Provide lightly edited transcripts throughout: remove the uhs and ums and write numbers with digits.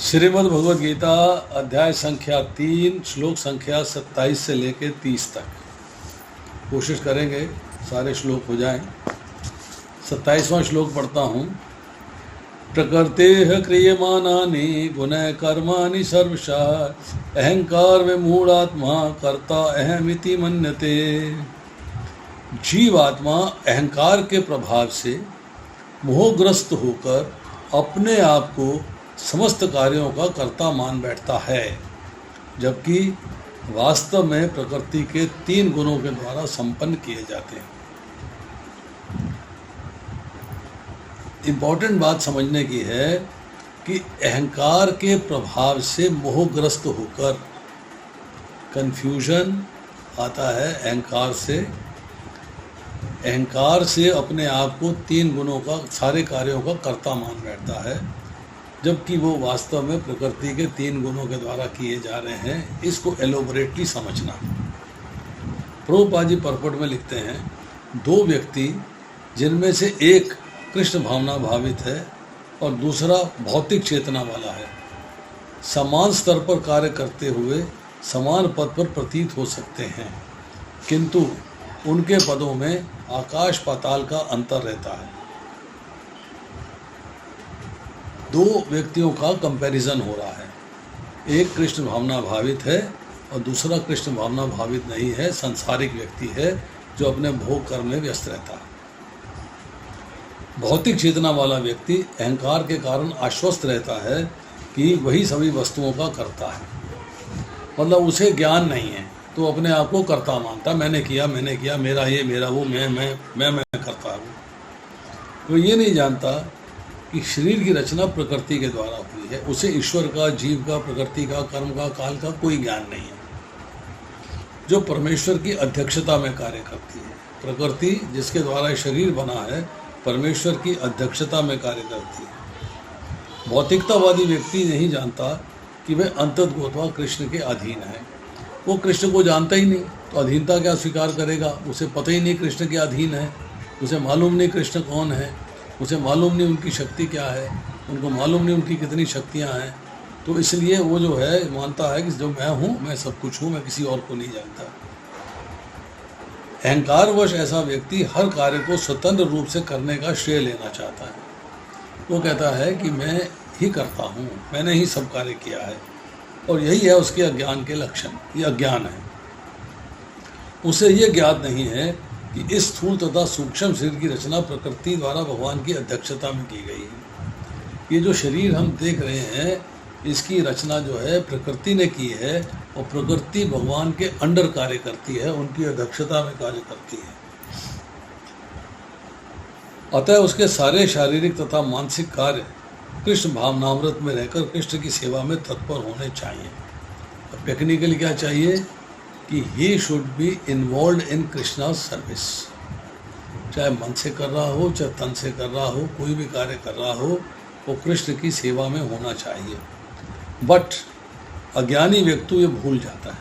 श्रीमद् भगवद गीता अध्याय संख्या 3 श्लोक संख्या 27 से लेकर 30 तक कोशिश करेंगे सारे श्लोक हो जाएं। 27वां श्लोक पढ़ता हूँ। प्रकृतेः क्रियमाणानि गुणः कर्माणि सर्वशः अहंकार में मूढ़ात्मा कर्ता अहमिति मन्यते। जीवात्मा अहंकार के प्रभाव से मोहग्रस्त होकर अपने आप को समस्त कार्यों का कर्ता मान बैठता है, जबकि वास्तव में प्रकृति के 3 गुणों के द्वारा संपन्न किए जाते हैं। इम्पोर्टेंट बात समझने की है कि अहंकार के प्रभाव से मोहग्रस्त होकर कन्फ्यूजन आता है। अहंकार से अपने आप को 3 गुणों का सारे कार्यों का कर्ता मान बैठता है, जबकि वो वास्तव में प्रकृति के 3 गुणों के द्वारा किए जा रहे हैं। इसको एलोबरेटली समझना। प्रभुपाद जी परपट में लिखते हैं, 2 व्यक्ति जिनमें से एक कृष्ण भावना भावित है और दूसरा भौतिक चेतना वाला है, समान स्तर पर कार्य करते हुए समान पद पर प्रतीत हो सकते हैं, किंतु उनके पदों में आकाश पाताल का अंतर रहता है। 2 व्यक्तियों का कंपैरिजन हो रहा है। एक कृष्ण भावना भावित है और दूसरा कृष्ण भावना भावित नहीं है, सांसारिक व्यक्ति है जो अपने भोग कर्म में व्यस्त रहता है। भौतिक चेतना वाला व्यक्ति अहंकार के कारण आश्वस्त रहता है कि वही सभी वस्तुओं का कर्ता है, मतलब उसे ज्ञान नहीं है तो अपने आप को कर्ता मानता, मैंने किया, मेरा ये, मेरा वो, मैं करता हूँ। वो ये नहीं जानता कि शरीर की रचना प्रकृति के द्वारा हुई है। उसे ईश्वर का, जीव का, प्रकृति का, कर्म का, काल का कोई ज्ञान नहीं है, जो परमेश्वर की अध्यक्षता में कार्य करती है। प्रकृति जिसके द्वारा शरीर बना है, परमेश्वर की अध्यक्षता में कार्य करती है। भौतिकतावादी व्यक्ति नहीं जानता कि वह अंतर्गोत्वा कृष्ण के अधीन है। वो कृष्ण को जानता ही नहीं तो अधीनता क्या स्वीकार करेगा। उसे पता ही नहीं कृष्ण के अधीन है, उसे मालूम नहीं कृष्ण कौन है, उसे मालूम नहीं उनकी शक्ति क्या है, उनको मालूम नहीं उनकी कितनी शक्तियाँ हैं। तो इसलिए वो जो है मानता है कि जो मैं हूँ, मैं सब कुछ हूँ, मैं किसी और को नहीं जानता। अहंकारवश ऐसा व्यक्ति हर कार्य को स्वतंत्र रूप से करने का श्रेय लेना चाहता है। वो कहता है कि मैं ही करता हूँ, मैंने ही सब कार्य किया है, और यही है उसके अज्ञान के लक्षण। ये अज्ञान है। उसे ये ज्ञात नहीं है कि इस स्थूल तथा सूक्ष्म शरीर की रचना प्रकृति द्वारा भगवान की अध्यक्षता में की गई है। ये जो शरीर हम देख रहे हैं, इसकी रचना जो है प्रकृति ने की है, और प्रकृति भगवान के अंडर कार्य करती है, उनकी अध्यक्षता में कार्य करती है। अतः उसके सारे शारीरिक तथा मानसिक कार्य कृष्ण भावनामृत में रहकर कृष्ण की सेवा में तत्पर होने चाहिए। अब टेक्निकली क्या चाहिए कि he should be involve in Krishna service. चाहे मन से कर रहा हो, चाहे तन से कर रहा हो, कोई भी कार्य कर रहा हो, वो कृष्ण की सेवा में होना चाहिए। बट अज्ञानी व्यक्ति ये भूल जाता है,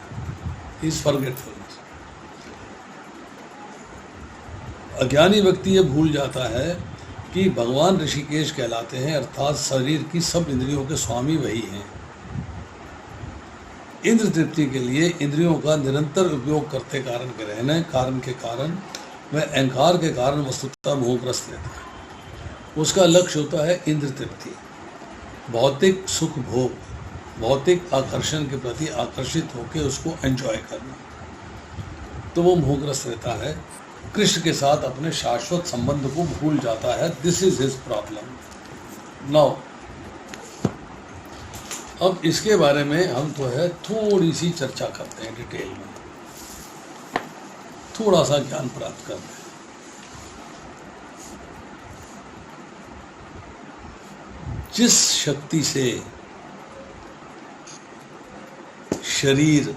इज फॉरगेटफुलनेस। अज्ञानी व्यक्ति ये भूल जाता है कि भगवान ऋषिकेश कहलाते हैं, अर्थात शरीर की सब इंद्रियों के स्वामी वही हैं। इंद्र तृप्ति के लिए इंद्रियों का निरंतर उपयोग करते कारण के कारण वह अहंकार के कारण वस्तुतः मोहग्रस्त रहता है। उसका लक्ष्य होता है इंद्र तृप्ति, भौतिक सुख भोग, भौतिक आकर्षण के प्रति आकर्षित होकर उसको एंजॉय करना, तो वो मोहग्रस्त रहता है। कृष्ण के साथ अपने शाश्वत संबंध को भूल जाता है। This is his problem. Now अब इसके बारे में हम तो है थोड़ी सी चर्चा करते हैं, डिटेल में थोड़ा सा ज्ञान प्राप्त करते हैं। जिस शक्ति से शरीर,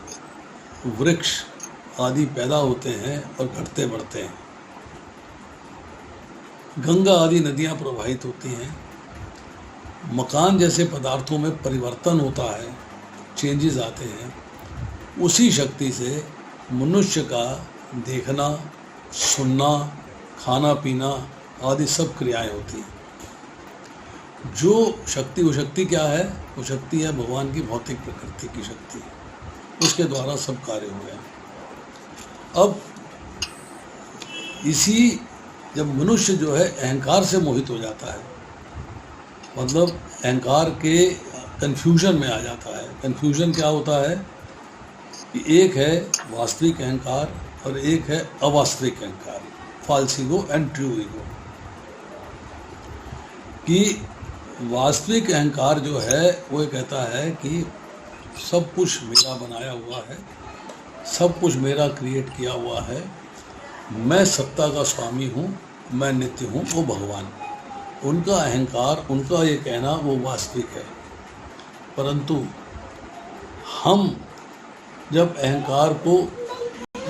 वृक्ष आदि पैदा होते हैं और घटते बढ़ते हैं, गंगा आदि नदियां प्रवाहित होती हैं, मकान जैसे पदार्थों में परिवर्तन होता है, चेंजेस आते हैं, उसी शक्ति से मनुष्य का देखना, सुनना, खाना पीना आदि सब क्रियाएं होती हैं। जो शक्ति, वो शक्ति क्या है? वो शक्ति है भगवान की भौतिक प्रकृति की शक्ति, उसके द्वारा सब कार्य हो गए। अब इसी जब मनुष्य जो है अहंकार से मोहित हो जाता है, मतलब अहंकार के कन्फ्यूजन में आ जाता है। कन्फ्यूजन क्या होता है कि एक है वास्तविक अहंकार और एक है अवास्तविक अहंकार, false ego and true ego. कि वास्तविक अहंकार जो है वो ये कहता है कि सब कुछ मेरा बनाया हुआ है, सब कुछ मेरा क्रिएट किया हुआ है, मैं सत्ता का स्वामी हूँ, मैं नित्य हूँ, वो भगवान। उनका अहंकार, उनका ये कहना वो वास्तविक है। परंतु हम जब अहंकार को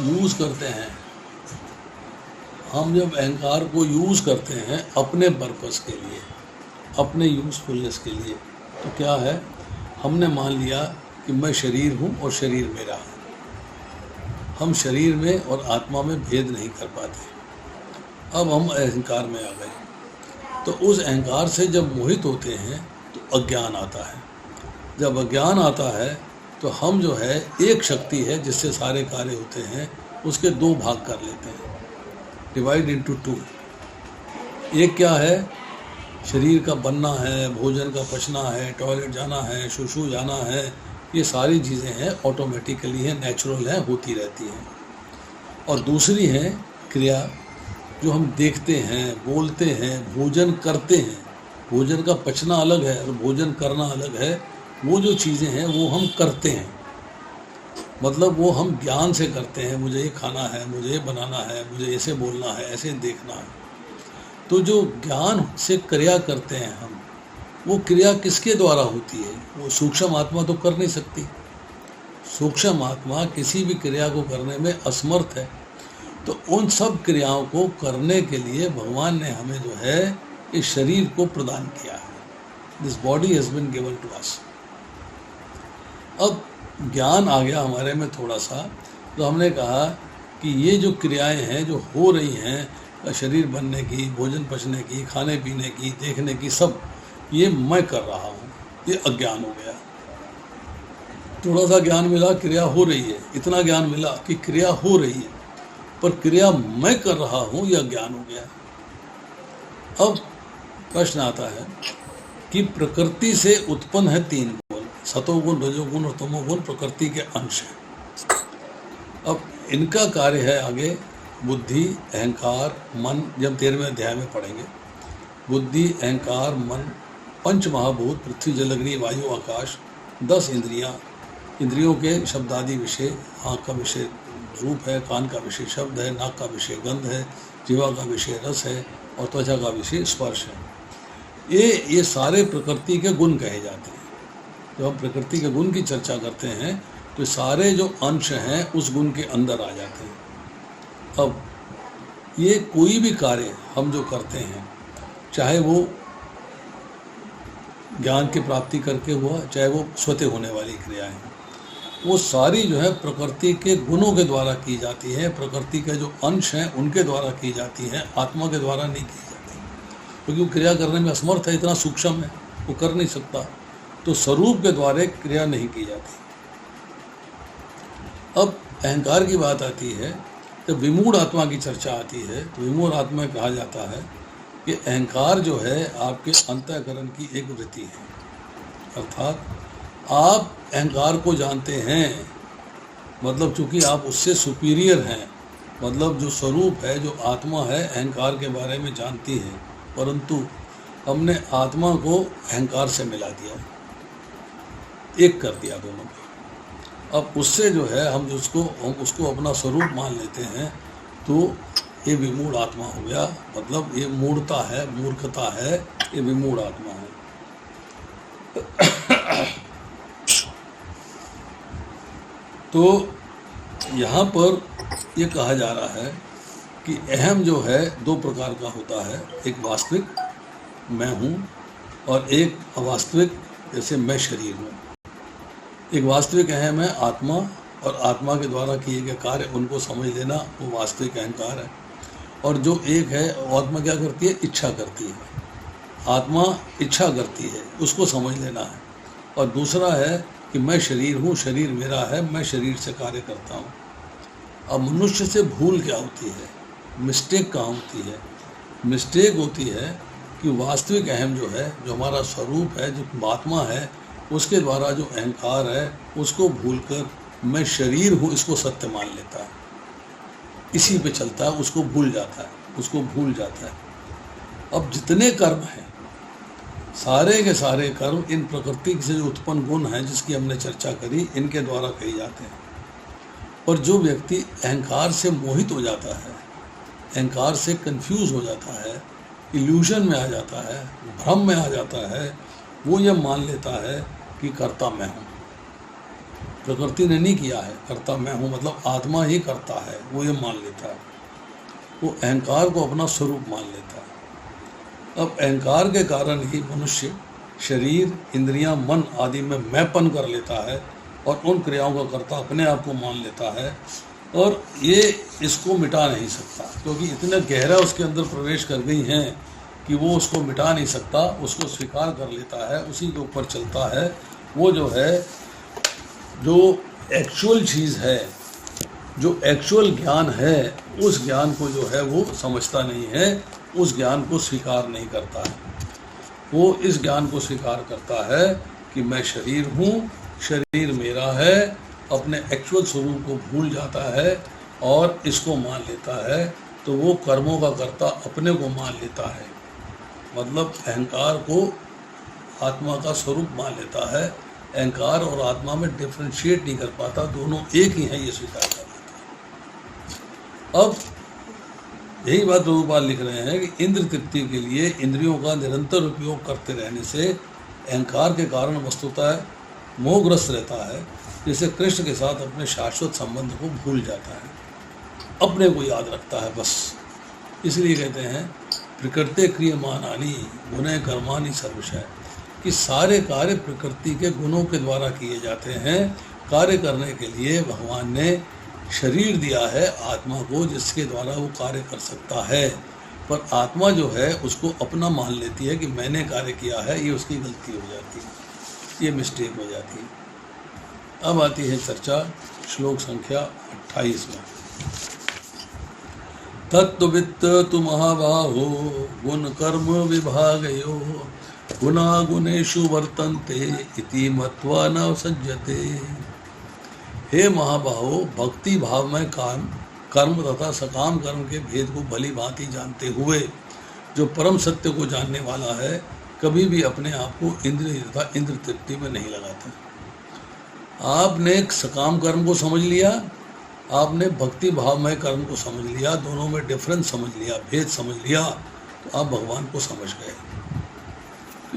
यूज़ करते हैं, हम जब अहंकार को यूज़ करते हैं अपने पर्पस के लिए, अपने यूज़फुलनेस के लिए, तो क्या है, हमने मान लिया कि मैं शरीर हूँ और शरीर मेरा है। हम शरीर में और आत्मा में भेद नहीं कर पाते। अब हम अहंकार में आ गए, तो उस अहंकार से जब मोहित होते हैं तो अज्ञान आता है। जब अज्ञान आता है तो हम जो है एक शक्ति है जिससे सारे कार्य होते हैं, उसके दो भाग कर लेते हैं, डिवाइड इनटू टू। एक क्या है, शरीर का बनना है, भोजन का पचना है, टॉयलेट जाना है, सुसु जाना है, ये सारी चीज़ें हैं, ऑटोमेटिकली हैं, नेचुरल हैं, होती रहती हैं। और दूसरी है क्रिया, जो हम देखते हैं, बोलते हैं, भोजन करते हैं। भोजन का पचना अलग है और भोजन करना अलग है। वो जो चीज़ें हैं वो हम करते हैं, मतलब वो हम ज्ञान से करते हैं, मुझे ये खाना है, मुझे ये बनाना है, मुझे ऐसे बोलना है, ऐसे देखना है। तो जो ज्ञान से क्रिया करते हैं हम, वो क्रिया किसके द्वारा होती है? वो सूक्ष्म आत्मा तो कर नहीं सकती। सूक्ष्म आत्मा किसी भी क्रिया को करने में असमर्थ है। तो उन सब क्रियाओं को करने के लिए भगवान ने हमें जो है इस शरीर को प्रदान किया है। This body has been given to us. अब ज्ञान आ गया हमारे में थोड़ा सा, तो हमने कहा कि ये जो क्रियाएं हैं जो हो रही हैं, शरीर बनने की, भोजन पचने की, खाने पीने की, देखने की, सब ये मैं कर रहा हूँ, ये अज्ञान हो गया। थोड़ा सा ज्ञान मिला, क्रिया हो रही है, इतना ज्ञान मिला कि क्रिया हो रही है, पर क्रिया मैं कर रहा हूँ, यह अज्ञान हो गया। अब प्रश्न आता है कि प्रकृति से उत्पन्न है तीन गुण, सतोगुण, रजोगुण और तमोगुण प्रकृति के अंश हैं। अब इनका कार्य है आगे बुद्धि, अहंकार, मन, जब 13वें अध्याय में पढ़ेंगे। बुद्धि, अहंकार, मन, पंच महाभूत, पृथ्वी, जल, अग्नि, वायु, आकाश, 10 इंद्रियां, इंद्रियों के शब्दादि विषय, आँख का विषय रूप है, कान का विषय शब्द है, नाक का विषय गंध है, जीवा का विषय रस है और त्वचा का विषय स्पर्श है। ये सारे प्रकृति के गुण कहे जाते हैं। जब हम प्रकृति के गुण की चर्चा करते हैं तो सारे जो अंश हैं उस गुण के अंदर आ जाते हैं। अब ये कोई भी कार्य हम जो करते हैं, चाहे वो ज्ञान की प्राप्ति करके हुआ, चाहे वो स्वतः होने वाली क्रियाएं, वो सारी जो है प्रकृति के गुणों के द्वारा की जाती है। प्रकृति के जो अंश हैं उनके द्वारा की जाती हैं, आत्मा के द्वारा नहीं की जाती, क्योंकि वो क्रिया करने में असमर्थ है, इतना सूक्ष्म है, वो कर नहीं सकता। तो स्वरूप के द्वारा क्रिया नहीं की जाती। अब अहंकार की बात आती है, जब विमूढ़ आत्मा की चर्चा आती है तो विमूढ़ आत्मा कहा जाता है कि अहंकार जो है आपके अंतःकरण की एक वृत्ति है। अर्थात आप अहंकार को जानते हैं, मतलब चूंकि आप उससे सुपीरियर हैं, मतलब जो स्वरूप है, जो आत्मा है, अहंकार के बारे में जानती है, परंतु हमने आत्मा को अहंकार से मिला दिया, एक कर दिया दोनों को। अब उससे जो है हम उसको अपना स्वरूप मान लेते हैं, तो ये विमूढ़ आत्मा हो गया। मतलब ये मूढ़ता है, मूर्खता है, ये विमूढ़ आत्मा है। तो यहाँ पर ये कहा जा रहा है कि अहम जो है दो प्रकार का होता है, एक वास्तविक मैं हूँ और एक अवास्तविक, जैसे मैं शरीर हूँ। एक वास्तविक अहम है आत्मा, और आत्मा के द्वारा किए गए कार्य उनको समझ लेना, वो वास्तविक अहंकार है। और जो एक है, आत्मा क्या करती है? इच्छा करती है, आत्मा इच्छा करती है, उसको समझ लेना है। और दूसरा है कि मैं शरीर हूँ, शरीर मेरा है, मैं शरीर से कार्य करता हूँ। अब मनुष्य से भूल क्या होती है, मिस्टेक कहाँ होती है? मिस्टेक होती है कि वास्तविक अहम जो है, जो हमारा स्वरूप है, जो आत्मा है, उसके द्वारा जो अहंकार है उसको भूलकर मैं शरीर हूँ इसको सत्य मान लेता है, इसी पे चलता है, उसको भूल जाता है, उसको भूल जाता है। अब जितने कर्म हैं, सारे के सारे कर्म इन प्रकृति से जो उत्पन्न गुण हैं जिसकी हमने चर्चा करी, इनके द्वारा किए जाते हैं। और जो व्यक्ति अहंकार से मोहित हो जाता है, अहंकार से कंफ्यूज हो जाता है, इल्यूजन में आ जाता है, भ्रम में आ जाता है, वो ये मान लेता है कि कर्ता मैं हूँ। प्रकृति ने नहीं किया है, कर्ता मैं हूँ मतलब आत्मा ही करता है, वो ये मान लेता है। वो अहंकार को अपना स्वरूप मान लेता है। अब अहंकार के कारण ही मनुष्य शरीर, इंद्रियां, मन आदि में मैंपन कर लेता है और उन क्रियाओं का कर्ता अपने आप को मान लेता है। और ये इसको मिटा नहीं सकता, क्योंकि इतने गहरा उसके अंदर प्रवेश कर गई हैं कि वो उसको मिटा नहीं सकता, उसको स्वीकार कर लेता है, उसी के ऊपर चलता है। वो जो है, जो एक्चुअल चीज़ है, जो एक्चुअल ज्ञान है, उस ज्ञान को जो है वो समझता नहीं है, उस ज्ञान को स्वीकार नहीं करता है। वो इस ज्ञान को स्वीकार करता है कि मैं शरीर हूँ, शरीर मेरा है, अपने एक्चुअल स्वरूप को भूल जाता है और इसको मान लेता है। तो वो कर्मों का कर्ता अपने को मान लेता है, मतलब अहंकार को आत्मा का स्वरूप मान लेता है। अहंकार और आत्मा में डिफ्रेंशिएट नहीं कर पाता, दोनों एक ही हैं, ये स्वीकार कर लेता है। अब यही बात प्रभुपाद लिख रहे हैं कि इंद्र तृप्ति के लिए इंद्रियों का निरंतर उपयोग करते रहने से अहंकार के कारण वस्तुतः मोहग्रस्त रहता है, जिसे कृष्ण के साथ अपने शाश्वत संबंध को भूल जाता है, अपने को याद रखता है बस। इसलिए कहते हैं प्रकृति क्रियमानानि गुणे कर्माणि सर्वशः, कि सारे कार्य प्रकृति के गुणों के द्वारा किए जाते हैं। कार्य करने के लिए भगवान ने शरीर दिया है आत्मा को, जिसके द्वारा वो कार्य कर सकता है। पर आत्मा जो है उसको अपना मान लेती है कि मैंने कार्य किया है, ये उसकी गलती हो जाती है, ये मिस्टेक हो जाती है। अब आती है चर्चा श्लोक संख्या 28 में। तत्त्ववित्त तु महाबाहो गुण कर्म विभागयो गुणा गुणेषु वर्तन्ते इति मत्वा न सज्जते। हे महाबाहो, भक्ति भाव में कर्म तथा सकाम कर्म के भेद को भली भांति जानते हुए जो परम सत्य को जानने वाला है, कभी भी अपने आप को इंद्रिय तथा इंद्र तृप्ति में नहीं लगाता। आपने सकाम कर्म को समझ लिया, आपने भक्ति भावमय कर्म को समझ लिया, दोनों में डिफरेंस समझ लिया, भेद समझ लिया, तो आप भगवान को समझ गए।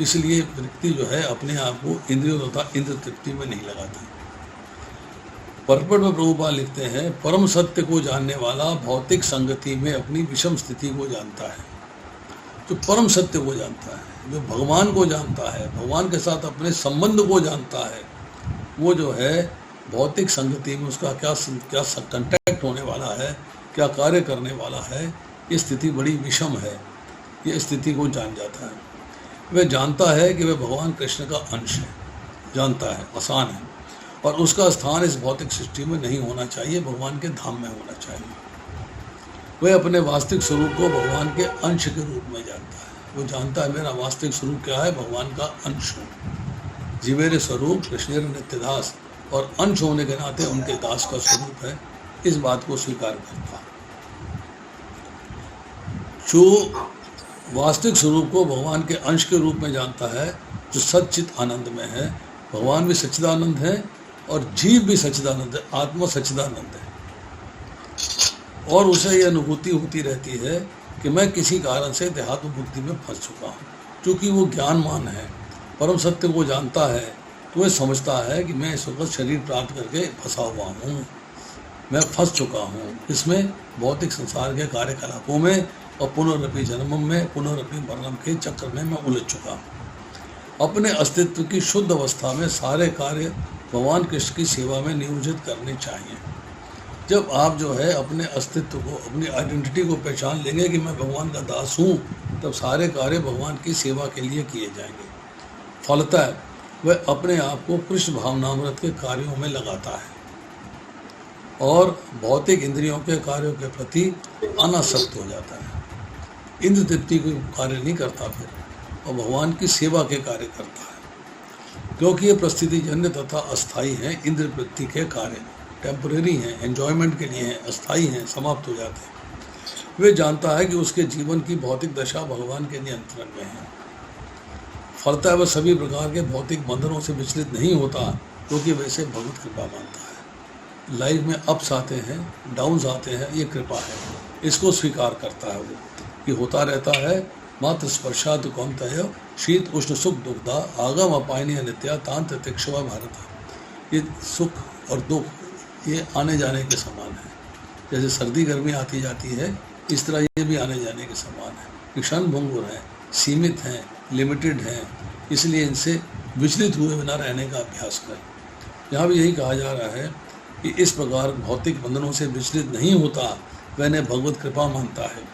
इसलिए व्यक्ति जो है अपने आप को इंद्रियों तथा इंद्र तृप्ति में नहीं लगाता। परपट में प्रभुपाद लिखते हैं, परम सत्य को जानने वाला भौतिक संगति में अपनी विषम स्थिति को जानता है। जो परम सत्य को जानता है, जो भगवान को जानता है, भगवान के साथ अपने संबंध को जानता है, वो जो है भौतिक संगति में उसका क्या कंटैक्ट होने वाला है, क्या कार्य करने वाला है, ये स्थिति बड़ी विषम है, ये स्थिति को जान जाता है। वह जानता है कि वह भगवान कृष्ण का अंश है, जानता है, आसान है, और उसका स्थान इस भौतिक सृष्टि में नहीं होना चाहिए, भगवान के धाम में होना चाहिए। वह अपने वास्तविक स्वरूप को भगवान के अंश के रूप में जानता है। वो जानता है मेरा वास्तविक स्वरूप क्या है, भगवान का अंश हूँ, जीवेरे स्वरूप कृष्णेर नित्यदास, और अंश होने के नाते उनके दास का स्वरूप है, इस बात को स्वीकार करता है। जो वास्तविक स्वरूप को भगवान के अंश के रूप में जानता है, जो सच्चित आनंद में है, भगवान भी सच्चिदानंद है और जीव भी सच्चिदानंद है, आत्मा सच्चिदानंद है, और उसे यह अनुभूति होती रहती है कि मैं किसी कारण से देहात्म बुद्धि में फंस चुका हूँ। क्योंकि वो ज्ञानमान है, परम सत्य को जानता है, तो वह समझता है कि मैं इस वक्त शरीर प्राप्त करके फंसा हुआ हूँ, मैं फंस चुका हूँ इसमें, भौतिक संसार के कार्यकलापों में, और पुनरअपि जन्म में, पुनरअपि मरणम के चक्र में मैं उलझ चुका हूँ। अपने अस्तित्व की शुद्ध अवस्था में सारे कार्य भगवान कृष्ण की सेवा में नियोजित करने चाहिए। जब आप जो है अपने अस्तित्व को, अपनी आइडेंटिटी को पहचान लेंगे कि मैं भगवान का दास हूँ, तब सारे कार्य भगवान की सेवा के लिए किए जाएंगे। फलतः वह अपने आप को कृष्ण भावनामृत के कार्यों में लगाता है और भौतिक इंद्रियों के कार्यों के प्रति अनासक्त हो जाता है। इंद्र तृप्ति को कार्य नहीं करता फिर, और भगवान की सेवा के कार्य करता है, क्योंकि ये परिस्थिति जन्य तथा अस्थाई हैं। इंद्र तृप्ति के कार्य टेम्परेरी हैं, एंजॉयमेंट के लिए हैं, अस्थाई हैं, समाप्त हो जाते हैं। वे जानता है कि उसके जीवन की भौतिक दशा भगवान के नियंत्रण में है। फलतः वह सभी प्रकार के भौतिक बंधनों से विचलित नहीं होता, क्योंकि वैसे भगवत कृपा मानता है। लाइफ में अप्स आते हैं, डाउन्स आते हैं, ये कृपा है, इसको स्वीकार करता है वो कि होता रहता है। मात्र स्पर्शात कौनतय शीत उष्ण सुख दुखदा आगम अपायनी नित्या तांत तिक्षवा भारत। ये सुख और दुख ये आने जाने के समान है। जैसे सर्दी गर्मी आती जाती है, इस तरह ये भी आने जाने के समान है। क्षण भंगुर हैं, सीमित हैं, लिमिटेड हैं, इसलिए इनसे विचलित हुए बिना रहने का अभ्यास करें। यहाँ भी यही कहा जा रहा है कि इस प्रकार भौतिक बंधनों से विचलित नहीं होता, वह भगवत कृपा मानता है।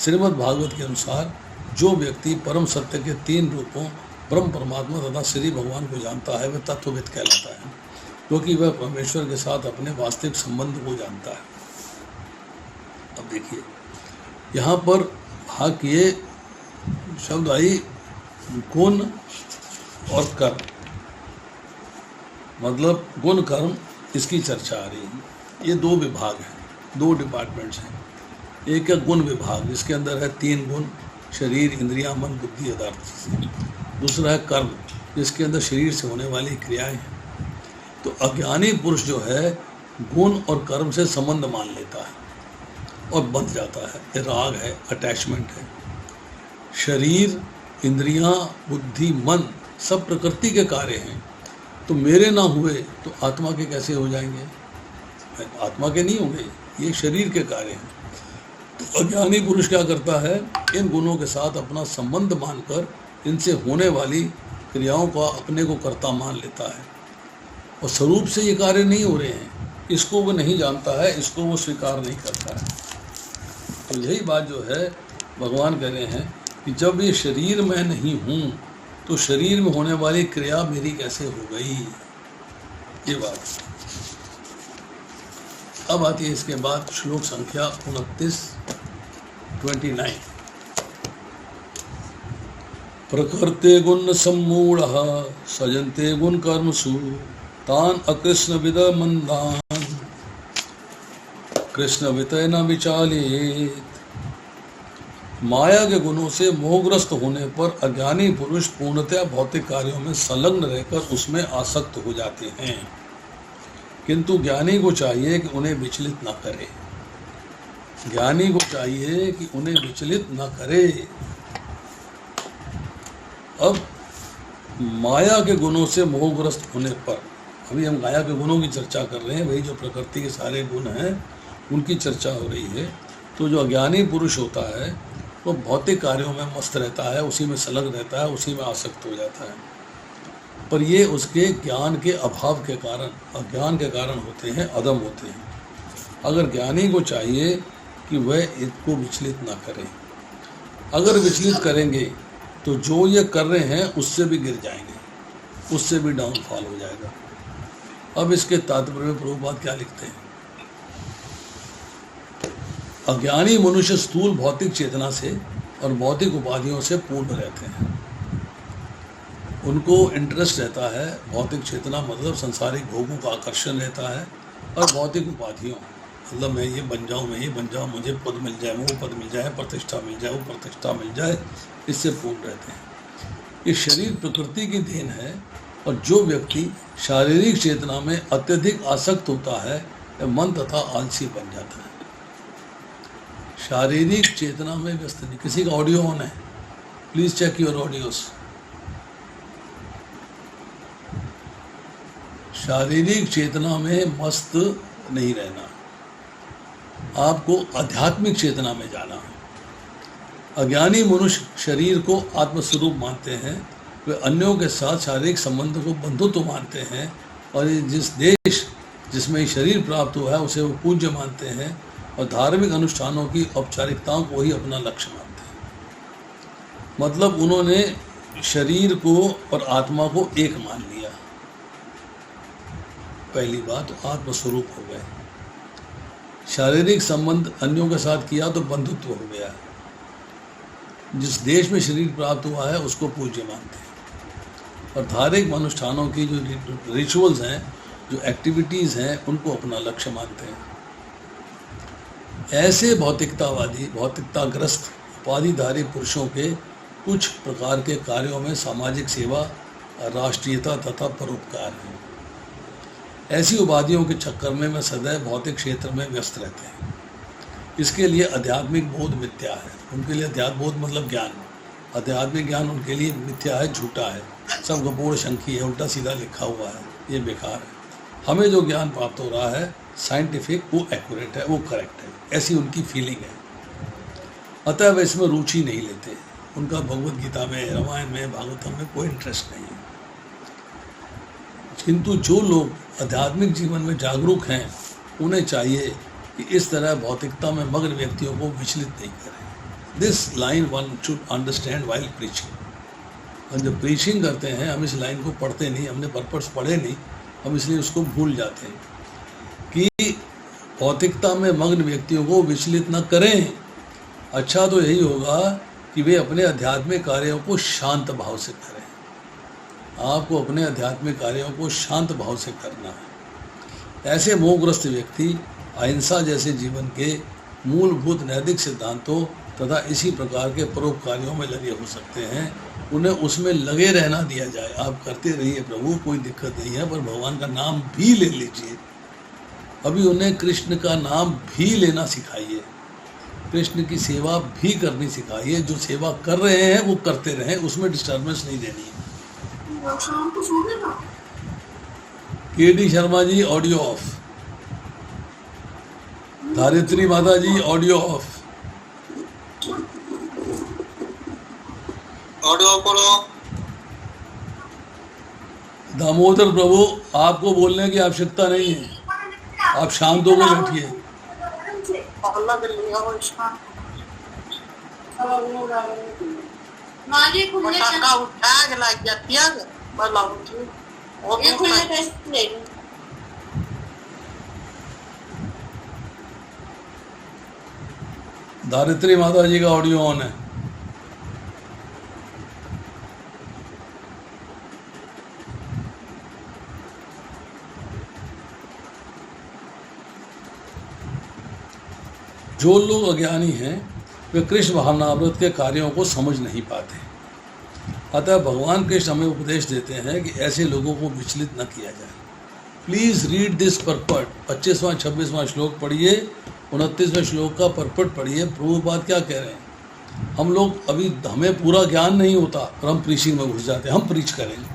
श्रीमद् भागवत के अनुसार जो व्यक्ति परम सत्य के 3 रूपों ब्रह्म, परमात्मा तथा श्री भगवान को जानता है, वह तत्वविद कहलाता है, क्योंकि वह परमेश्वर के साथ अपने वास्तविक संबंध को जानता है। अब देखिए यहाँ पर भाग किए शब्द आई गुण और कर्म, मतलब गुण कर्म, इसकी चर्चा आ रही है। ये 2 विभाग हैं, 2 डिपार्टमेंट्स हैं। एक है गुण विभाग, जिसके अंदर है 3 गुण, शरीर, इंद्रियां, मन, बुद्धि, यथार्थ। दूसरा है कर्म, जिसके अंदर शरीर से होने वाली क्रियाएं हैं। तो अज्ञानी पुरुष जो है गुण और कर्म से संबंध मान लेता है और बंध जाता है। ये राग है, अटैचमेंट है। शरीर, इंद्रियां, बुद्धि, मन सब प्रकृति के कार्य हैं, तो मेरे ना हुए तो आत्मा के कैसे हो जाएंगे? आत्मा के नहीं होंगे, ये शरीर के कार्य हैं। तो अज्ञानी पुरुष क्या करता है, इन गुणों के साथ अपना संबंध मानकर इनसे होने वाली क्रियाओं का अपने को कर्ता मान लेता है, और स्वरूप से ये कार्य नहीं हो रहे हैं, इसको वो नहीं जानता है, इसको वो स्वीकार नहीं करता है। तो यही बात जो है भगवान कह रहे हैं कि जब ये शरीर में नहीं हूँ तो शरीर में होने वाली क्रिया मेरी कैसे हो गई, ये बात। अब आती है इसके बाद श्लोक संख्या 29। प्रकृते गुण सम्मूढ़ सजन्ते गुण कर्मसु तान अकृष्ण विद मंदान कृष्ण वितय न विचालित। माया के गुणों से मोहग्रस्त होने पर अज्ञानी पुरुष पूर्णतया भौतिक कार्यों में संलग्न रहकर उसमें आसक्त हो जाते हैं, किंतु ज्ञानी को चाहिए कि उन्हें विचलित न करे। ज्ञानी को चाहिए कि उन्हें विचलित न करे। अब माया के गुणों से मोहग्रस्त होने पर, अभी हम माया के गुणों की चर्चा कर रहे हैं, वही जो प्रकृति के सारे गुण हैं उनकी चर्चा हो रही है। तो जो अज्ञानी पुरुष होता है वो भौतिक कार्यों में मस्त रहता है, उसी में संलग्न रहता है, उसी में आसक्त हो जाता है, पर ये उसके ज्ञान के अभाव के कारण, अज्ञान के कारण होते हैं, अदम होते हैं। अगर ज्ञानी को चाहिए कि वह इसको विचलित ना करें, अगर विचलित करेंगे तो जो ये कर रहे हैं उससे भी गिर जाएंगे, उससे भी डाउनफॉल हो जाएगा। अब इसके तात्पर्य में प्रभुपाद क्या लिखते हैं, अज्ञानी मनुष्य स्थूल भौतिक चेतना से और भौतिक उपाधियों से पूर्ण रहते हैं। उनको इंटरेस्ट रहता है, भौतिक चेतना मतलब संसारिक भोगों का आकर्षण रहता है, और भौतिक उपाधियों मतलब मैं ये बन जाऊँ, मैं ये बन जाऊँ, मुझे पद मिल जाए, वो पद मिल जाए, प्रतिष्ठा मिल जाए, वो प्रतिष्ठा मिल जाए, इससे पूर्ण रहते हैं। ये शरीर प्रकृति की देन है, और जो व्यक्ति शारीरिक चेतना में अत्यधिक आसक्त होता है वह मन तथा आलसी बन जाता है। शारीरिक चेतना में व्यस्त नहीं। किसी का ऑडियो ऑन है, प्लीज चेक योर ऑडियोस। शारीरिक चेतना में मस्त नहीं रहना, आपको आध्यात्मिक चेतना में जाना है। अज्ञानी मनुष्य शरीर को आत्मस्वरूप मानते हैं, वे अन्यों के साथ शारीरिक संबंध को बंधुत्व मानते हैं, और जिस देश जिसमें शरीर प्राप्त हुआ है उसे वो पूज्य मानते हैं, और धार्मिक अनुष्ठानों की औपचारिकताओं को ही अपना लक्ष्य मानते हैं। मतलब उन्होंने शरीर को और आत्मा को एक मान लिया। पहली बात तो आत्मस्वरूप हो गए। शारीरिक संबंध अन्यों के साथ किया तो बंधुत्व हो गया। जिस देश में शरीर प्राप्त हुआ है उसको पूज्य मानते हैं, और धार्मिक अनुष्ठानों की जो रिचुअल्स हैं, जो एक्टिविटीज़ हैं, उनको अपना लक्ष्य मानते हैं। ऐसे भौतिकतावादी, भौतिकताग्रस्त, उपाधिधारी पुरुषों के कुछ प्रकार के कार्यों में सामाजिक सेवा, राष्ट्रीयता तथा परोपकार है। ऐसी उपाधियों के चक्कर में सदैव भौतिक क्षेत्र में व्यस्त रहते हैं। इसके लिए आध्यात्मिक बोध मिथ्या है। उनके लिए अध्यात्म बोध मतलब ज्ञान, आध्यात्मिक ज्ञान उनके लिए मिथ्या है, झूठा है, सब गपोड़ शंकी है, उल्टा सीधा लिखा हुआ है, ये बेकार है। हमें जो ज्ञान प्राप्त हो रहा है साइंटिफिक, वो एक्यूरेट है, वो करेक्ट है, ऐसी उनकी फीलिंग है। अतः वे इसमें रुचि नहीं लेते। उनका भगवत गीता में, रामायण में, भागवतम में कोई इंटरेस्ट नहीं है। किंतु जो लोग आध्यात्मिक जीवन में जागरूक हैं, उन्हें चाहिए कि इस तरह भौतिकता में मग्न व्यक्तियों को विचलित नहीं करें। This line one should understand while preaching. और जब प्रीचिंग करते हैं, हम इस लाइन को पढ़ते नहीं, हमने पर्पस पढ़े नहीं, हम इसलिए उसको भूल जाते हैं कि भौतिकता में मग्न व्यक्तियों को विचलित न करें। अच्छा तो यही होगा कि वे अपने आध्यात्मिक कार्यों को शांत भाव से करें। आपको अपने आध्यात्मिक कार्यों को शांत भाव से करना है। ऐसे मोहग्रस्त व्यक्ति अहिंसा जैसे जीवन के मूलभूत नैतिक सिद्धांतों तथा इसी प्रकार के परोपकारियों में लगे हो सकते हैं। उन्हें उसमें लगे रहना दिया जाए। आप करते रहिए प्रभु, कोई दिक्कत नहीं है, पर भगवान का नाम भी ले लीजिए। अभी उन्हें कृष्ण का नाम भी लेना सिखाइए, कृष्ण की सेवा भी करनी सिखाइए। जो सेवा कर रहे हैं वो करते रहें, उसमें डिस्टर्बेंस नहीं देनी है। KD Sharma ji audio off, Dharitri माता जी ऑडियो ऑफ, ऑडियो करो। दामोदर प्रभु, आपको बोलने की आवश्यकता नहीं है, आप शांत होकर बैठिए। धारित्री माता जी का ऑडियो ऑन है। जो लोग अज्ञानी हैं वे कृष्ण भावनामृत के कार्यों को समझ नहीं पाते। अतः भगवान कृष्ण हमें उपदेश देते हैं कि ऐसे लोगों को विचलित न किया जाए। Please read this purport. 25वां 26वां श्लोक पढ़िए, 29वें श्लोक का परपट पढ़िए। प्रभुपाद क्या कह रहे हैं? हम लोग अभी, हमें पूरा ज्ञान नहीं होता और हम प्रीचिंग में घुस जाते हैं, हम प्रीच करेंगे।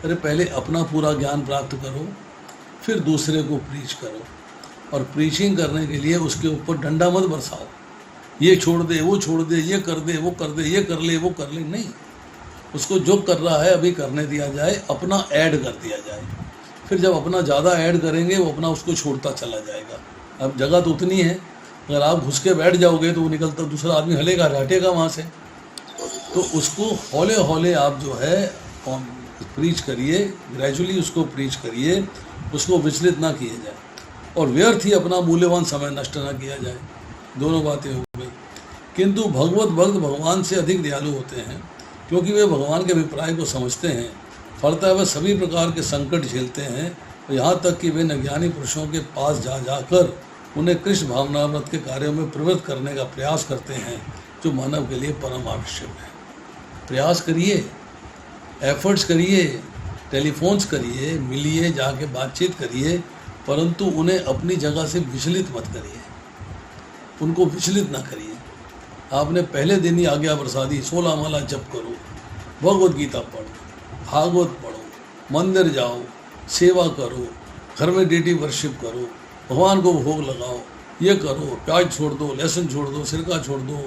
अरे पहले अपना पूरा ज्ञान प्राप्त करो, फिर दूसरे को प्रीच करो। और प्रीचिंग करने के लिए उसके ऊपर डंडा मत बरसाओ, ये छोड़ दे, वो छोड़ दे, ये कर दे, वो कर दे, ये कर ले, वो कर ले। नहीं, उसको जो कर रहा है अभी करने दिया जाए, अपना ऐड कर दिया जाए। फिर जब अपना ज़्यादा ऐड करेंगे वो अपना उसको छोड़ता चला जाएगा। अब जगह तो उतनी है, अगर आप घुस के बैठ जाओगे तो वो निकलता दूसरा आदमी हलेगा, हटेगा वहाँ से। तो उसको हौले हौले आप जो है प्रीच करिए, ग्रेजुअली उसको प्रीच करिए, उसको विचलित ना किया जाए और व्यर्थ ही अपना मूल्यवान समय नष्ट ना किया जाए। दोनों बातें हो गई। किंतु भगवत भक्त भगवान से अधिक दयालु होते हैं, क्योंकि वे भगवान के अभिप्राय को समझते हैं। फलतः वे सभी प्रकार के संकट झेलते हैं, और यहाँ तक कि वे अज्ञानी पुरुषों के पास जा जाकर उन्हें कृष्ण भावनामृत के कार्यों में प्रवृत्त करने का प्रयास करते हैं, जो मानव के लिए परम आवश्यक है। प्रयास करिए, एफर्ट्स करिए, टेलीफोन्स करिए, मिलिए, जाके बातचीत करिए, परंतु उन्हें अपनी जगह से विचलित मत करिए, उनको विचलित ना करिए। आपने पहले दिन ही आज्ञा बरसा दी, 16 माला जप करो, भगवत गीता पढ़ो, भागवत पढ़ो, मंदिर जाओ, सेवा करो, घर में डेटी वर्शिप करो, भगवान को भोग लगाओ, ये करो, प्याज छोड़ दो, लहसुन छोड़ दो, सिरका छोड़ दो,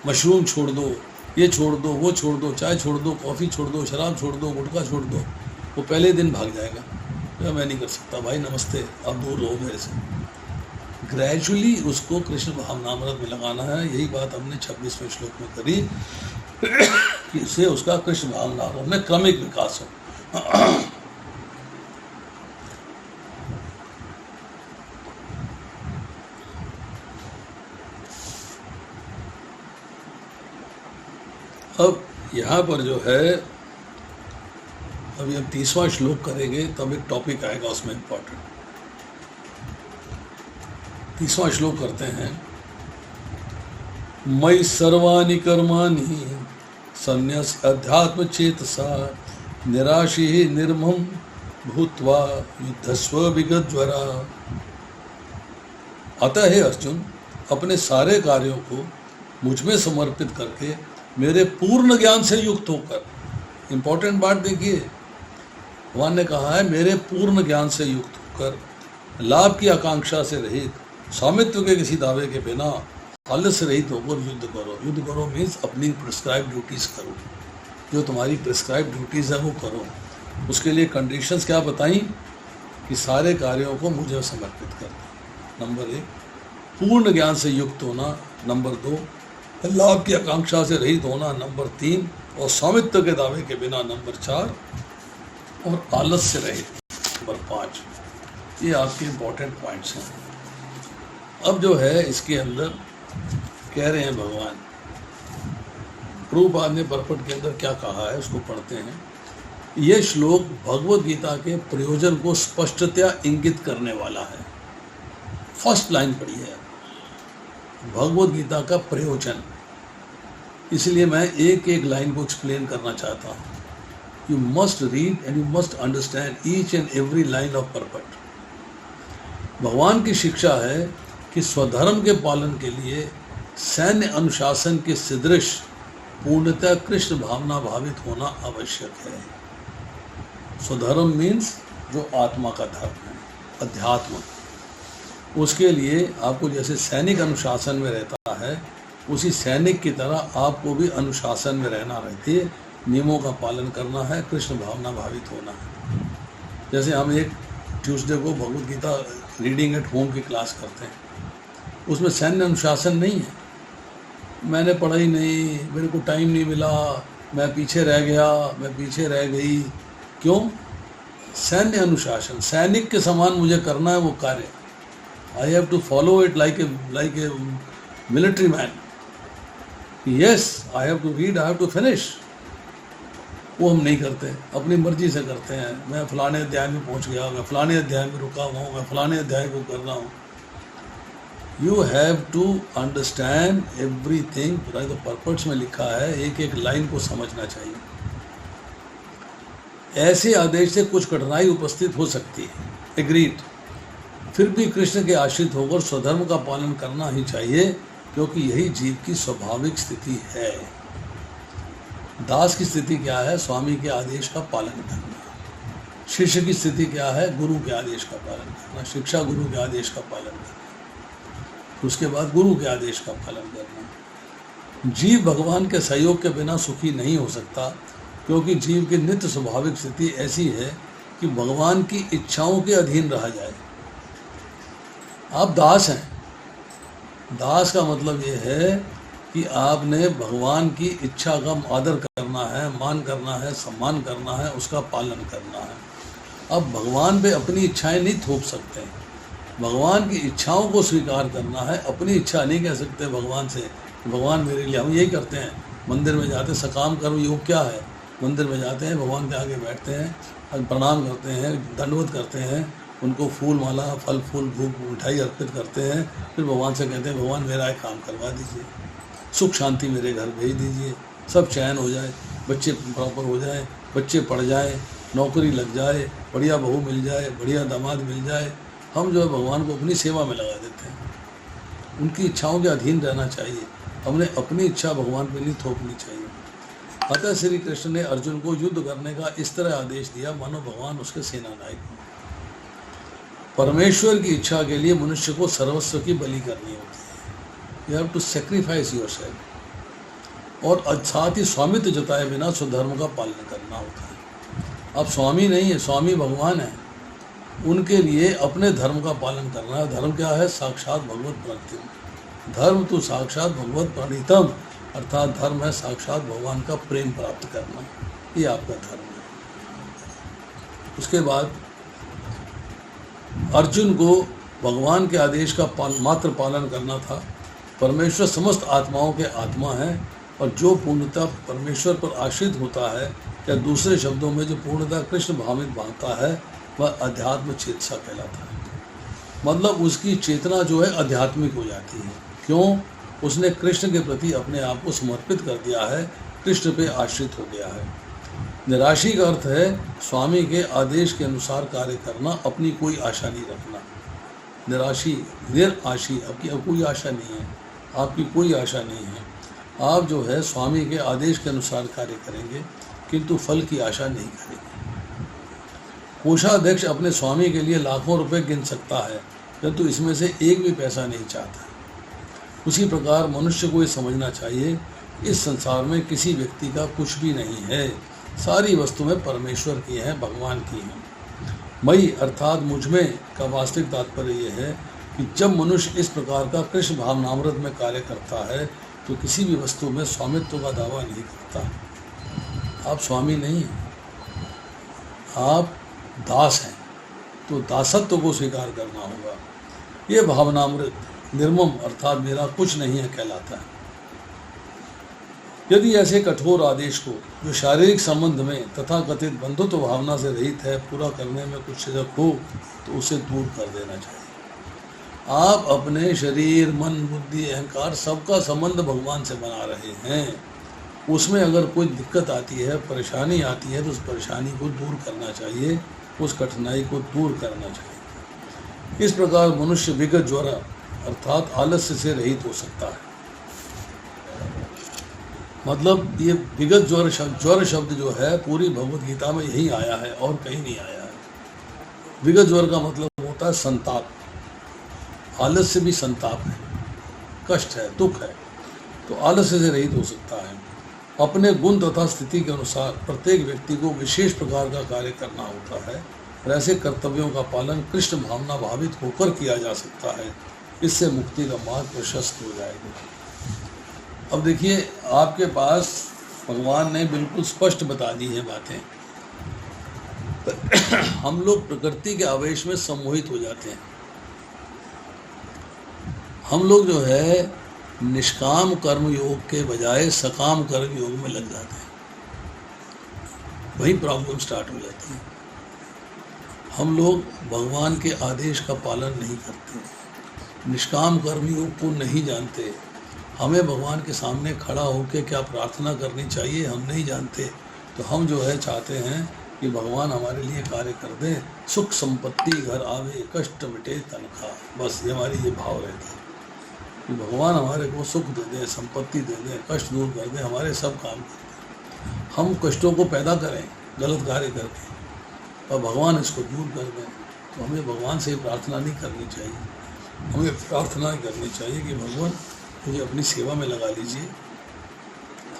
मशरूम छोड़ दो, ये छोड़ दो, वो छोड़ दो, चाय छोड़ दो, कॉफ़ी छोड़ दो, शराब छोड़ दो, गुटखा छोड़ दो। वो पहले दिन भाग जाएगा, मैं नहीं कर सकता भाई, नमस्ते, आप दूर रहो मेरे से। ग्रेजुअली उसको कृष्ण भावनामृत में लगाना है। यही बात हमने 26वें श्लोक में करी कि इससे उसका कृष्ण भावनामृत में क्रमिक विकास हो। अब यहाँ पर जो है, अभी हम 30वां श्लोक करेंगे तब एक टॉपिक आएगा उसमें इम्पोर्टेंट। 30वां श्लोक करते हैं। मयि सर्वाणि कर्माणि संन्यस अध्यात्म चेतसा निराशी निर्मम भूत्वा युद्धस्व विगतज्वरा। अतः हे अर्जुन, अपने सारे कार्यों को मुझ में समर्पित करके मेरे पूर्ण ज्ञान से युक्त होकर, इंपॉर्टेंट बात देखिए, भगवान ने कहा है मेरे पूर्ण ज्ञान से युक्त होकर, लाभ की आकांक्षा से रहित, स्वामित्व के किसी दावे के बिना, आलस्य रहित होकर युद्ध करो। युद्ध करो मीन्स अपनी प्रिस्क्राइब ड्यूटीज करो, जो तुम्हारी प्रिस्क्राइब ड्यूटीज है वो करो। उसके लिए कंडीशंस क्या बताई कि सारे कार्यों को मुझे समर्पित करना, नंबर 1, पूर्ण ज्ञान से युक्त होना, नंबर 2, लाभ की आकांक्षा से रहित होना, नंबर 3, और स्वामित्व के दावे के बिना, नंबर 4, और आलस्य रहित, नंबर 5। ये आपके इम्पोर्टेंट पॉइंट्स हैं। अब जो है इसके अंदर कह रहे हैं भगवान, प्रभुपाद ने परपट के अंदर क्या कहा है उसको पढ़ते हैं। यह श्लोक भगवद गीता के प्रयोजन को स्पष्टतया इंगित करने वाला है। फर्स्ट लाइन पढ़ी है, भगवद गीता का प्रयोजन, इसलिए मैं एक एक लाइन को एक्सप्लेन करना चाहता हूँ। You must read and you must understand each and every line of purport. भगवान की शिक्षा है कि स्वधर्म के पालन के लिए सैन्य अनुशासन के सदृश पूर्णतः कृष्ण भावना भावित होना आवश्यक है। स्वधर्म मीन्स जो आत्मा का धर्म है, अध्यात्म। उसके लिए आपको जैसे सैनिक अनुशासन में रहता है, उसी सैनिक की तरह आपको भी अनुशासन में रहना रहती है, नियमों का पालन करना है, कृष्ण भावना भावित होना है। जैसे हम एक ट्यूसडे को Bhagavad Gita reading at home की क्लास करते हैं, उसमें सैन्य अनुशासन नहीं है, मैंने पढ़ा ही नहीं, मेरे को टाइम नहीं मिला, मैं पीछे रह गया, मैं पीछे रह गई। क्यों? सैन्य अनुशासन, सैनिक के समान मुझे करना है वो कार्य। I have to follow it like a military man. Yes, I have to read, I have to finish. वो हम नहीं करते, अपनी मर्जी से करते हैं। मैं फलाने अध्याय में पहुंच गया, मैं फलाने अध्याय में रुका हुआ हूँ, मैं फलाने अध्याय को कर रहा हूँ। You have to understand everything, तो परपट्स में लिखा है, एक एक लाइन को समझना चाहिए। ऐसे आदेश से कुछ कठिनाई उपस्थित हो सकती है, एग्रीड, फिर भी कृष्ण के आश्रित होकर स्वधर्म का पालन करना ही चाहिए, क्योंकि यही जीव की स्वाभाविक स्थिति है। दास की स्थिति क्या है? स्वामी के आदेश का पालन करना। शिष्य की स्थिति क्या है? गुरु के आदेश का पालन करना। शिक्षा गुरु के आदेश का पालन करना, उसके बाद गुरु के आदेश का पालन करना। जीव भगवान के सहयोग के बिना सुखी नहीं हो सकता, क्योंकि जीव की नित्य स्वाभाविक स्थिति ऐसी है कि भगवान की इच्छाओं के अधीन रहा जाए। आप दास हैं, दास का मतलब ये है कि आपने भगवान की इच्छा का आदर करना है, मान करना है, सम्मान करना है, उसका पालन करना है। अब भगवान पे अपनी इच्छाएं नहीं थोप सकते, भगवान की इच्छाओं को स्वीकार करना है। अपनी इच्छा नहीं कह सकते भगवान से, भगवान मेरे लिए, हम यही करते हैं, मंदिर में जाते सकाम कर्म योग क्या है, मंदिर में जाते हैं, भगवान के आगे बैठते हैं, प्रणाम करते हैं, दंडवत करते हैं, उनको फूल माला, फल फूल, भूख मिठाई अर्पित करते हैं, फिर भगवान से कहते हैं भगवान मेरा एक काम करवा दीजिए, सुख शांति मेरे घर भेज दीजिए, सब चैन हो जाए, बच्चे प्रॉपर हो जाए, बच्चे पढ़ जाए, नौकरी लग जाए, बढ़िया बहू मिल जाए, बढ़िया दामाद मिल जाए। हम जो है भगवान को अपनी सेवा में लगा देते हैं। उनकी इच्छाओं के अधीन रहना चाहिए, हमने अपनी इच्छा भगवान पे नहीं थोपनी चाहिए। अतः श्री कृष्ण ने अर्जुन को युद्ध करने का इस तरह आदेश दिया मानो भगवान उसके सेनानायक हो। परमेश्वर की इच्छा के लिए मनुष्य को सर्वस्व की बलि करनी होती है, you have to sacrifice yourself. और साथ ही स्वामित्व जताए बिना स्वधर्म का पालन करना होता है। अब स्वामी नहीं है, स्वामी भगवान है, उनके लिए अपने धर्म का पालन करना है। धर्म क्या है? साक्षात भगवत प्रणितम। धर्म तो साक्षात भगवत प्रणितम, अर्थात धर्म है साक्षात भगवान का प्रेम प्राप्त करना, ये आपका धर्म है। उसके बाद अर्जुन को भगवान के आदेश का मात्र पालन करना था। परमेश्वर समस्त आत्माओं के आत्मा है, और जो पूर्णता परमेश्वर पर आश्रित होता है, या दूसरे शब्दों में जो पूर्णता कृष्ण भावित भावता है, वह अध्यात्म चेतसा कहलाता है। मतलब उसकी चेतना जो है आध्यात्मिक हो जाती है। क्यों? उसने कृष्ण के प्रति अपने आप को समर्पित कर दिया है, कृष्ण पे आश्रित हो गया है। निराशी का अर्थ है स्वामी के आदेश के अनुसार कार्य करना, अपनी कोई आशा नहीं रखना। निराशी, निराशी, आपकी अब कोई आशा नहीं है, आपकी कोई आशा नहीं है। आप जो है स्वामी के आदेश के अनुसार कार्य करेंगे, किंतु फल की आशा नहीं करेंगे। कोषाध्यक्ष अपने स्वामी के लिए लाखों रुपए गिन सकता है, परंतु इसमें से एक भी पैसा नहीं चाहता। उसी प्रकार मनुष्य को ये समझना चाहिए, इस संसार में किसी व्यक्ति का कुछ भी नहीं है, सारी वस्तुएं परमेश्वर की हैं, भगवान की हैं। मई अर्थात मुझमें का वास्तविक तात्पर्य यह है कि जब मनुष्य इस प्रकार का कृष्ण भावनामृत में कार्य करता है, तो किसी भी वस्तु में स्वामित्व का दावा नहीं करता। आप स्वामी नहीं हैं, आप दास हैं, तो दासत्व को स्वीकार करना होगा। ये भावनामृत निर्मम अर्थात मेरा कुछ नहीं है कहलाता है। यदि ऐसे कठोर आदेश को, जो शारीरिक संबंध में तथा कथित बंधुत्व भावना से रहित है, पूरा करने में कुछ झिझक हो, तो उसे दूर कर देना चाहिए। आप अपने शरीर, मन, बुद्धि, अहंकार सबका संबंध भगवान से बना रहे हैं। उसमें अगर कोई दिक्कत आती है, परेशानी आती है, तो उस परेशानी को दूर करना चाहिए, उस कठिनाई को दूर करना चाहिए। इस प्रकार मनुष्य विगत ज्वर अर्थात आलस्य से रहित हो सकता है। मतलब ये विगत ज्वर शब्द जो है पूरी भगवत गीता में यही आया है और कहीं नहीं आया है। विगत ज्वर का मतलब होता है संताप। आलस्य भी संताप है, कष्ट है, दुख है, तो आलस्य से रहित हो सकता है। अपने गुण तथा स्थिति के अनुसार प्रत्येक व्यक्ति को विशेष प्रकार का कार्य करना होता है, और ऐसे कर्तव्यों का पालन कृष्ण भावना भावित होकर किया जा सकता है। इससे मुक्ति का मार्ग प्रशस्त हो जाएगा। अब देखिए, आपके पास भगवान ने बिल्कुल स्पष्ट बता दी है बातें। हम लोग प्रकृति के आवेश में सम्मोहित हो जाते हैं। हम लोग जो है निष्काम कर्म योग के बजाय सकाम कर्म योग में लग जाते हैं, वही प्रॉब्लम स्टार्ट हो जाती है। हम लोग भगवान के आदेश का पालन नहीं करते, निष्काम कर्म योग को नहीं जानते। हमें भगवान के सामने खड़ा होकर क्या प्रार्थना करनी चाहिए हम नहीं जानते, तो हम जो है चाहते हैं कि भगवान हमारे लिए कार्य कर दें, सुख संपत्ति घर आवे, कष्ट मिटे तनख्वाह, बस ये हमारी ये भाव रहता है कि भगवान हमारे को सुख दे दें, संपत्ति दे दें, कष्ट दूर कर दें, हमारे सब काम करें। हम कष्टों को पैदा करें गलत कार्य करके, और भगवान इसको दूर कर दें। तो हमें भगवान से प्रार्थना नहीं करनी चाहिए, हमें प्रार्थना करनी चाहिए कि भगवान मुझे अपनी सेवा में लगा लीजिए,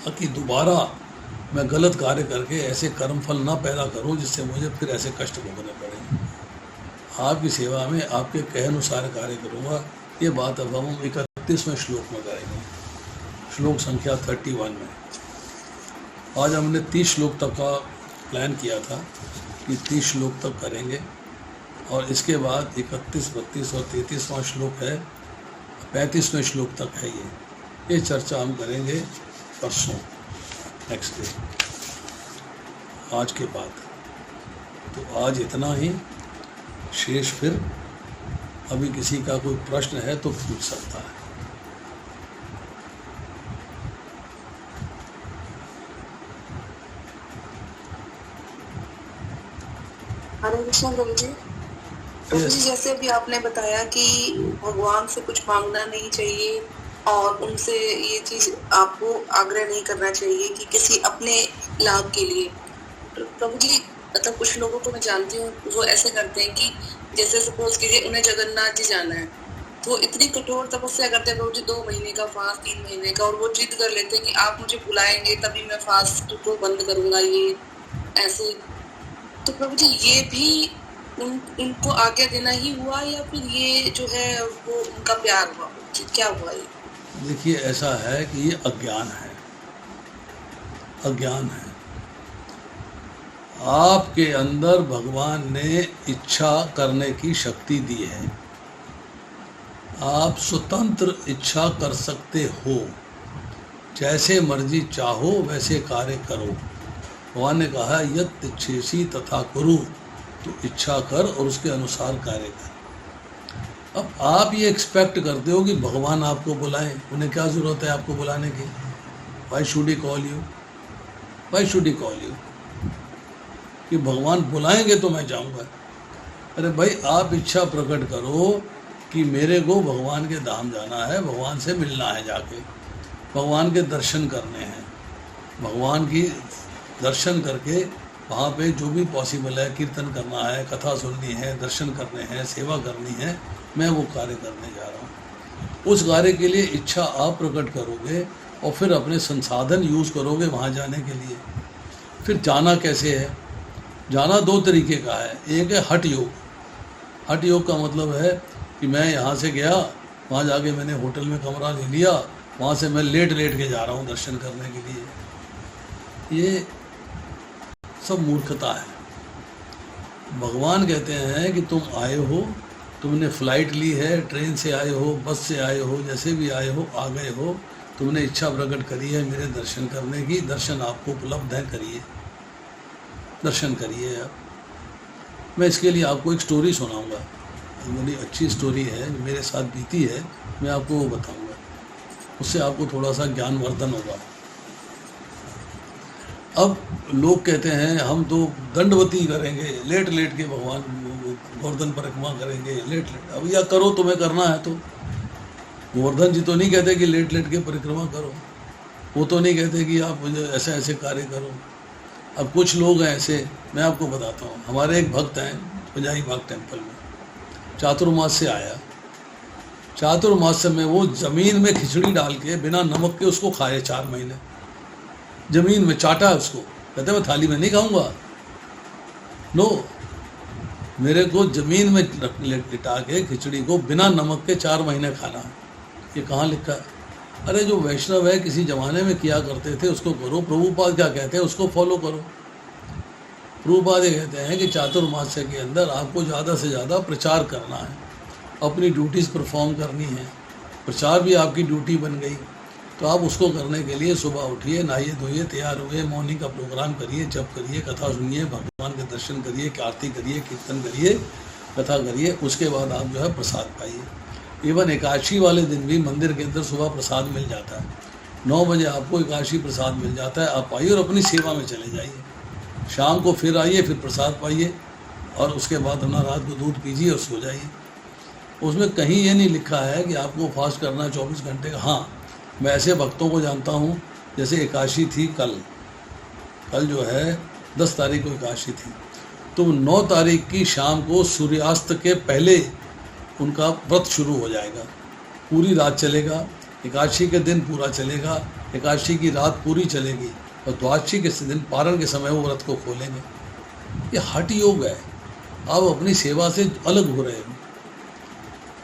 ताकि दोबारा मैं गलत कार्य करके ऐसे कर्मफल ना पैदा करूं जिससे मुझे फिर ऐसे कष्ट भोगने पड़े। आपकी सेवा में आपके कहे अनुसार कार्य करूंगा। ये बात अब हम 31वें श्लोक में करेंगे, श्लोक संख्या 31 में। आज हमने 30 श्लोक तक का प्लान किया था कि 30 श्लोक तक करेंगे, और इसके बाद 31, 32 और 33वां श्लोक है, 35वें श्लोक तक है ये चर्चा हम करेंगे परसों, नेक्स्ट डे, आज के बाद। तो आज इतना ही, शेष फिर अभी किसी का कोई प्रश्न है तो पूछ सकता है। हरे कृष्ण प्रभु जी। प्रभु जी, जैसे अभी आपने बताया कि भगवान से कुछ मांगना नहीं चाहिए और उनसे ये चीज आपको आग्रह नहीं करना चाहिए कि किसी अपने लाभ के लिए। प्रभु जी, मतलब कुछ लोगों को मैं जानती हूँ, वो ऐसे करते हैं कि जैसे सपोज कीजिए उन्हें जगन्नाथ जी जाना है, तो इतनी कठोर तपस्या करते हैं प्रभु जी, 2 महीने का फास्ट, 3 महीने का, और वो जिद कर लेते हैं कि आप मुझे बुलाएंगे तभी मैं फास्ट को बंद करूंगा, ये ऐसे। तो प्रभु जी, ये भी इनको आज्ञा देना ही हुआ या फिर ये जो है वो उनका प्यार हुआ, क्या हुआ ये? देखिए ऐसा है कि ये अज्ञान है, अज्ञान है। आपके अंदर भगवान ने इच्छा करने की शक्ति दी है, आप स्वतंत्र इच्छा कर सकते हो, जैसे मर्जी चाहो वैसे कार्य करो। भगवान ने कहा यत् इच्छेसी तथा कुरु, तो इच्छा कर और उसके अनुसार कार्य कर। अब आप ये एक्सपेक्ट करते हो कि भगवान आपको बुलाएं, उन्हें क्या ज़रूरत है आपको बुलाने की? Why should he call you, why should he call you? कि भगवान बुलाएंगे तो मैं जाऊंगा। अरे भाई आप इच्छा प्रकट करो कि मेरे को भगवान के धाम जाना है, भगवान से मिलना है, जाके भगवान के दर्शन करने हैं, भगवान की दर्शन करके वहाँ पे जो भी पॉसिबल है, कीर्तन करना है, कथा सुननी है, दर्शन करने हैं, सेवा करनी है, मैं वो कार्य करने जा रहा हूँ। उस कार्य के लिए इच्छा आप प्रकट करोगे और फिर अपने संसाधन यूज़ करोगे वहाँ जाने के लिए। फिर जाना कैसे है? जाना दो तरीके का है। एक है हठ योग। हठ योग का मतलब है कि मैं यहाँ से गया, वहाँ जाके मैंने होटल में कमरा ले लिया, वहाँ से मैं लेट के जा रहा हूँ दर्शन करने के लिए। ये सब मूर्खता है। भगवान कहते हैं कि तुम आए हो, तुमने फ़्लाइट ली है, ट्रेन से आए हो, बस से आए हो, जैसे भी आए हो, आ गए हो, तुमने इच्छा प्रकट करी है मेरे दर्शन करने की, दर्शन आपको उपलब्ध है, करिए, दर्शन करिए आप। मैं इसके लिए आपको एक स्टोरी सुनाऊंगा, बड़ी अच्छी स्टोरी है, मेरे साथ बीती है, मैं आपको वो बताऊंगा, उससे आपको थोड़ा सा ज्ञानवर्धन होगा। अब लोग कहते हैं हम तो दंडवती करेंगे, लेट के भगवान गोवर्धन परिक्रमा करेंगे, लेट। अब या करो, तुम्हें करना है तो। गोवर्धन जी तो नहीं कहते कि लेट के परिक्रमा करो, वो तो नहीं कहते कि आप ऐसे ऐसे कार्य करो। अब कुछ लोग हैं ऐसे, मैं आपको बताता हूँ। हमारे एक भक्त हैं पंजाई बाग टेम्पल में, चातुर्मास से आया। चातुर्मास में वो ज़मीन में खिचड़ी डाल के बिना नमक के उसको खाए 4 महीने, ज़मीन में चाटा उसको। कहते मैं थाली में नहीं खाऊंगा, नो, मेरे को ज़मीन में लिटा के खिचड़ी को बिना नमक के 4 महीने खाना। ये कहाँ लिखा है? अरे जो वैष्णव है किसी ज़माने में किया करते थे उसको करो। प्रभुपाद क्या कहते हैं, उसको फॉलो करो। प्रभुपाद ये कहते हैं कि चातुर्मास के अंदर आपको ज़्यादा से ज़्यादा प्रचार करना है, अपनी ड्यूटीज़ परफॉर्म करनी है। प्रचार भी आपकी ड्यूटी बन गई, तो आप उसको करने के लिए सुबह उठिए, नहाइए धोइए, तैयार हुए, मॉर्निंग का प्रोग्राम करिए, जप करिए, कथा सुनिए, भगवान के दर्शन करिए, आरती करिए, कीर्तन करिए, कथा करिए। उसके बाद आप जो है प्रसाद पाइए। इवन एकादशी वाले दिन भी मंदिर के अंदर सुबह प्रसाद मिल जाता है, 9 बजे आपको एकादशी प्रसाद मिल जाता है। आप आइए और अपनी सेवा में चले जाइए, शाम को फिर आइए, फिर प्रसाद पाइए, और उसके बाद अपना रात को दूध पीजिए और सो जाइए। उसमें कहीं ये नहीं लिखा है कि आपको फास्ट करना है 24 घंटे का। हाँ, मैं ऐसे भक्तों को जानता हूँ, जैसे एकादशी थी कल जो है 10 तारीख को एकादशी थी, तो 9 तारीख की शाम को सूर्यास्त के पहले उनका व्रत शुरू हो जाएगा, पूरी रात चलेगा। एकादशी के दिन पूरा चलेगा, एकादशी की रात पूरी चलेगी, और द्वादशी के दिन पारण के समय वो व्रत को खोलेंगे। ये हठ योग है, आप अपनी सेवा से अलग हो रहे हो।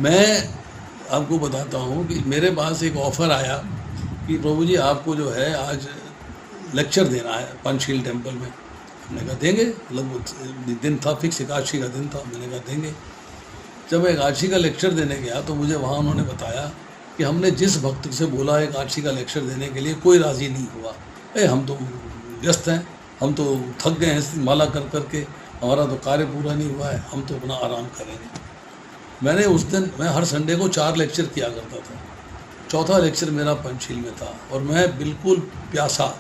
मैं आपको बताता हूँ कि मेरे पास एक ऑफ़र आया कि प्रभु जी आपको जो है आज लेक्चर देना है पंचशील टेम्पल में। हमने कहा देंगे, मतलब दिन था फिक्स, एकादशी का दिन था। मैंने कहा देंगे। जब मैं एकादशी का लेक्चर देने गया तो मुझे वहाँ उन्होंने बताया कि हमने जिस भक्त से बोला है एकादशी का लेक्चर देने के लिए, कोई राज़ी नहीं हुआ। हम तो व्यस्त हैं, हम तो थक गए हैं माला कर करके, हमारा तो कार्य पूरा नहीं हुआ है, हम तो अपना आराम करेंगे। मैंने उस दिन, मैं हर संडे को 4 लेक्चर किया करता था, चौथा लेक्चर मेरा पंचशील में था, और मैं बिल्कुल प्यासा,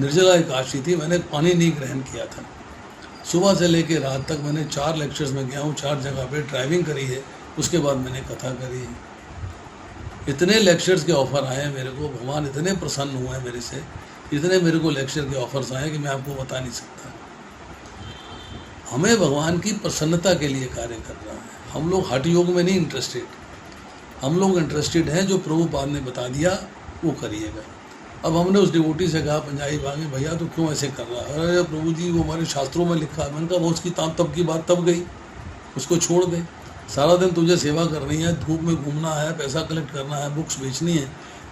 निर्जला एकादशी थी, मैंने पानी नहीं ग्रहण किया था। सुबह से लेकर रात तक मैंने 4 लेक्चर्स में गया हूँ, 4 जगह पे ड्राइविंग करी है, उसके बाद मैंने कथा करी है। इतने लेक्चर्स के ऑफ़र आए हैं मेरे को, भगवान इतने प्रसन्न हुए हैं मेरे से, इतने मेरे को लेक्चर के ऑफ़र्स आए कि मैं आपको बता नहीं सकता। हमें भगवान की प्रसन्नता के लिए कार्य करना है। हम लोग हठ योग में नहीं इंटरेस्टेड, हम लोग इंटरेस्टेड हैं जो प्रभुपाद ने बता दिया वो करिएगा। अब हमने उस डिवोटी से कहा पंजाबी भागे, भैया तो क्यों ऐसे कर रहा है? अरे प्रभु जी वो हमारे शास्त्रों में लिखा है। मैंने कहा वो उसकी तब की बात तब गई, उसको छोड़ दे। सारा दिन तुझे सेवा करनी है, धूप में घूमना है, पैसा कलेक्ट करना है, बुक्स बेचनी है,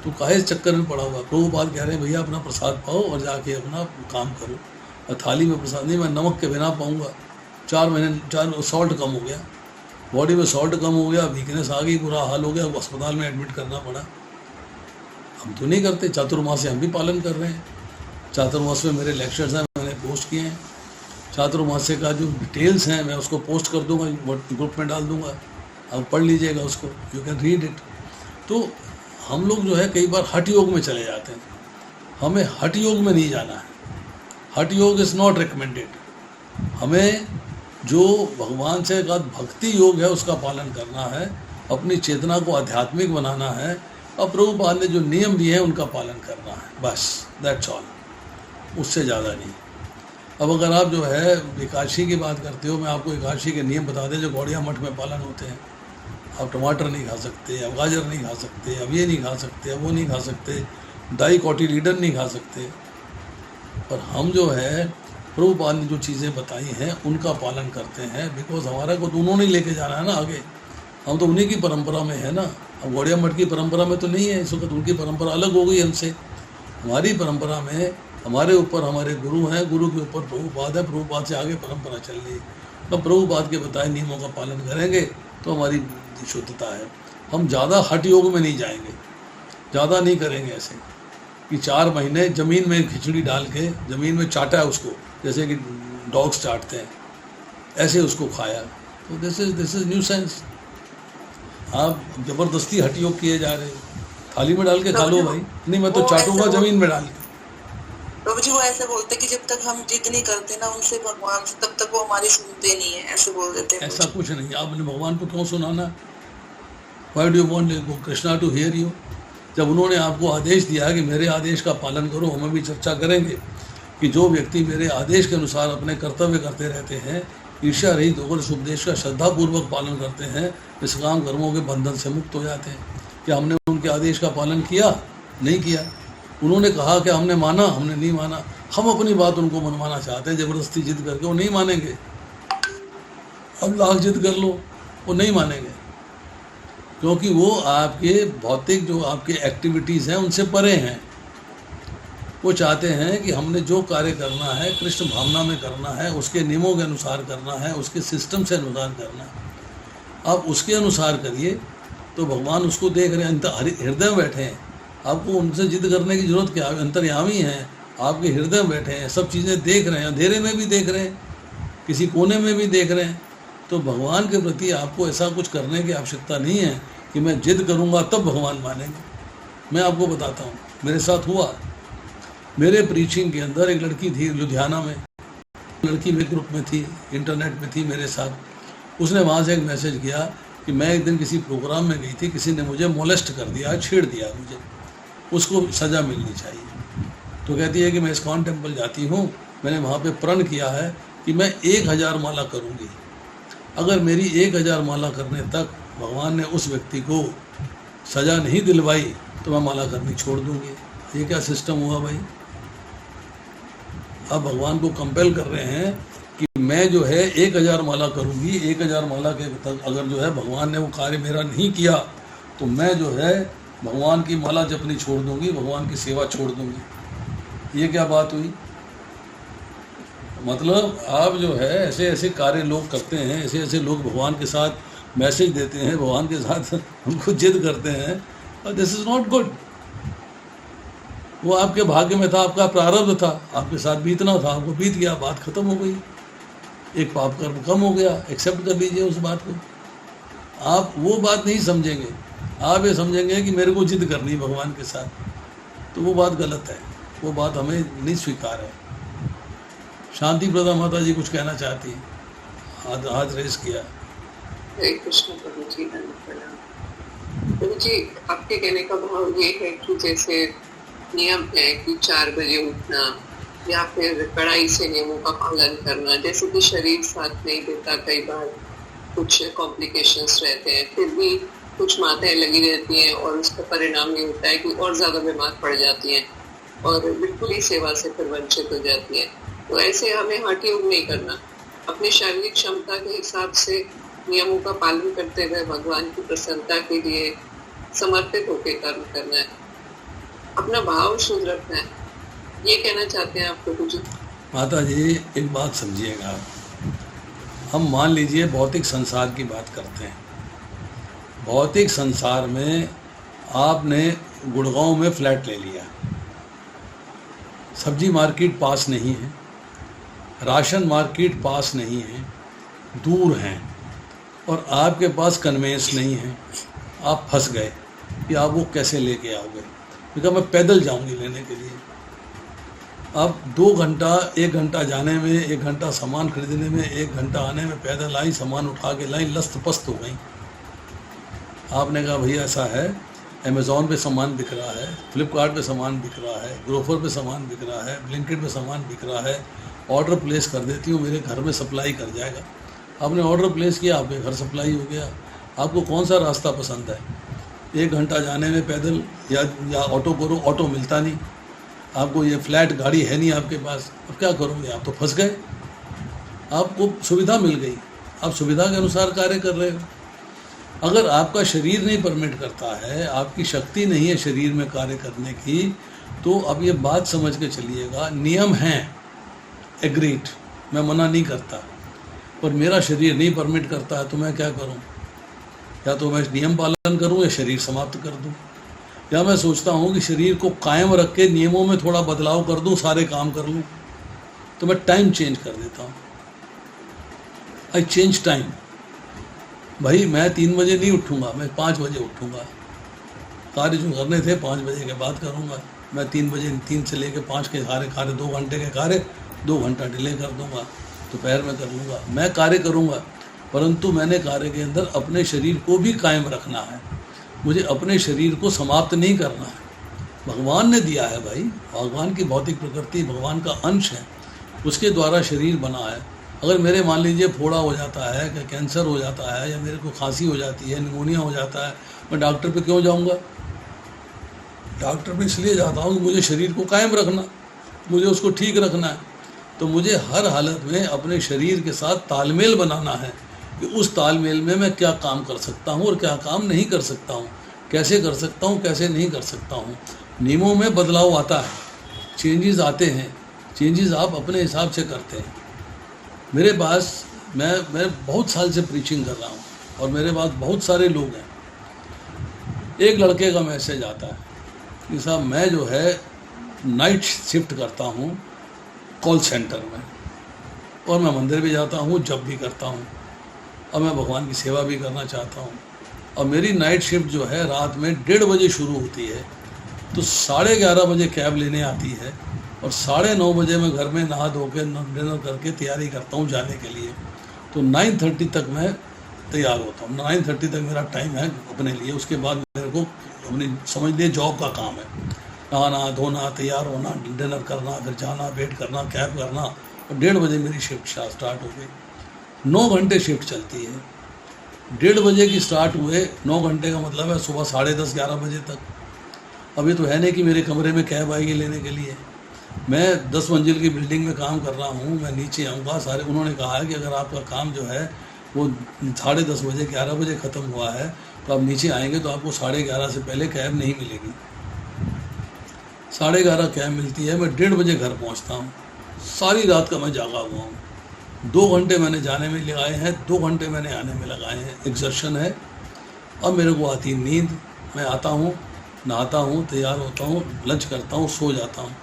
तो काहे इस चक्कर में पड़ा हुआ? प्रभुपाद कह रहे हैं भैया अपना प्रसाद पाओ और जाके अपना काम करो। और थाली में प्रसाद नहीं, मैं नमक के बिना पाऊँगा। 4 महीने सॉल्ट कम हो गया, बॉडी में सॉल्ट कम हो गया, वीकनेस आ गई, बुरा हाल हो गया, अस्पताल में एडमिट करना पड़ा। हम तो नहीं करते, चातुर्मास से हम भी पालन कर रहे हैं। चातुर्मास में मेरे लेक्चर्स हैं, मैंने पोस्ट किए हैं। चातुर्मास्य का जो डिटेल्स हैं मैं उसको पोस्ट कर दूंगा, ग्रुप में डाल दूंगा, आप पढ़ लीजिएगा उसको, यू कैन रीड इट। तो हम लोग जो है कई बार हठ योग में चले जाते हैं, हमें हठ योग में नहीं जाना है। हठ योग इज़ नॉट रिकमेंडेड। हमें जो भगवान से का भक्ति योग है उसका पालन करना है, अपनी चेतना को आध्यात्मिक बनाना है, और प्रभुपाद ने जो नियम दिए हैं उनका पालन करना है, बस दैट्स ऑल, उससे ज़्यादा नहीं। अब अगर आप जो है एकादशी की बात करते हो, मैं आपको एकादशी के नियम बता दें जो गौड़िया मठ में पालन होते हैं। आप टमाटर नहीं खा सकते, अब गाजर नहीं खा सकते, अब ये नहीं खा सकते, अब वो नहीं खा सकते, डाई कोटिलीडन नहीं खा सकते। पर हम जो है प्रभुपाद ने जो चीज़ें बताई हैं उनका पालन करते हैं, बिकॉज हमारा को तो उन्होंने लेके जाना है ना आगे, हम तो उन्हीं की परंपरा में है ना। अब गौड़िया मठ की परंपरा में तो नहीं है इस वक्त, उनकी परंपरा अलग हो गई हमसे। हमारी परंपरा में हमारे ऊपर हमारे गुरु हैं, गुरु के ऊपर प्रभुपाद है, प्रभुपाद से आगे परंपरा चल रही है। तब प्रभुपाद के बताए नियमों का पालन करेंगे तो हमारी शुद्धता है। हम ज़्यादा हठ योग में नहीं जाएंगे, ज़्यादा नहीं करेंगे ऐसे कि 4 महीने ज़मीन में खिचड़ी डाल के ज़मीन में चाटा है उसको, जैसे कि डॉग्स चाटते हैं, ऐसे उसको खाया। तो दिस इज़ न्यू सेंस। आप ज़बरदस्ती हठ योग किए जा रहे हैं, थाली में डाल के खा लो भाई, नहीं मैं तो चाटूंगा ज़मीन में डाल के। प्रभु जी वो ऐसे बोलते कि जब तक हम जिद नहीं करते ना उनसे भगवान से, तब तक वो हमारी सुनते नहीं है, ऐसे बोल देते हैं। ऐसा कुछ नहीं, आपने भगवान को क्यों सुनाना? Why do you want Krishna to hear you? जब उन्होंने आपको आदेश दिया है कि मेरे आदेश का पालन करो, हमें भी चर्चा करेंगे कि जो व्यक्ति मेरे आदेश के अनुसार अपने कर्तव्य करते रहते हैं, ईर्ष्या रहित होकर इस उपदेश का श्रद्धापूर्वक पालन करते हैं, इस काम कर्मों के बंधन से मुक्त हो जाते हैं। क्या हमने उनके आदेश का पालन किया? नहीं किया। उन्होंने कहा कि हमने माना, हमने नहीं माना। हम अपनी बात उनको मनवाना चाहते हैं ज़बरदस्ती जिद करके, वो नहीं मानेंगे। अब लाख जिद कर लो, वो नहीं मानेंगे, क्योंकि वो आपके भौतिक जो आपके एक्टिविटीज़ हैं उनसे परे हैं। वो चाहते हैं कि हमने जो कार्य करना है कृष्ण भावना में करना है, उसके नियमों के अनुसार करना है, उसके सिस्टम से अनुसार करना है। आप उसके अनुसार करिए तो भगवान उसको देख रहे हैं, हृदय में बैठे हैं। आपको उनसे जिद करने की जरूरत क्या है? अंतर्यामी हैं, आपके हृदय में बैठे हैं, सब चीज़ें देख रहे हैं, अंधेरे में भी देख रहे हैं, किसी कोने में भी देख रहे हैं। तो भगवान के प्रति आपको ऐसा कुछ करने की आवश्यकता नहीं है कि मैं जिद करूँगा तब भगवान मानेंगे। मैं आपको बताता हूँ, मेरे साथ हुआ। मेरे प्रीचिंग के अंदर एक लड़की थी लुधियाना में, लड़की मेरे ग्रुप में थी, इंटरनेट में थी मेरे साथ। उसने वहाँ से एक मैसेज किया कि मैं एक दिन किसी प्रोग्राम में गई थी, किसी ने मुझे मोलेस्ट कर दिया, छेड़ दिया मुझे, उसको सज़ा मिलनी चाहिए। तो कहती है कि मैं इस्कॉन टेम्पल जाती हूँ, मैंने वहाँ पे प्रण किया है कि मैं 1000 माला करूँगी। अगर मेरी 1000 माला करने तक भगवान ने उस व्यक्ति को सज़ा नहीं दिलवाई तो मैं माला करनी छोड़ दूँगी। ये क्या सिस्टम हुआ भाई? अब भगवान को कंपेल कर रहे हैं कि मैं जो है 1000 माला करूँगी, 1000 माला के तक अगर जो है भगवान ने वो कार्य मेरा नहीं किया तो मैं जो है भगवान की माला जपनी छोड़ दूँगी, भगवान की सेवा छोड़ दूँगी। ये क्या बात हुई? मतलब आप जो है ऐसे ऐसे कार्य लोग करते हैं, ऐसे ऐसे लोग भगवान के साथ मैसेज देते हैं, भगवान के साथ उनको जिद करते हैं, और दिस इज़ नॉट गुड। वो आपके भाग्य में था, आपका प्रारब्ध था, आपके साथ बीतना था, आपको बीत गया, बात खत्म हो गई, एक पाप कर्म कम हो गया। एक्सेप्ट कर लीजिए उस बात को। आप वो बात नहीं समझेंगे, आप ये समझेंगे कि मेरे को जिद करनी भगवान के साथ, तो वो बात गलत है, वो बात हमें नहीं स्वीकार है। शांति प्रदा माता जी कुछ कहना चाहती है, हाथ रेस किया। हरे कृष्ण प्रभु जी, प्रभु जी आपके कहने का भाव ये है कि जैसे नियम है कि 4 बजे उठना या फिर कड़ाई से नियमों का पालन करना, जैसे कि शरीर साथ नहीं देता, कई बार कुछ कॉम्प्लिकेशंस रहते हैं, फिर भी कुछ माताएं लगी रहती हैं और उसका परिणाम ये होता है कि और ज़्यादा बीमार पड़ जाती हैं। और बिल्कुल ही सेवा से फिर वंचित हो जाती हैं। तो ऐसे हमें हठ योग नहीं करना, अपनी शारीरिक क्षमता के हिसाब से नियमों का पालन करते हुए भगवान की प्रसन्नता के लिए समर्पित होकर कर्म करना है, अपना भाव शुद्ध रखना है। ये कहना चाहते हैं आपको कुछ? माता जी एक बात समझिएगा, हम मान लीजिए भौतिक संसार की बात करते हैं। भौतिक संसार में आपने गुड़गांव में फ्लैट ले लिया, सब्जी मार्केट पास नहीं है, राशन मार्केट पास नहीं है, दूर हैं, और आपके पास कन्वेंस नहीं है, आप फंस गए कि आप वो कैसे लेके आओगे। क्योंकि मैं पैदल जाऊंगी लेने के लिए, अब 2 घंटा 1 घंटा जाने में, 1 घंटा सामान खरीदने में, 1 घंटा आने में, पैदल आई, सामान उठा के लाई, लस्त पस्त हो गई। आपने कहा भैया ऐसा है, अमेज़ॉन पे सामान बिक रहा है, फ्लिपकार्ट पे सामान बिक रहा है, ग्रोफर पे सामान बिक रहा है, ब्लिंकिट पे सामान बिक रहा है, ऑर्डर प्लेस कर देती हूँ, मेरे घर में सप्लाई कर जाएगा। आपने ऑर्डर प्लेस किया, आपके घर सप्लाई हो गया। आपको कौन सा रास्ता पसंद है? 1 घंटा जाने में पैदल या ऑटो करो, ऑटो मिलता नहीं, आपको ये फ्लैट गाड़ी है नहीं आपके पास, अब क्या करोगे? आप तो फंस गए। आपको सुविधा मिल गई, आप सुविधा के अनुसार कार्य कर रहे हो। अगर आपका शरीर नहीं परमिट करता है, आपकी शक्ति नहीं है शरीर में कार्य करने की, तो अब ये बात समझ के चलिएगा, नियम हैं एग्रीड, मैं मना नहीं करता, पर मेरा शरीर नहीं परमिट करता है तो मैं क्या करूं? या तो मैं नियम पालन करूं या शरीर समाप्त कर दूं, या मैं सोचता हूं कि शरीर को कायम रख के नियमों में थोड़ा बदलाव कर दूं, सारे काम कर लूं, तो मैं टाइम चेंज कर देता हूं। I change time. भाई मैं 3 बजे नहीं उठूंगा, मैं 5 बजे उठूंगा, कार्य जो करने थे 5 बजे के बाद करूंगा। मैं 3 बजे, 3 से लेकर 5 के कार्य 2 घंटे के कार्य 2 घंटा डिले कर दूंगा, दोपहर में कर लूँगा। मैं कार्य करूँगा, परंतु मैंने कार्य के अंदर अपने शरीर को भी कायम रखना है, मुझे अपने शरीर को समाप्त नहीं करना है। भगवान ने दिया है भाई, भगवान की भौतिक प्रकृति भगवान का अंश है, उसके द्वारा शरीर बना है। अगर मेरे मान लीजिए फोड़ा हो जाता है, कि कैंसर हो जाता है, या मेरे को खांसी हो जाती है, निमोनिया हो जाता है, मैं डॉक्टर पे क्यों जाऊंगा? डॉक्टर पे इसलिए जाता हूँ कि मुझे शरीर को कायम रखना, मुझे उसको ठीक रखना है। तो मुझे हर हालत में अपने शरीर के साथ तालमेल बनाना है कि उस तालमेल में मैं क्या काम कर सकता हूँ और क्या काम नहीं कर सकता हूँ, कैसे कर सकता हूँ, कैसे नहीं कर सकता हूँ। नियमों में बदलाव आता है, चेंजेस आते हैं, चेंजेस आप अपने हिसाब से करते हैं। मेरे पास मैं बहुत साल से प्रीचिंग कर रहा हूँ और मेरे पास बहुत सारे लोग हैं। एक लड़के का मैसेज आता है कि साहब मैं जो है नाइट शिफ्ट करता हूँ कॉल सेंटर में, और मैं मंदिर भी जाता हूँ, जब भी करता हूँ, और मैं भगवान की सेवा भी करना चाहता हूँ। और मेरी नाइट शिफ्ट जो है रात में 1:30 बजे शुरू होती है, तो 11:30 बजे कैब लेने आती है, और 9:30 बजे मैं घर में नहा धो के डिनर करके तैयारी करता हूँ जाने के लिए। तो 9:30 तक मैं तैयार होता हूँ, 9:30 तक मेरा टाइम है अपने लिए। उसके बाद मेरे को अपनी समझ लिए जॉब का काम है, नहाना धोना, तैयार होना, डिनर करना, फिर जाना, वेट करना, कैब करना। और 1:30 बजे मेरी शिफ्ट स्टार्ट हो गई। 9 घंटे शिफ्ट चलती है, 1:30 बजे की स्टार्ट हुए, 9 घंटे का मतलब है सुबह 10:30 11 बजे तक। अभी तो है नहीं कि मेरे कमरे में कैब आएगी लेने के लिए। मैं 10 मंजिल की बिल्डिंग में काम कर रहा हूँ, मैं नीचे आऊँगा। सारे उन्होंने कहा है कि अगर आपका काम जो है वो 10:30 बजे 11 बजे ख़त्म हुआ है, तो आप नीचे आएंगे तो आपको 11:30 से पहले कैब नहीं मिलेगी। 11:30 कैब मिलती है, मैं 1:30 बजे घर पहुँचता हूँ। सारी रात का मैं जागा हुआ हूँ। 2 घंटे मैंने जाने में लगाए हैं, 2 घंटे मैंने आने में लगाए हैं। एक्सर्शन है। अब मेरे को आती नींद, मैं आता हूँ, नहाता हूँ, तैयार होता हूँ, लंच करता हूँ, सो जाता हूँ।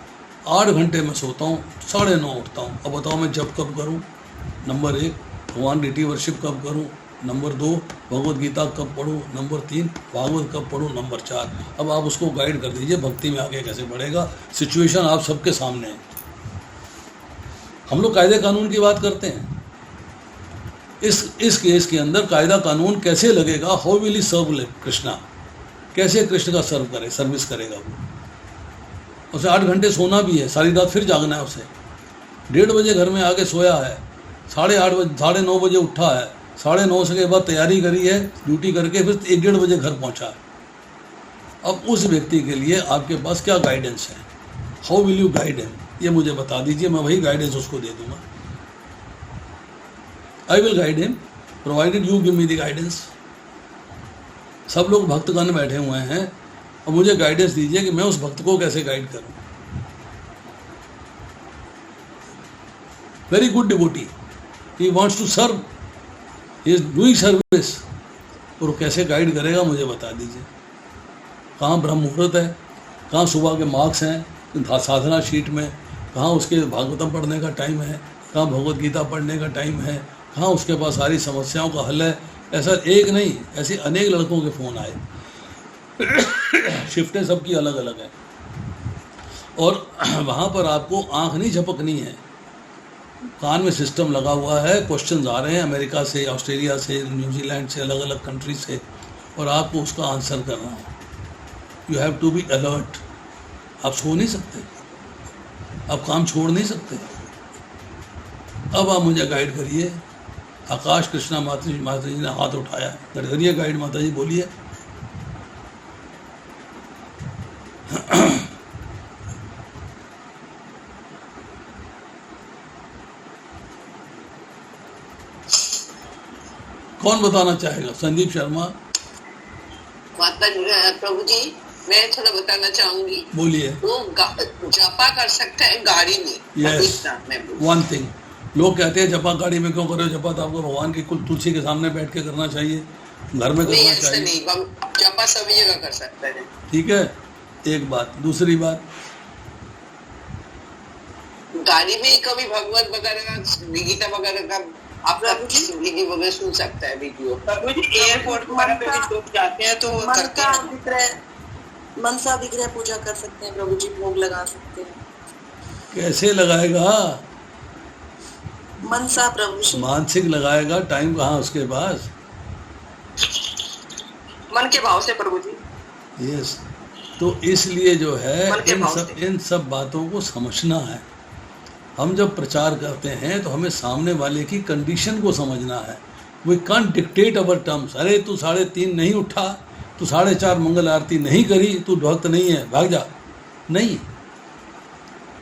8 घंटे मैं सोता हूँ, 9:30 उठता हूँ। अब बताओ मैं जब कब करूँ? नंबर 1 भगवान डिटी वर्शिप कब करूँ? नंबर 2 भगवद गीता कब पढ़ूँ? नंबर 3 भागवत कब पढ़ूँ? नंबर 4 अब आप उसको गाइड कर दीजिए भक्ति में आगे कैसे बढ़ेगा। सिचुएशन आप सबके सामने है। हम लोग कायदे कानून की बात करते हैं, इस केस के अंदर कायदा कानून कैसे लगेगा? हाउ विल ही सर्व कृष्णा, कैसे कृष्ण का सर्विस करेगा वो? उसे 8 घंटे सोना भी है, सारी रात फिर जागना है उसे। 1:30 बजे घर में आके सोया है, 9:30 बजे उठा है, 9:30 के बाद तैयारी करी है, ड्यूटी करके फिर 1-1:30 बजे घर पहुंचा है। अब उस व्यक्ति के लिए आपके पास क्या गाइडेंस है? How will you guide him, ये मुझे बता दीजिए, मैं वही गाइडेंस उसको दे दूंगा। I will guide him provided you give me the guidance. सब लोग भक्तगण बैठे हुए हैं और मुझे गाइडेंस दीजिए कि मैं उस भक्त को कैसे गाइड करूं। Very good devotee, he wants to serve, he is doing service, और वो कैसे गाइड करेगा मुझे बता दीजिए। कहाँ ब्रह्म मुहूर्त है, कहाँ सुबह के मार्क्स हैं साधना शीट में, कहाँ उसके भागवतम पढ़ने का टाइम है, कहाँ भगवत गीता पढ़ने का टाइम है, कहाँ उसके पास सारी समस्याओं का हल है। ऐसा एक नहीं, ऐसे अनेक लड़कों के फ़ोन आए। शिफ्टें सबकी अलग अलग हैं, और वहाँ पर आपको आँख नहीं झपकनी है, कान में सिस्टम लगा हुआ है, क्वेश्चंस आ रहे हैं अमेरिका से, ऑस्ट्रेलिया से, न्यूजीलैंड से, अलग अलग कंट्री से, और आपको उसका आंसर करना है। You have to be alert. आप सो नहीं सकते, आप काम छोड़ नहीं सकते। अब आप मुझे गाइड करिए। आकाश कृष्णा माता जी ने हाथ उठाया, करिए गाइड माता जी, बोलिए। कौन बताना चाहेगा? संदीप शर्मा। प्रभु जी, मैं थोड़ा बताना चाहूंगी। बोलिए। वो जपा कर सकते हैं गाड़ी में। यस, वन थिंग, लोग कहते हैं जपा गाड़ी में क्यों करो? जपा तो आपको भगवान की कुल तुलसी के सामने बैठ के करना चाहिए, घर में करना चाहिए। नहीं, जपा सभी जगह कर सकते हैं। ठीक है, एक बात। दूसरी बात, गाड़ी में कभी भगवत वगैरह का, गीता वगैरह का आपका वीडियो वगैरह सुन सकता है। वीडियो एयरपोर्ट वगैरह पे भी लोग जाते हैं तो करते हैं। मनसा विग्रह पूजा कर सकते हैं प्रभु जी, भोग लगा सकते हैं। कैसे लगाएगा? मनसा प्रभु जी, मानसिक लगाएगा, टाइम कहाँ उसके पास? मन के भाव से प्रभु जी। यस, तो इसलिए जो है इन सब बातों को समझना है। हम जब प्रचार करते हैं तो हमें सामने वाले की कंडीशन को समझना है। We can't dictate our terms. अरे तू 3:30 नहीं उठा, तू 4:30 मंगल आरती नहीं करी, तू भक्त नहीं है, भाग जा। नहीं,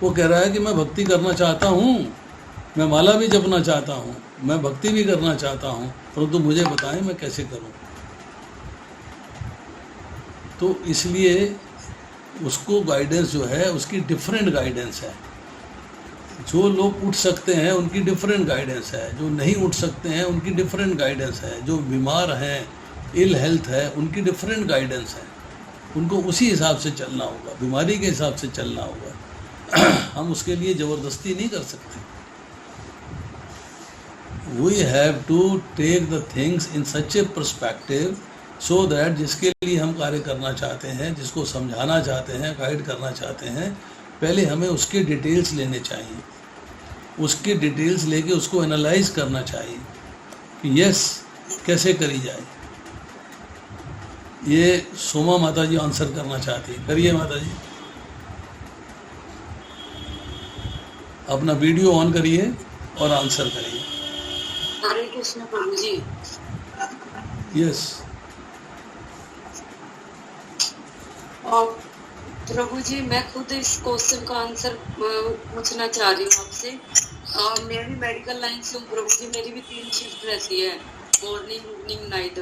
वो कह रहा है कि मैं भक्ति करना चाहता हूँ, मैं माला भी जपना चाहता हूँ, मैं भक्ति भी करना चाहता हूँ, परंतु मुझे बताएं मैं कैसे करूँ। तो इसलिए उसको गाइडेंस जो है उसकी डिफरेंट गाइडेंस है। जो लोग उठ सकते हैं उनकी डिफरेंट गाइडेंस है, जो नहीं उठ सकते हैं उनकी डिफरेंट गाइडेंस है, जो बीमार हैं, इल हेल्थ है, उनकी डिफरेंट गाइडेंस है। उनको उसी हिसाब से चलना होगा, बीमारी के हिसाब से चलना होगा। हम उसके लिए ज़बरदस्ती नहीं कर सकते। We have to take the things in such a perspective so that जिसके लिए हम कार्य करना चाहते हैं, जिसको समझाना चाहते हैं, गाइड करना चाहते हैं, पहले हमें उसके डिटेल्स लेने चाहिए। उसके डिटेल्स लेके उसको एनालाइज करना चाहिए कि यस कैसे करी जाए। ये सोमा माता जी आंसर करना चाहती है। करिए माता जी, अपना वीडियो ऑन करिए और आंसर करिए। हरे कृष्ण प्रभु जी। यस। प्रभु जी, मैं खुद इस क्वेश्चन का आंसर पूछना चाह रही हूँ आपसे। मैं भी मेडिकल लाइन से हूँ प्रभु जी, मेरी भी 3 शिफ्ट रहती है, मॉर्निंग, इवनिंग, नाइट।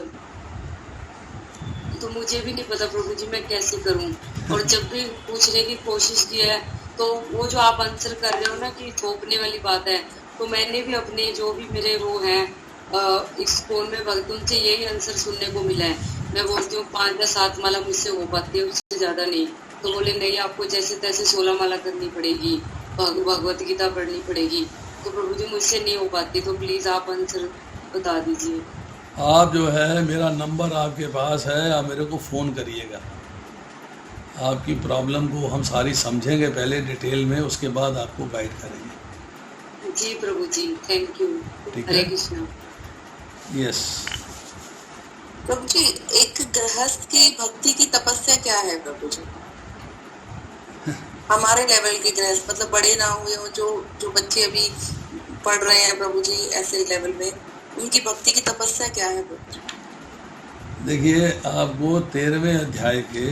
तो मुझे भी नहीं पता प्रभु जी मैं कैसे करूँ। और जब भी पूछने की कोशिश की है तो वो जो आप आंसर कर रहे हो ना कि थोपने वाली बात है, तो मैंने भी अपने जो भी मेरे वो हैं इस फोन में भक्त, उनसे यही आंसर सुनने को मिला है। मैं बोलती हूँ 5 या 7 माला मुझसे हो पाती है, उससे ज़्यादा नहीं। तो बोले नहीं, आपको जैसे तैसे 16 माला करनी पड़ेगी, भगवत गीता पढ़नी पड़ेगी। तो प्रभु जी मुझसे नहीं हो पाती, तो प्लीज़ आप आंसर बता दीजिए। आप जो है, मेरा नंबर आपके पास है, आप मेरे को फ़ोन करिएगा। आपकी प्रॉब्लम को हम सारी समझेंगे पहले डिटेल में, उसके बाद आपको गाइड करेंगे। जी प्रभु जी, thank you. Hare Krishna. Yes प्रभु जी, एक गृहस्थ की भक्ति की तपस्या क्या है प्रभु जी? हमारे लेवल के गृहस्थ, मतलब बड़े ना हुए हो, जो बच्चे अभी पढ़ रहे हैं प्रभु जी ऐसे लेवल में, उनकी भक्ति की तपस्या क्या है प्रभु जी? देखिए, आपको 13वें अध्याय के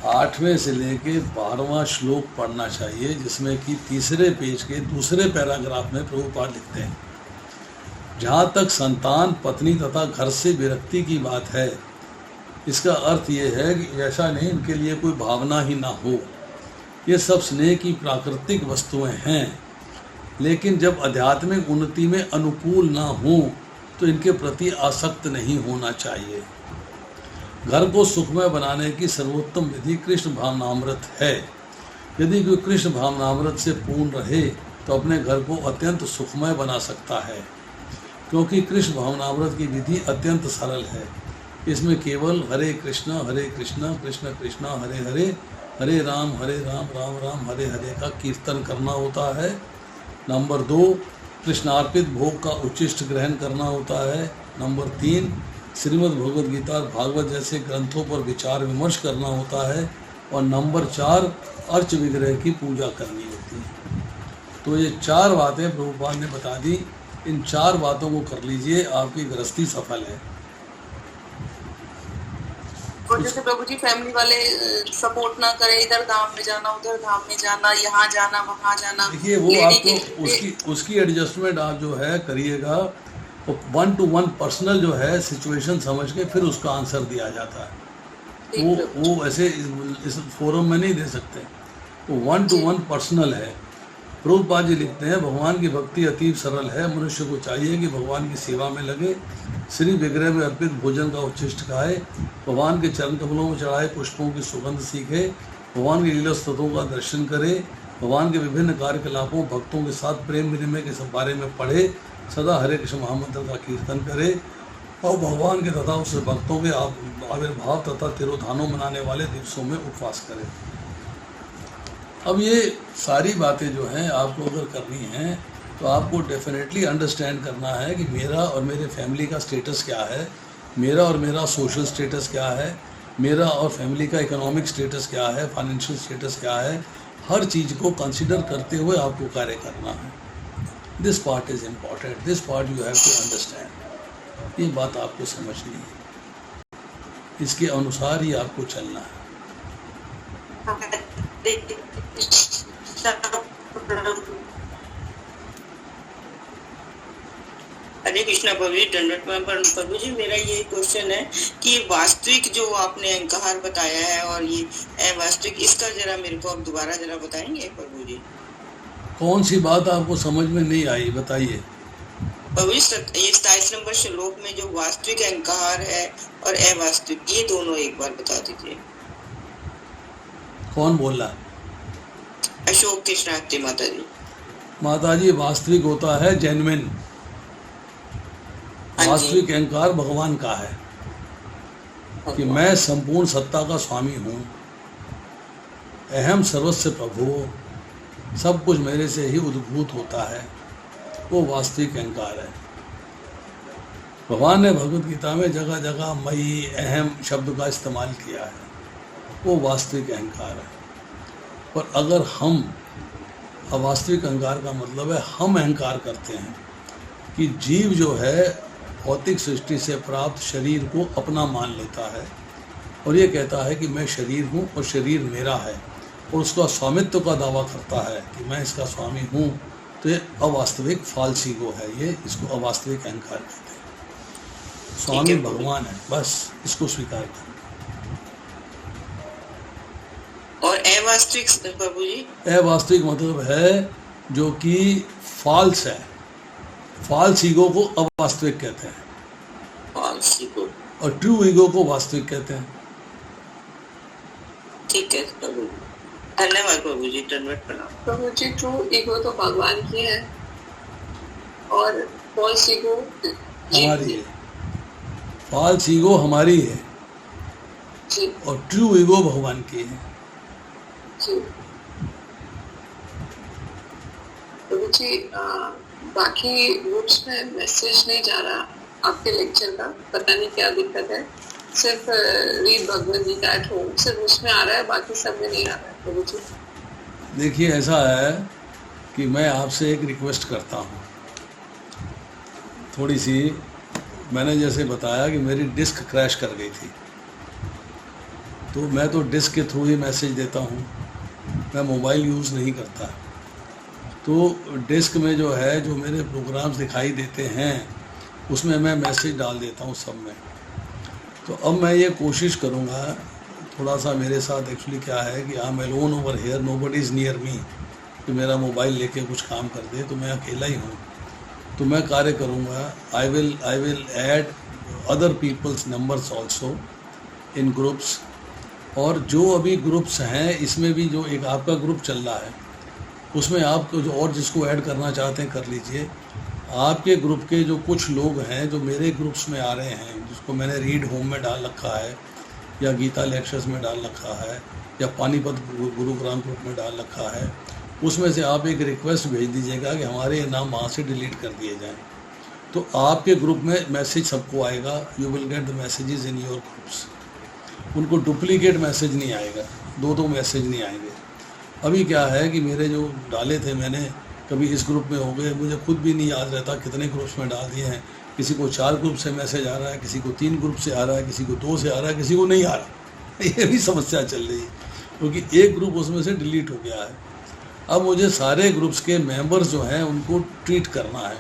8वें से लेके 12वां श्लोक पढ़ना चाहिए, जिसमें कि तीसरे पेज के दूसरे पैराग्राफ में प्रभुपाद लिखते हैं, जहाँ तक संतान, पत्नी तथा घर से विरक्ति की बात है, इसका अर्थ ये है कि ऐसा नहीं इनके लिए कोई भावना ही ना हो, ये सब स्नेह की प्राकृतिक वस्तुएं हैं, लेकिन जब आध्यात्मिक उन्नति में अनुकूल ना हो तो इनके प्रति आसक्त नहीं होना चाहिए। घर को सुखमय बनाने की सर्वोत्तम विधि कृष्ण भावनामृत है। यदि कोई कृष्ण भावनामृत से पूर्ण रहे तो अपने घर को अत्यंत सुखमय बना सकता है, क्योंकि कृष्ण भावनामृत की विधि अत्यंत सरल है। इसमें केवल हरे कृष्ण कृष्ण कृष्ण हरे हरे, हरे राम राम राम हरे हरे का कीर्तन करना होता है। नंबर 2, कृष्णार्पित भोग का उच्चिष्ट ग्रहण करना होता है। नंबर 3, श्रीमद् भगवद गीता और भागवत जैसे ग्रंथों पर विचार विमर्श करना होता है। और नंबर 4, अर्च विग्रह की पूजा करनी होती है। तो ये 4 बातें प्रभुपाद ने बता दी। इन 4 बातों को कर लीजिए, आपकी गृहस्थी सफल है। और जैसे प्रभु जी फैमिली वाले सपोर्ट ना करें, इधर धाम में जाना, उधर धाम में जाना, यहाँ जाना, वहाँ जाना, देखिए वो आपको उसकी एडजस्टमेंट आप जो है करिएगा। वो 1 to 1 पर्सनल जो है सिचुएशन समझ के फिर उसका आंसर दिया जाता है। वो ऐसे इस फोरम में नहीं दे सकते, वो 1 to 1 पर्सनल है। प्रभुपाद जी लिखते हैं, भगवान की भक्ति अतीब सरल है। मनुष्य को चाहिए कि भगवान की सेवा में लगे, श्री विग्रह में अर्पित भोजन का उच्चिष्ट खाए, भगवान के चरण कमलों में चढ़ाए पुष्पों की सुगंध सीखे, भगवान के लीला स्तुतियों का दर्शन करे, भगवान के विभिन्न कार्यकलापों भक्तों के साथ प्रेम विनिमय के सब बारे में पढ़े, सदा हरे कृष्ण महामंत्र का कीर्तन करे और भगवान के तथा उससे भक्तों के आविर्भाव तथा तिरोधानों मनाने वाले दिवसों में उपवास करे। अब ये सारी बातें जो हैं आपको अगर करनी हैं तो आपको डेफिनेटली अंडरस्टैंड करना है कि मेरा और मेरे फैमिली का स्टेटस क्या है, मेरा और मेरा सोशल स्टेटस क्या है, मेरा और फैमिली का इकोनॉमिक स्टेटस क्या है, फाइनेंशियल स्टेटस क्या है। हर चीज़ को कंसिडर करते हुए आपको कार्य करना है। This part is important, this part you have to understand. ये बात आपको समझनी है, इसके अनुसार ही आपको चलना है। हरे कृष्णा प्रभु जी, दंडवत प्रभु जी। मेरा ये क्वेश्चन है कि वास्तविक जो आपने अहंकार बताया है और ये वास्तविक, इसका जरा मेरे को अब दोबारा जरा बताएंगे प्रभु जी। कौन सी बात आपको समझ में नहीं आई, बताइए। प्रभु जी, ये 27 नंबर श्लोक में जो वास्तविक अहंकार है और अवास्तविक, ये दोनों एक बार बता दीजिए। कौन बोल रहा है? अशोक कृष्णार्ती माता जी। माता जी, वास्तविक होता है जेन्युइन। वास्तविक अहंकार भगवान का है कि मैं संपूर्ण सत्ता का स्वामी हूँ, अहम सर्वस्व प्रभु, सब कुछ मेरे से ही उद्भूत होता है। वो वास्तविक अहंकार है। भगवान ने भगवद गीता में जगह जगह मई, अहम शब्द का इस्तेमाल किया है, वो वास्तविक अहंकार है। पर अगर हम, अवास्तविक अहंकार का मतलब है हम अहंकार करते हैं कि जीव जो है भौतिक सृष्टि से प्राप्त शरीर को अपना मान लेता है और ये कहता है कि मैं शरीर हूँ और शरीर मेरा है, और उसका स्वामित्व का दावा करता है कि मैं इसका स्वामी हूँ। तो ये अवास्तविक फॉल्स ईगो है, ये इसको अवास्तविक अहंकार कहते हैं। स्वामी भगवान है, बस इसको स्वीकार करें। और अवास्तविक प्रभु जी? अवास्तविक मतलब है जो कि फॉल्स है। फॉल्स ईगो को अवास्तविक कहते हैं, फॉल्स ईगो, और ट्रू ईगो को वास्तविक कहते हैं। ठीक है प्रभु, धन्यवाद प्रभु जी, धन्यवाद प्रणाम। प्रभु जी, ट्रू ईगो तो भगवान की है और फॉल्स ईगो हमारी है। फॉल्स ईगो हमारी है जी, और ट्रू ईगो भगवान की है जी। प्रभु जी, बाकी ग्रुप्स में मैसेज नहीं जा रहा आपके लेक्चर का, पता नहीं क्या दिक्कत है। सिर्फ read Bhagavad Gita at home सिर्फ उसमें आ रहा है, बाकी सब में नहीं आ रहा है। प्रभु जी देखिए, ऐसा है कि मैं आपसे एक रिक्वेस्ट करता हूँ, थोड़ी सी। मैंने जैसे बताया कि मेरी डिस्क क्रैश कर गई थी, तो मैं तो डिस्क के थ्रू ही मैसेज देता हूँ, मैं मोबाइल यूज़ नहीं करता। तो डिस्क में जो है जो मेरे प्रोग्राम्स दिखाई देते हैं उसमें मैं मैसेज डाल देता हूँ सब में। तो अब मैं ये कोशिश करूँगा, थोड़ा सा मेरे साथ एक्चुअली क्या है कि I am alone over here, nobody is near me, कि मेरा मोबाइल लेके कुछ काम कर दे, तो मैं अकेला ही हूँ। तो मैं कार्य करूँगा, I will add other people's numbers also in groups. और जो अभी ग्रुप्स हैं इसमें भी जो एक आपका ग्रुप चल रहा है उसमें आप जो और जिसको ऐड करना चाहते हैं कर लीजिए। आपके ग्रुप के जो कुछ लोग हैं जो मेरे ग्रुप्स में आ रहे हैं, जिसको मैंने रीड होम में डाल रखा है या गीता लेक्चर्स में डाल रखा है या पानीपत गुरुग्राम ग्रुप में डाल रखा है, उसमें से आप एक रिक्वेस्ट भेज दीजिएगा कि हमारे ये नाम वहाँ से डिलीट कर दिए जाएँ। तो आपके ग्रुप में मैसेज सबको आएगा, you will get the messages in your groups. उनको डुप्लीकेट मैसेज नहीं आएगा, दो मैसेज नहीं आएंगे। अभी क्या है कि मेरे जो डाले थे मैंने, कभी इस ग्रुप में हो गए, मुझे खुद भी नहीं याद रहता कितने ग्रुप्स में डाल दिए हैं। किसी को 4 ग्रुप से मैसेज आ रहा है, किसी को 3 ग्रुप से आ रहा है, किसी को 2 से आ रहा है, किसी को नहीं आ रहा। ये भी समस्या चल रही है क्योंकि एक ग्रुप उसमें से डिलीट हो गया है। अब मुझे सारे ग्रुप्स के मेंबर्स जो हैं उनको ट्रीट करना है।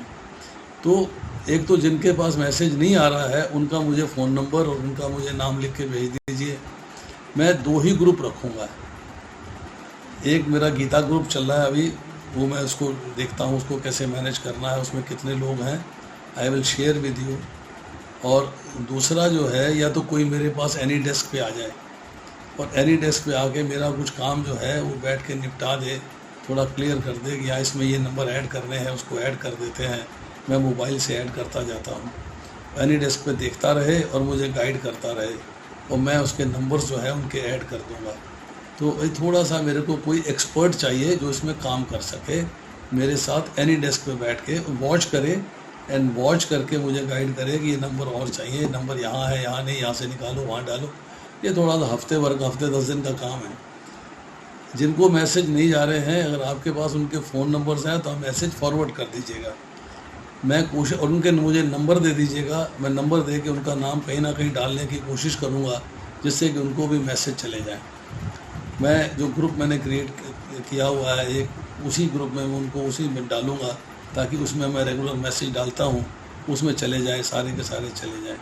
तो एक तो जिनके पास मैसेज नहीं आ रहा है उनका मुझे फ़ोन नंबर और उनका मुझे नाम लिख के भेज दीजिए। मैं 2 ही ग्रुप रखूँगा। एक मेरा गीता ग्रुप चल रहा है अभी, वो मैं उसको देखता हूँ उसको कैसे मैनेज करना है, उसमें कितने लोग हैं, I will share with you. और दूसरा जो है, या तो कोई मेरे पास एनी डेस्क पे आ जाए और एनी डेस्क पे आके मेरा कुछ काम जो है वो बैठ के निपटा दे, थोड़ा क्लियर कर दे कि यहाँ इसमें ये नंबर ऐड करने हैं, उसको ऐड कर देते हैं। मैं मोबाइल से ऐड करता जाता हूँ, एनी डेस्क पे देखता रहे और मुझे गाइड करता रहे और मैं उसके नंबर्स जो है उनके ऐड कर दूँगा। तो थोड़ा सा मेरे को कोई एक्सपर्ट चाहिए जो इसमें काम कर सके, मेरे साथ एनी डेस्क पे बैठ के वॉच करे एंड वॉच करके मुझे गाइड करे कि ये नंबर और चाहिए, नंबर यहाँ है, यहाँ नहीं, यहाँ से निकालो, वहाँ डालो। ये थोड़ा सा हफ्ते 10 दिन का काम है। जिनको मैसेज नहीं जा रहे हैं, अगर आपके पास उनके फ़ोन नंबर्स हैं तो आप मैसेज फॉरवर्ड कर दीजिएगा। मैं कोशिश, और उनके मुझे नंबर दे दीजिएगा, मैं नंबर दे के उनका नाम कहीं ना कहीं डालने की कोशिश करूँगा जिससे कि उनको भी मैसेज चले जाए। मैं जो ग्रुप मैंने क्रिएट किया हुआ है एक, उसी ग्रुप में मैं उनको उसी में डालूँगा ताकि उसमें मैं रेगुलर मैसेज डालता हूँ, उसमें चले जाए, सारे के सारे चले जाए।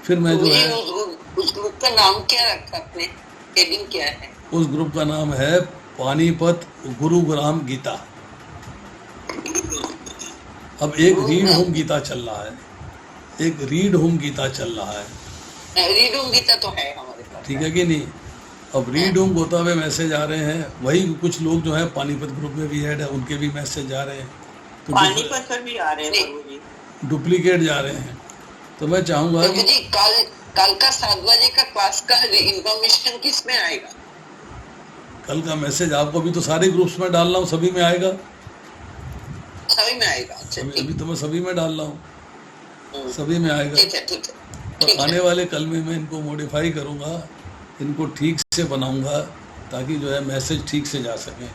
फिर मैं जो है उस ग्रुप का नाम क्या रखा आपने, हेडिंग क्या है? उस ग्रुप का नाम है पानीपत गुरुग्राम गीता। अब एक रीड होम गीता चल रहा है, एक रीड होम गीता चल रहा है। रीड होम गीता तो है हमारे पास, ठीक है कि नहीं? अब रीड होम होता हुए मैसेज आ रहे हैं, वही कुछ लोग जो है पानीपत ग्रुप में भी ऐड है, उनके भी मैसेज आ रहे हैं, तो पानीपत पर भी आ रहे हैं, डुप्लीकेट जा रहे हैं। तो मैं चाहूँगा कि कल का 7 बजे का क्लास का इंफॉर्मेशन किस में आएगा? कल का मैसेज आपको भी तो सारे ग्रुप्स में डाल रहा हूँ, सभी में आएगा, सभी में आएगा। अभी तो मैं सभी में डाल रहा हूँ, सभी में आएगा। ठीक है। और आने वाले कल में मैं इनको मॉडिफाई करूँगा, इनको ठीक से बनाऊँगा ताकि जो है मैसेज ठीक से जा सके।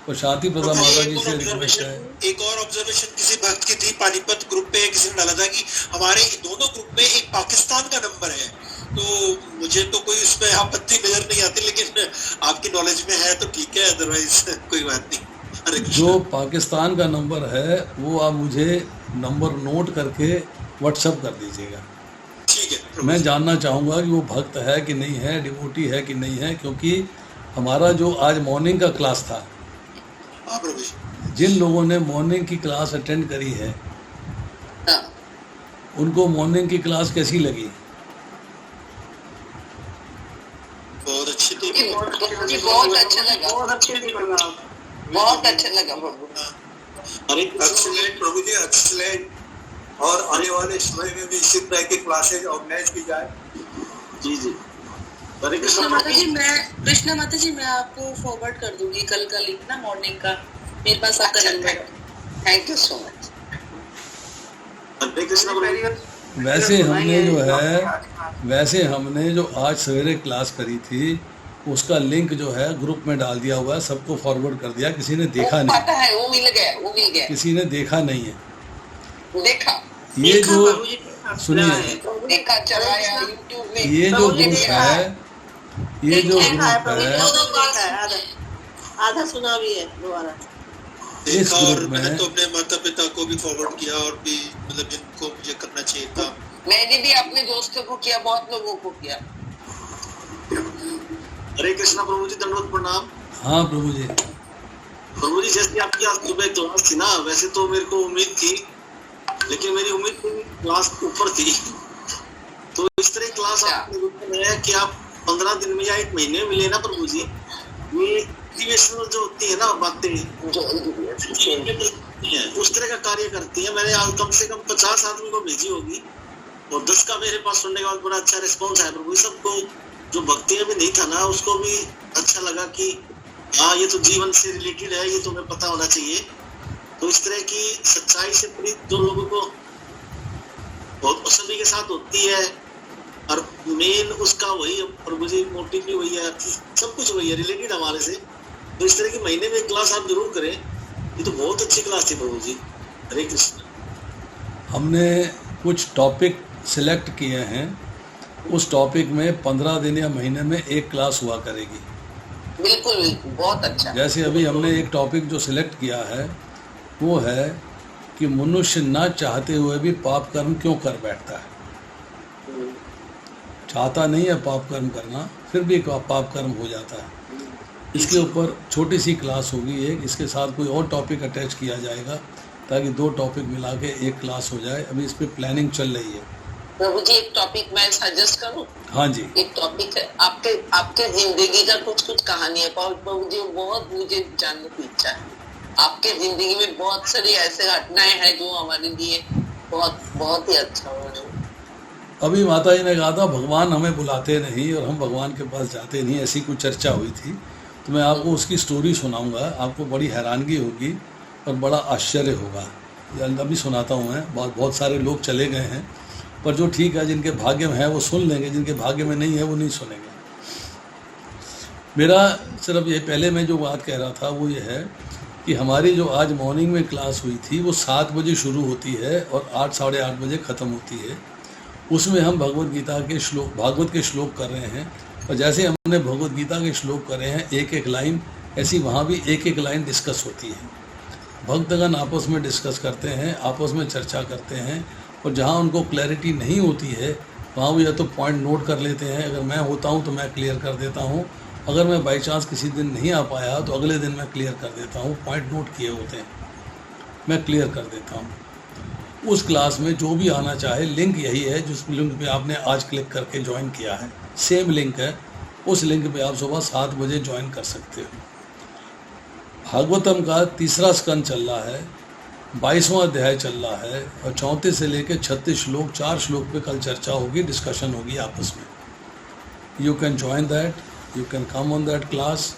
और शांति प्रदा माता जी से रिक्वेस्ट है। एक और ऑब्जर्वेशन किसी भक्त की थी, पानीपत ग्रुप पे किसी ने डाला था कि हमारे दोनों ग्रुप में एक पाकिस्तान का नंबर है। तो मुझे तो कोई उसमें आपत्ति नजर नहीं आती, लेकिन आपकी नॉलेज में है तो ठीक है, अदरवाइज कोई बात नहीं। जो पाकिस्तान का नंबर है वो आप मुझे नंबर नोट करके व्हाट्सएप कर दीजिएगा। ठीक है। मैं जानना चाहूँगा कि वो भक्त है कि नहीं है, डिवोटी है कि नहीं है, क्योंकि हमारा जो आज मॉर्निंग का क्लास था, जिन लोगों ने मॉर्निंग की क्लास अटेंड करी है उनको मॉर्निंग की क्लास कैसी लगी? बहुत अच्छी थी, बहुत अच्छा लगा, बहुत अच्छा लगा प्रभु। अरे एक्सीलेंट प्रभु जी, एक्सीलेंट। और आने वाले समय में भी इसी तरह की क्लासेज ऑर्गेनाइज की जाए। जी जी। कृष्णा माता जी मैं आपको फॉरवर्ड कर दूंगी कल का लिंक ना, मॉर्निंग का, मेरे पास आपका नंबर है। Thank you so much. वैसे हमने जो आज सवेरे क्लास करी थी उसका लिंक जो है ग्रुप में डाल दिया हुआ है, सबको फॉरवर्ड कर दिया, किसी ने देखा नहीं। पता है, वो मिल गया, किसी ने देखा नहीं है। देखा ये जो सुनिए, देखा चलाया यूट्यूब में। ये जो ग्रुप है, ये जो देखा है ग्रुप है, देखा है, आधा सुना भी है दोबारा। इस देखा और ग्रुप मैंने में तो अपने माता पिता को भी फॉरवर्ड किया और भी मतलब जिनको मुझे करना चाहिए था। मैंने भी अपने दोस्तों को किया, बहुत लोगों को किया। हरे कृष्णा प्रभु जी, दंडवत प्रणाम। हाँ प्रभु जी, प्रभु जी जैसे आपकी आज सुबह क्लास थी ना, वैसे तो मेरे को उम्मीद थी, लेकिन मेरी उम्मीद थी क्लास ऊपर थी। तो इस तरह क्लास आपने है कि आप 15 दिन में या 1 महीने में मिले ना प्रभु जी, ये मोटिवेशनल जो होती है ना बातें, उस तरह का कार्य करती है। मैंने आज कम से कम 50 आदमी को भेजी होगी और 10 का मेरे पास सुनने के बाद बड़ा अच्छा रिस्पॉन्स आया प्रभु। सबको जो भक्ति में नहीं था ना, उसको भी अच्छा लगा कि हाँ ये तो जीवन से रिलेटेड है, ये तो हमें पता होना चाहिए। तो इस तरह की सच्चाई से प्रेरित जो लोगों को बहुत सभी के साथ होती है, और मेन उसका वही प्रभु जी मोटिव भी वही है, सब कुछ वही है रिलेटेड हमारे से। तो इस तरह की महीने में क्लास आप जरूर करें, ये तो बहुत अच्छी क्लास थी प्रभु जी। हरे कृष्ण। हमने कुछ टॉपिक सिलेक्ट किए हैं, उस टॉपिक में 15 दिन या महीने में एक क्लास हुआ करेगी। बिल्कुल बिल्कुल, बहुत अच्छा। जैसे अभी हमने एक टॉपिक जो सिलेक्ट किया है वो है कि मनुष्य ना चाहते हुए भी पाप कर्म क्यों कर बैठता है। चाहता नहीं है पाप कर्म करना, फिर भी पाप कर्म हो जाता है। इसके ऊपर छोटी सी क्लास होगी एक, इसके साथ कोई और टॉपिक अटैच किया जाएगा ताकि 2 टॉपिक मिला के एक क्लास हो जाए। अभी इस पर प्लानिंग चल रही है। प्रभु जी एक टॉपिक मैं सजेस्ट करूं? हाँ जी। एक टॉपिक है आपके जिंदगी का कुछ कहानी है प्रभु जी, बहुत मुझे जानने की इच्छा है। आपके जिंदगी में बहुत सारी ऐसे घटनाएं हैं जो हमारे लिए बहुत ही अच्छा हो रहा है। अभी माता जी ने कहा था भगवान हमें बुलाते नहीं और हम भगवान के पास जाते नहीं, ऐसी कुछ चर्चा हुई थी। तो मैं आपको उसकी स्टोरी सुनाऊंगा, आपको बड़ी हैरानगी होगी और बड़ा आश्चर्य होगा। अभी सुनाता हूँ मैं। बहुत सारे लोग चले गए हैं, पर जो ठीक है, जिनके भाग्य में है वो सुन लेंगे, जिनके भाग्य में नहीं है वो नहीं सुनेंगे। मेरा सिर्फ ये पहले मैं जो बात कह रहा था वो ये है कि हमारी जो आज मॉर्निंग में क्लास हुई थी वो 7 बजे शुरू होती है और 8 साढ़े 8 बजे ख़त्म होती है। उसमें हम भगवत गीता के श्लोक, भागवत के श्लोक कर रहे हैं, और जैसे हमने भगवत गीता के श्लोक कर रहे हैं एक एक लाइन, ऐसी वहाँ भी एक एक लाइन डिस्कस होती है। भक्तगण आपस में डिस्कस करते हैं, आपस में चर्चा करते हैं, और जहाँ उनको क्लैरिटी नहीं होती है वहाँ वो या तो पॉइंट नोट कर लेते हैं। अगर मैं होता हूँ तो मैं क्लियर कर देता हूँ, अगर मैं बाई चांस किसी दिन नहीं आ पाया तो अगले दिन मैं क्लियर कर देता हूँ। पॉइंट नोट किए होते हैं, मैं क्लियर कर देता हूँ। उस क्लास में जो भी आना चाहे, लिंक यही है जिस लिंक पे आपने आज क्लिक करके ज्वाइन किया है, सेम लिंक है। उस लिंक पे आप सुबह 7 बजे ज्वाइन कर सकते हो। भागवतम का 3रा स्कंद चल रहा है, 22वां अध्याय चल रहा है, और 34 से लेकर 36 श्लोक, 4 श्लोक पे कल चर्चा होगी, डिस्कशन होगी आपस में। You can join that, you can come on that class.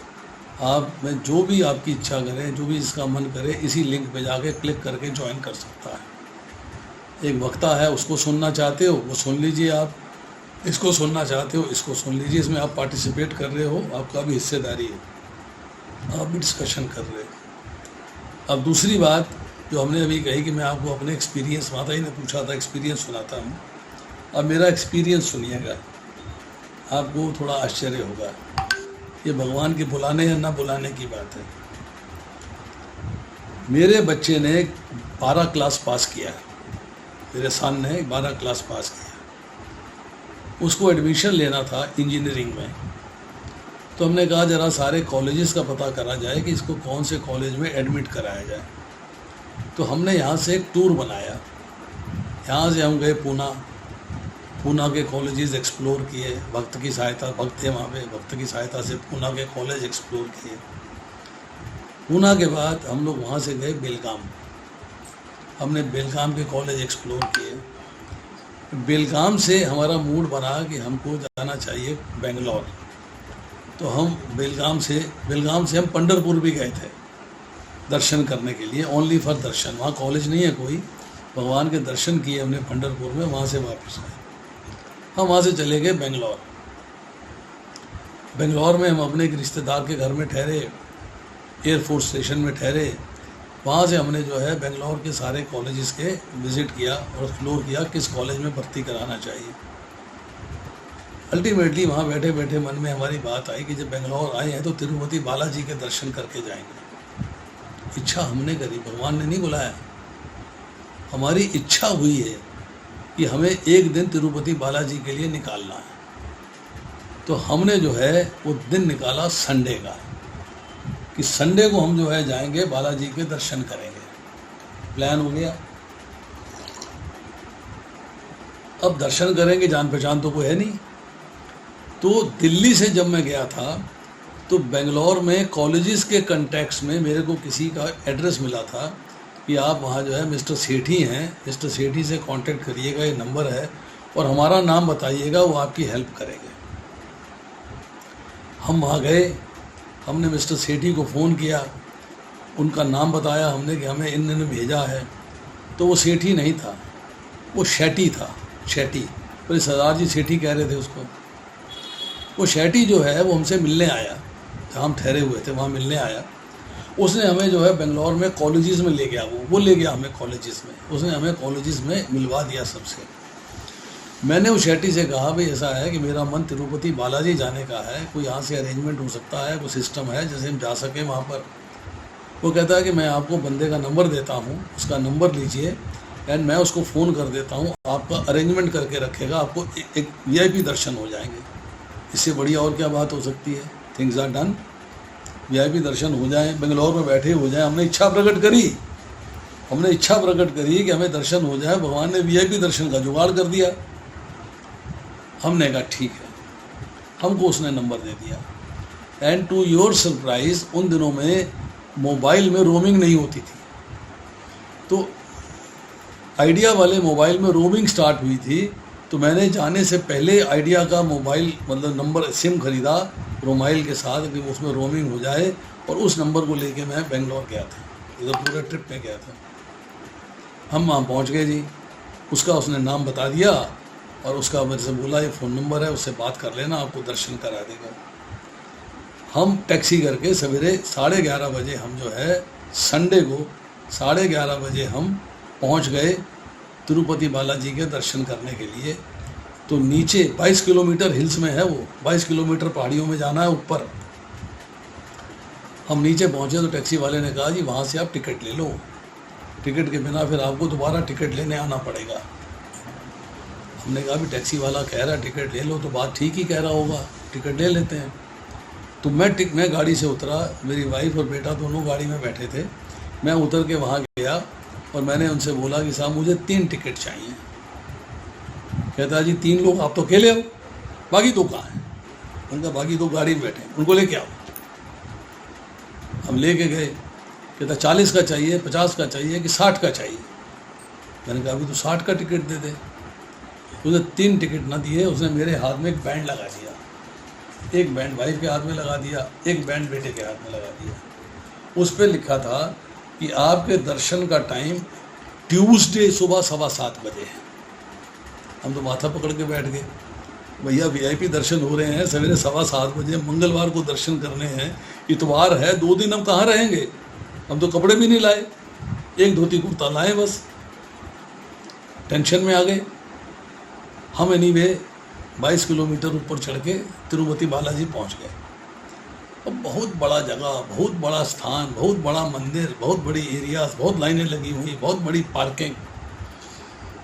आप में जो भी आपकी इच्छा करें, जो भी इसका मन करे, इसी लिंक पे जाके क्लिक करके ज्वाइन कर सकता है। एक वक्ता है, उसको सुनना चाहते हो वो सुन लीजिए, आप इसको सुनना चाहते हो इसको सुन लीजिए। इसमें आप पार्टिसिपेट कर रहे हो, आपका भी हिस्सेदारी है, आप भी डिस्कशन कर रहे हो। अब दूसरी बात जो हमने अभी कही कि मैं आपको अपने एक्सपीरियंस, माता जी ने पूछा था, एक्सपीरियंस सुनाता हूँ। अब मेरा एक्सपीरियंस सुनिएगा, आपको थोड़ा आश्चर्य होगा। ये भगवान के बुलाने या ना बुलाने की बात है। मेरे बच्चे ने 12 क्लास पास किया, मेरे सन ने 12 क्लास पास किया। उसको एडमिशन लेना था इंजीनियरिंग में, तो हमने कहा ज़रा सारे कॉलेजेस का पता करा जाए कि इसको कौन से कॉलेज में एडमिट कराया जाए। तो हमने यहाँ से एक टूर बनाया। यहाँ से हम गए पूना के कॉलेजेस एक्सप्लोर किए, भक्त की सहायता, भक्त थे वहाँ पे, भक्त की सहायता से पूना के कॉलेज एक्सप्लोर किए। पूना के बाद हम लोग वहाँ से गए बेलगाम, हमने बेलगाम के कॉलेज एक्सप्लोर किए। बेलगाम से हमारा मूड बना कि हमको जाना चाहिए बेंगलोर। तो हम बेलगाम से हम पंढरपुर भी गए थे दर्शन करने के लिए, ओनली फॉर दर्शन। वहाँ कॉलेज नहीं है कोई, भगवान के दर्शन किए हमने पंढरपुर में। वहाँ से वापस आए, हम वहाँ से चले गए बेंगलोर। बेंगलोर में हम अपने एक रिश्तेदार के घर में ठहरे, एयरफोर्स स्टेशन में ठहरे। वहाँ से हमने जो है बेंगलोर के सारे कॉलेजेस के विज़िट किया और एक्सप्लोर किया किस कॉलेज में भर्ती कराना चाहिए। अल्टीमेटली वहाँ बैठे बैठे मन में हमारी बात आई कि जब बेंगलोर आए हैं तो तिरुपति बालाजी के दर्शन करके जाएंगे। इच्छा हमने करी, भगवान ने नहीं बुलाया, हमारी इच्छा हुई है कि हमें एक दिन तिरुपति बालाजी के लिए निकालना है। तो हमने जो है वो दिन निकाला संडे का, कि संडे को हम जो है जाएंगे बालाजी के दर्शन करेंगे। प्लान हो गया। अब दर्शन करेंगे, जान पहचान तो कोई है नहीं। तो दिल्ली से जब मैं गया था तो बेंगलोर में कॉलेजेस के कंटेक्ट्स में मेरे को किसी का एड्रेस मिला था कि आप वहाँ जो है मिस्टर सेठी हैं, मिस्टर सेठी से कांटेक्ट करिएगा, ये नंबर है, और हमारा नाम बताइएगा, वो आपकी हेल्प करेंगे। हम वहाँ गए, हमने मिस्टर सेठी को फ़ोन किया, उनका नाम बताया हमने कि हमें इन्होंने भेजा है। तो वो सेठी नहीं था, वो शेटी था, शेटी। पर सरदार जी सेठी कह रहे थे उसको। वो शेटी जो है वो हमसे मिलने आया, जहाँ हम ठहरे हुए थे वहाँ मिलने आया। उसने हमें जो है बेंगलोर में कॉलेजेस में ले गया, वो ले गया हमें कॉलेजेस में, उसने हमें कॉलेजेस में मिलवा दिया सबसे। मैंने उस शेटी से कहा भाई ऐसा है कि मेरा मन तिरुपति बालाजी जाने का है, कोई यहाँ से अरेंजमेंट हो सकता है, कोई सिस्टम है जैसे हम जा सकें वहाँ पर। वो कहता है कि मैं आपको बंदे का नंबर देता हूँ, उसका नंबर लीजिए एंड मैं उसको फ़ोन कर देता हूँ, आपका अरेंजमेंट करके रखेगा, आपको एक VIP दर्शन हो जाएंगे। इससे बढ़िया और क्या बात हो सकती है। थिंग्स आर डन, VIP दर्शन हो जाएं, बेंगलोर में बैठे हो जाएं। हमने इच्छा प्रकट करी, हमने इच्छा प्रकट करी कि हमें दर्शन हो जाए, भगवान ने VIP दर्शन का जुगाड़ कर दिया। हमने कहा ठीक है, हमको उसने नंबर दे दिया। एंड टू योर सरप्राइज उन दिनों में मोबाइल में रोमिंग नहीं होती थी, तो आइडिया वाले मोबाइल में रोमिंग स्टार्ट हुई थी। तो मैंने जाने से पहले आइडिया का मोबाइल मतलब नंबर सिम खरीदा रोमाइल के साथ कि उसमें रोमिंग हो जाए, और उस नंबर को लेके मैं बेंगलोर गया था, इधर पूरे ट्रिप में गया था। हम वहाँ पहुँच गए जी, उसका उसने नाम बता दिया और उसका मेरे से बोला ये फ़ोन नंबर है, उससे बात कर लेना, आपको दर्शन करा देगा। हम टैक्सी करके सवेरे 11:30 बजे हम जो है संडे को 11:30 बजे हम पहुंच गए तिरुपति बालाजी के दर्शन करने के लिए। तो नीचे 22 किलोमीटर हिल्स में है वो, 22 किलोमीटर पहाड़ियों में जाना है ऊपर। हम नीचे पहुंचे तो टैक्सी वाले ने कहा जी वहाँ से आप टिकट ले लो, टिकट के बिना फिर आपको दोबारा टिकट लेने आना पड़ेगा। हमने कहा भी टैक्सी वाला कह रहा है टिकट ले लो, तो बात ठीक ही कह रहा होगा, टिकट ले लेते हैं। तो मैं गाड़ी से उतरा, मेरी वाइफ और बेटा दोनों गाड़ी में बैठे थे। मैं उतर के वहाँ गया और मैंने उनसे बोला कि साहब मुझे 3 टिकट चाहिए। कहता जी 3 लोग आप तो अकेले हो, बाकी 2 कहाँ हैं? उनका बाकी 2 गाड़ी में बैठे, उनको लेके आओ। हम लेके गए। कहता 40 का चाहिए, 50 का चाहिए कि 60 का चाहिए? मैंने कहा अभी तो 60 का टिकट दे दे। उसने 3 टिकट ना दिए, उसने मेरे हाथ में एक बैंड लगा दिया, एक बैंड वाइफ के हाथ में लगा दिया, एक बैंड बेटे के हाथ में लगा दिया। उस पर लिखा था कि आपके दर्शन का टाइम ट्यूसडे सुबह 7:15 बजे है। हम तो माथा पकड़ के बैठ गए, भैया VIP दर्शन हो रहे हैं सवेरे 7:15 बजे, मंगलवार को दर्शन करने हैं, इतवार है, 2 दिन हम कहाँ रहेंगे? हम तो कपड़े भी नहीं लाए, एक धोती कुर्ता लाए बस। टेंशन में आ गए हम। एनीवे 22 किलोमीटर ऊपर चढ़ के तिरुपति बालाजी पहुंच गए। अब बहुत बड़ा जगह, बहुत बड़ा स्थान, बहुत बड़ा मंदिर, बहुत बड़ी एरियाज, बहुत लाइनें लगी हुई, बहुत बड़ी पार्किंग।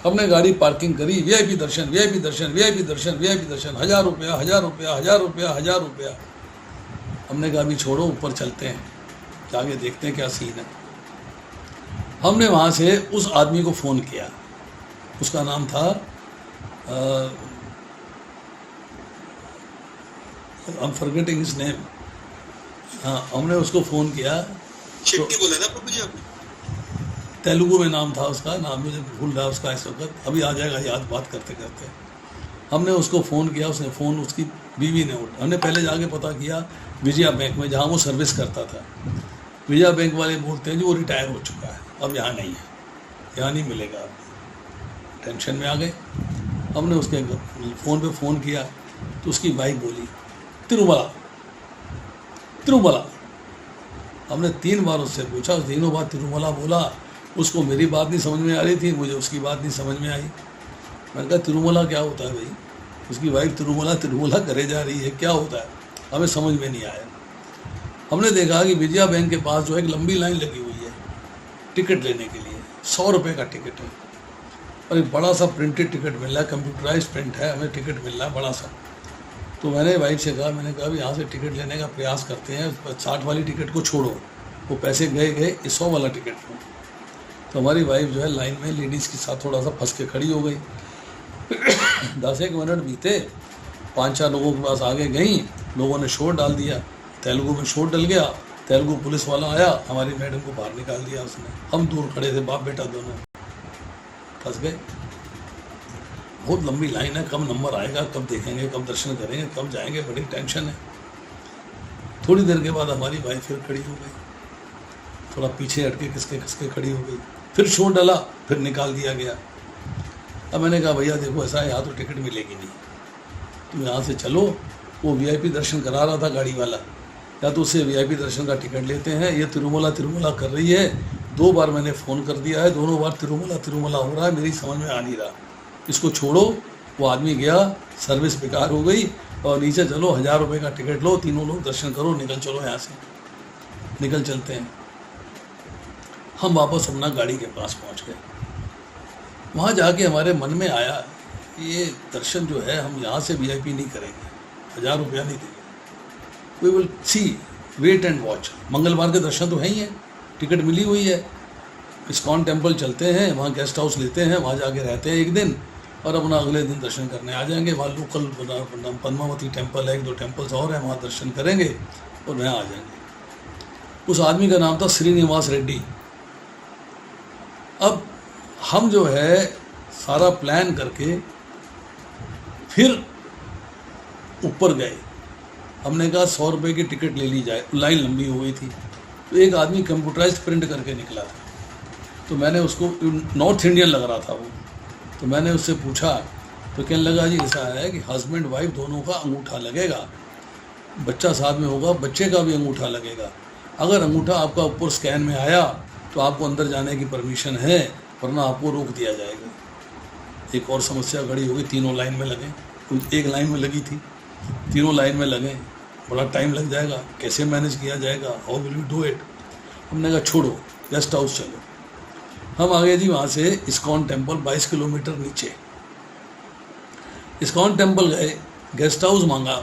हमने गाड़ी पार्किंग करी, VIP दर्शन, VIP दर्शन, VIP दर्शन, VIP दर्शन, 1000 रुपया, 1000 रुपया, 1000 रुपया, 1000 रुपया। हमने कहा अभी छोड़ो, ऊपर चलते हैं, जाके देखते हैं क्या सीन है। हमने वहाँ से उस आदमी को फ़ोन किया, उसका नाम था I'm forgetting his name। हाँ, हमने उसको फ़ोन किया। शेट्टी बोला था प्रभु जी आपने? तेलुगु में नाम था उसका, नाम मुझे भूल रहा उसका इस वक्त, अभी आ जाएगा याद बात करते करते। हमने उसको फ़ोन किया, उसने फ़ोन उसकी बीवी ने उठा। हमने पहले जाके पता किया विजया बैंक में, जहाँ वो सर्विस करता था। विजया बैंक वाले बोलते हैं जी वो रिटायर हो चुका है, अब यहाँ नहीं है, यहाँ नहीं मिलेगा अब। टेंशन में आ गए। हमने उसके फ़ोन पे फ़ोन किया तो उसकी वाइफ बोली तिरुमला, तिरुमला। हमने 3 बार उससे पूछा, तीनों बार तिरुमला बोला। उसको मेरी बात नहीं समझ में आ रही थी, मुझे उसकी बात नहीं समझ में आई। मैंने कहा तिरुमला क्या होता है भाई? उसकी वाइफ तिरुमला करे जा रही है, क्या होता है हमें समझ में नहीं आया। हमने देखा कि विजया बैंक के पास जो है एक लंबी लाइन लगी हुई है टिकट लेने के लिए, 100 रुपये का टिकट है और एक बड़ा सा प्रिंटेड टिकट मिल रहा है, कंप्यूटराइज प्रिंट है, हमें टिकट मिल रहा है बड़ा सा। तो मैंने वाइफ से कहा, मैंने कहा यहाँ से टिकट लेने का प्रयास करते हैं, 60 वाली टिकट को छोड़ो, वो पैसे गए 100 वाला टिकट को। तो हमारी वाइफ जो है लाइन में लेडीज़ के साथ थोड़ा सा फंस के खड़ी हो गई। 10-1 मिनट बीते, 5-4 लोगों के पास आगे गई, लोगों ने शोर डाल दिया, तेलुगु में शोर डल गया, तेलुगु पुलिस वाला आया, हमारी मैडम को बाहर निकाल दिया उसने। हम दूर खड़े थे, बाप बेटा दोनों फंस गए। बहुत लंबी लाइन है, कब नंबर आएगा, कब देखेंगे, कब दर्शन करेंगे, कब जाएंगे, बड़ी टेंशन है। थोड़ी देर के बाद हमारी वाइफ फिर खड़ी हो गई, थोड़ा पीछे हटके खिसके खड़ी हो गई, फिर शोर डाला, फिर निकाल दिया गया। अब मैंने कहा भैया देखो ऐसा है, यहाँ तो टिकट मिलेगी नहीं, तुम यहाँ से चलो, वो वीआईपी दर्शन करा रहा था गाड़ी वाला, या तो उससे वीआईपी दर्शन का टिकट लेते हैं, ये तिरुमला कर रही है। 2 बार मैंने फ़ोन कर दिया है, दोनों बार तिरुमला हो रहा है, मेरी समझ में आ नहीं रहा, इसको छोड़ो। वो आदमी गया, सर्विस बेकार हो गई, और नीचे चलो 1000 रुपये का टिकट लो, तीनों लोग दर्शन करो, निकल चलो यहाँ से, निकल चलते हैं। हम वापस अपना गाड़ी के पास पहुँच गए। वहाँ जाके हमारे मन में आया ये दर्शन जो है हम यहाँ से वीआईपी नहीं करेंगे, 1000 रुपया नहीं देंगे, we will see, wait and watch. मंगलवार के दर्शन तो है ही हैं, टिकट मिली हुई है, इस्कॉन टेम्पल चलते हैं, वहाँ गेस्ट हाउस लेते हैं, वहाँ जाके रहते हैं एक दिन, और अपना अगले दिन दर्शन करने आ जाएंगे। वहाँ लोकल पद्मावती टेम्पल है, 1-2 टेम्पल्स और हैं, वहाँ दर्शन करेंगे और वहाँ आ जाएंगे। उस आदमी का नाम था श्रीनिवास रेड्डी। अब हम जो है सारा प्लान करके फिर ऊपर गए। हमने कहा 100 रुपये की टिकट ले ली जाए, लाइन लंबी हो गई थी। तो एक आदमी कंप्यूटराइज प्रिंट करके निकला था, तो मैंने उसको, नॉर्थ इंडियन लग रहा था वो, तो मैंने उससे पूछा, तो कहने लगा जी ऐसा है कि हस्बैंड वाइफ दोनों का अंगूठा लगेगा, बच्चा साथ में होगा, बच्चे का भी अंगूठा लगेगा। अगर अंगूठा आपका ऊपर स्कैन में आया तो आपको अंदर जाने की परमिशन है, वरना आपको रोक दिया जाएगा। एक और समस्या खड़ी होगी, तीनों लाइन में लगे, एक लाइन में लगी थी, तीनों लाइन में लगे, बड़ा टाइम लग जाएगा, कैसे मैनेज किया जाएगा, how will you do it. हमने कहा छोड़ो, गेस्ट हाउस चलो। हम आ गए जी वहाँ से इस्कॉन टेम्पल, 22 किलोमीटर नीचे। इस्कॉन टेम्पल गए, गेस्ट हाउस मांगा,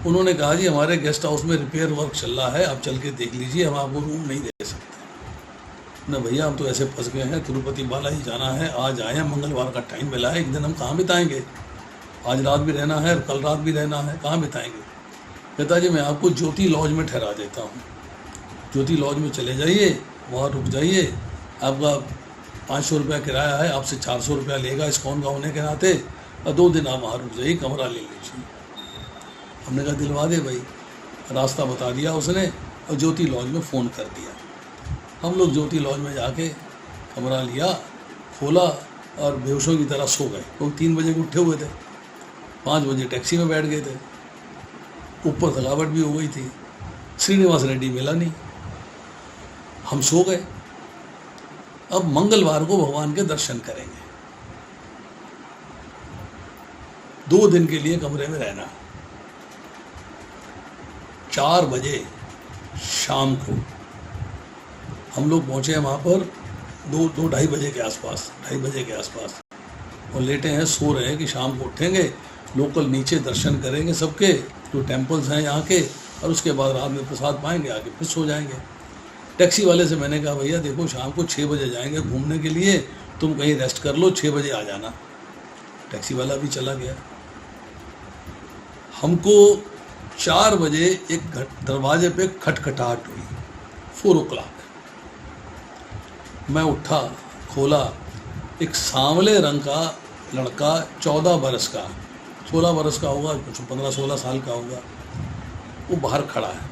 उन्होंने कहा जी हमारे गेस्ट हाउस में रिपेयर वर्क चल रहा है, आप चल के देख लीजिए, हम आपको रूम नहीं दे सकते। ना भैया हम तो ऐसे फंस गए हैं, तिरुपति बालाजी जाना है, आज आए हैं, मंगलवार का टाइम मिला है, एक दिन हम कहाँ बिताएंगे, आज रात भी रहना है, कल रात भी रहना है, कहाँ बिताएंगे। कहता जी मैं आपको ज्योति लॉज में ठहरा देता हूँ, ज्योति लॉज में चले जाइए, वहाँ रुक जाइए, आपका 500 रुपया किराया है, आपसे 400 रुपया लेगा इस्कॉन का होने के नाते, और 2 दिन आप वहाँ रुक जाइए, कमरा ले लीजिए। हमने कहा दिलवा दे भाई, रास्ता बता दिया उसने, और ज्योति लॉज में फ़ोन कर दिया। हम लोग ज्योति लॉज में जाके कमरा लिया, खोला और बेहोशों की तरह सो गए, क्योंकि 3 बजे उठे हुए थे, 5 बजे टैक्सी में बैठ गए थे, ऊपर थकावट भी हो गई थी, श्रीनिवास रेड्डी मिला नहीं, हम सो गए। अब मंगलवार को भगवान के दर्शन करेंगे, 2 दिन के लिए कमरे में रहना। 4 बजे शाम को हम लोग पहुँचे हैं वहाँ पर, 2-2-2:30 बजे के आसपास, 2:30 बजे के आसपास, और लेटे हैं, सो रहे हैं कि शाम को उठेंगे, लोकल नीचे दर्शन करेंगे सबके जो टेम्पल्स हैं यहाँ के, और उसके बाद रात में प्रसाद पाएंगे, आके फिर सो जाएंगे। टैक्सी वाले से मैंने कहा भैया देखो शाम को 6 बजे जाएंगे घूमने के लिए, तुम कहीं रेस्ट कर लो, 6 बजे आ जाना। टैक्सी वाला भी चला गया। हमको 4 बजे एक दरवाजे पे खटखटाहट हुई, 4 o'clock। मैं उठा, खोला, एक सांवले रंग का लड़का, 14 बरस का, 16 बरस का होगा, 15-16 साल का होगा, वो बाहर खड़ा है।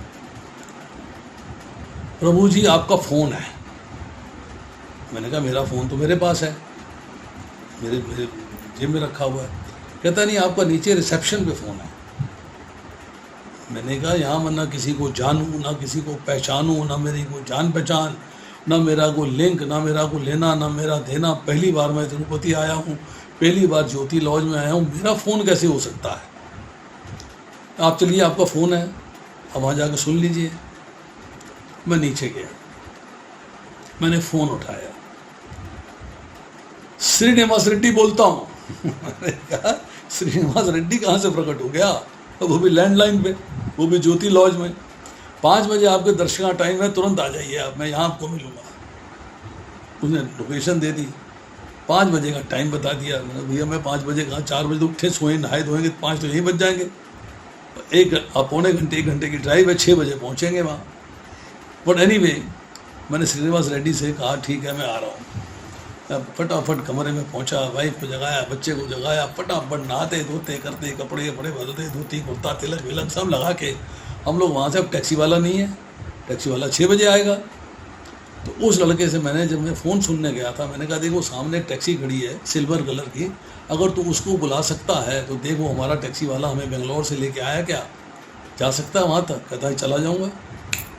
प्रभु जी आपका फ़ोन है। मैंने कहा मेरा फ़ोन तो मेरे पास है, मेरे जेब में रखा हुआ है। कहता नहीं आपका नीचे रिसेप्शन पे फ़ोन है। मैंने कहा यहाँ मैं ना किसी को जानूँ, ना किसी को पहचानूँ, ना मेरी कोई जान पहचान, ना मेरा कोई लिंक, ना मेरा कोई लेना, ना मेरा देना। पहली बार मैं तिरुपति आया हूँ, पहली बार ज्योति लॉज में आया हूँ, मेरा फ़ोन कैसे हो सकता है? आप चलिए, आपका फ़ोन है, अब वहाँ जाकर सुन लीजिए। मैं नीचे गया, मैंने फ़ोन उठाया, श्रीनिवास रेड्डी बोलता हूँ। मैंने कहा श्रीनिवास रेड्डी कहाँ से प्रकट हो गया? वो भी लैंडलाइन पे, वो भी ज्योति लॉज में। 5 बजे आपके दर्शन का टाइम है, तुरंत आ जाइए आप, मैं यहाँ आपको मिलूँगा। उसने लोकेशन दे दी, 5 बजे का टाइम बता दिया। मैंने भैया मैं 5 बजे कहाँ, 4 बजे तो उठे सोए नहाए धोएंगे, 5 तो यहीं बज जाएंगे। पौने घंटे 1 घंटे की ड्राइव है, 6 बजे पहुँचेंगे वहाँ। बट एनीवे, मैंने श्रीनिवास रेड्डी से कहा ठीक है मैं आ रहा हूँ। फटाफट कमरे में पहुंचा, वाइफ को जगाया, बच्चे को जगाया, फटाफट नहाते धोते करते, कपड़े कपड़े बदलते, धोती कुर्ता तिलक विलक सब लगा के हम लोग वहाँ से, अब टैक्सी वाला नहीं है, टैक्सी वाला 6 बजे आएगा। तो उस लड़के से मैंने, जब मैं फ़ोन सुनने गया था, मैंने कहा देखो सामने टैक्सी खड़ी है सिल्वर कलर की, अगर तू उसको बुला सकता है तो देखो हमारा टैक्सी वाला हमें बेंगलोर से लेके आया क्या, जा सकता है वहाँ तक? कहता है चला जाऊँगा।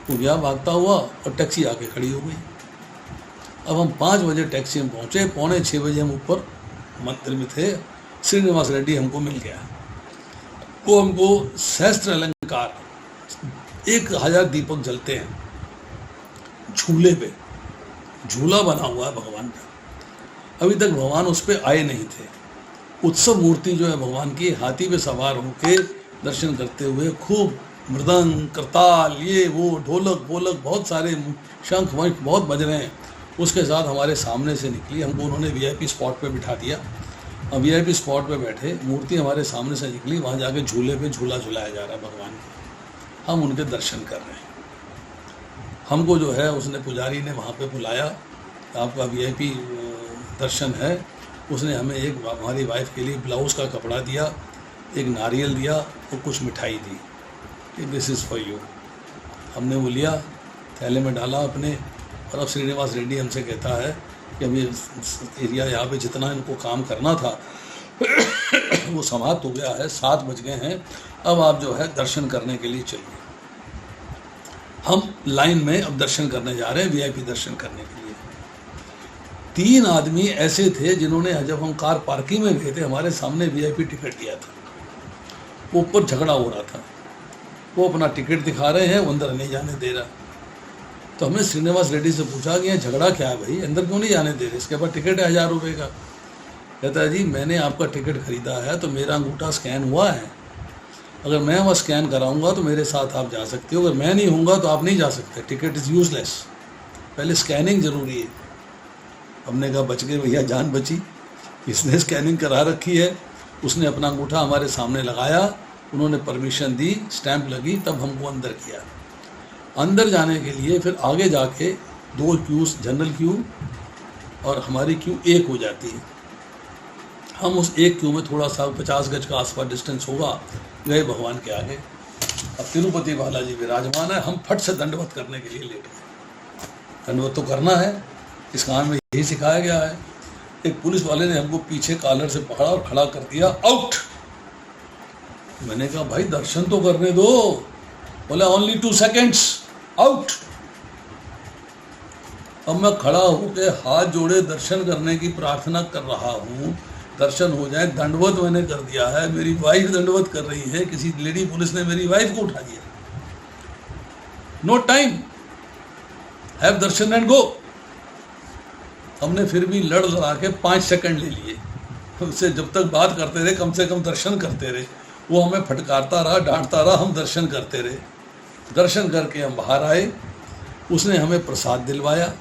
तो गया भागता हुआ और टैक्सी आके खड़ी हो गई। अब हम 5 बजे टैक्सी में पहुँचे, पौने 6 बजे हम ऊपर मंदिर में थे। श्रीनिवास रेड्डी हमको मिल गया। वो हमको सहस्त्र अलंकार 1000 दीपक जलते हैं झूले पे, झूला बना हुआ है भगवान का। अभी तक भगवान उस पर आए नहीं थे। उत्सव मूर्ति जो है भगवान की, हाथी पे सवार होके दर्शन करते हुए, खूब मृदंग करताल ये वो ढोलक वोलक बहुत सारे शंख वंश बहुत बज रहे हैं। उसके साथ हमारे सामने से निकली, हमको उन्होंने वीआईपी स्पॉट पे बिठा दिया। अब वीआईपी स्पॉट पे बैठे, मूर्ति हमारे सामने से निकली, वहाँ जाके झूले पे झूला झुलाया जा रहा है भगवान का। हम उनके दर्शन कर रहे हैं। हमको जो है उसने, पुजारी ने वहाँ पे बुलाया, आपका वीआईपी दर्शन है। उसने हमें एक, हमारी वाइफ के लिए ब्लाउज़ का कपड़ा दिया, एक नारियल दिया और कुछ मिठाई दी कि दिस इज़ फॉर यू। हमने वो लिया, थैले में डाला अपने। और अब श्रीनिवास रेड्डी हमसे कहता है कि अभी एरिया यहाँ पे जितना इनको काम करना था वो समाप्त हो गया है, 7 बज गए हैं, अब आप जो है दर्शन करने के लिए चलिए। हम लाइन में अब दर्शन करने जा रहे हैं, वीआईपी दर्शन करने के लिए। 3 आदमी ऐसे थे जिन्होंने, जब हम कार पार्किंग में गए थे, हमारे सामने वीआईपी टिकट लिया था। वो ऊपर झगड़ा हो रहा था, वो अपना टिकट दिखा रहे हैं, वो अंदर नहीं जाने दे रहा। तो हमने श्रीनिवास रेड्डी से पूछा कि यहाँ झगड़ा क्या है भाई, अंदर क्यों नहीं जाने दे रहे? इसके बाद टिकट है 1000 रुपये का। कहता है जी मैंने आपका टिकट खरीदा है तो मेरा अंगूठा स्कैन हुआ है, अगर मैं वहाँ स्कैन कराऊंगा तो मेरे साथ आप जा सकते हो, अगर मैं नहीं हूँगा तो आप नहीं जा सकते, टिकट इज़ यूजलेस, पहले स्कैनिंग ज़रूरी है। हमने कहा बच गए भैया, जान बची। इसने स्कैनिंग करा रखी है, उसने अपना अंगूठा हमारे सामने लगाया, उन्होंने परमिशन दी, स्टैंप लगी, तब हमको अंदर किया। अंदर जाने के लिए फिर आगे जाके 2 क्यूज, जनरल क्यू और हमारी क्यू 1 हो जाती है। हम उस 1 क्यू में थोड़ा सा 50 गज का आसपास डिस्टेंस होगा, गए भगवान के आगे। अब तिरुपति बालाजी विराजमान है, हम फट से दंडवत करने के लिए लेट गए। दंडवत तो करना है, इस काम में यही सिखाया गया है। एक पुलिस वाले ने हमको पीछे कॉलर से पकड़ा और खड़ा कर दिया, आउट। मैंने कहा भाई दर्शन तो करने दो। बोला ओनली 2 सेकेंड्स, आउट। अब मैं खड़ा होकर हाथ जोड़े दर्शन करने की प्रार्थना कर रहा हूँ, दर्शन हो जाए। दंडवत मैंने कर दिया है, मेरी वाइफ दंडवत कर रही है, किसी लेडी पुलिस ने मेरी वाइफ को उठा दिया। No time, have darshan and go. हमने फिर भी लड़ लड़ा के 5 सेकंड ले लिए। उससे जब तक बात करते रहे, कम से कम दर्शन करते रहे। वो हमें फटकारता रहा, डांटता रहा, हम दर्शन करते रहे। दर्शन करके हम बाहर आए। उसने हमें प्रसाद दिलवाया,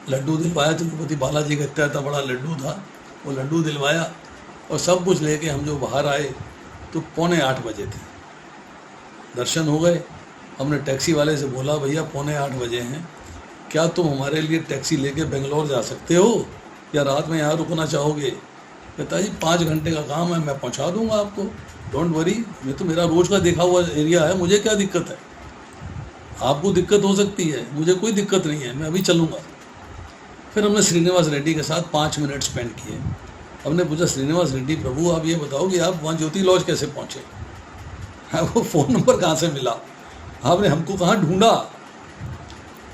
लड्डू दिलवाया। तिरुपति बालाजी का इतना बड़ा लड्डू था, वो लड्डू दिलवाया। और सब कुछ लेके हम जो बाहर आए तो 7:45 बजे थे। दर्शन हो गए। हमने टैक्सी वाले से बोला भैया 7:45 बजे हैं, क्या तुम हमारे लिए टैक्सी लेके बेंगलोर जा सकते हो या रात में यहाँ रुकना चाहोगे? कहता जी 5 घंटे का काम है, मैं पहुँचा दूंगा आपको, डोंट वरी। ये तो मेरा रोज़ का देखा हुआ एरिया है, मुझे क्या दिक्कत है? आपको दिक्कत हो सकती है, मुझे कोई दिक्कत नहीं है, मैं अभी चलूँगा। फिर हमने श्रीनिवास रेड्डी के साथ 5 मिनट स्पेंड किए। हमने पूछा श्रीनिवास रेड्डी प्रभु आप ये बताओ कि आप वहाँ ज्योति लॉज कैसे पहुँचे? आपको फ़ोन नंबर कहाँ से मिला? आपने हमको कहाँ ढूंढा?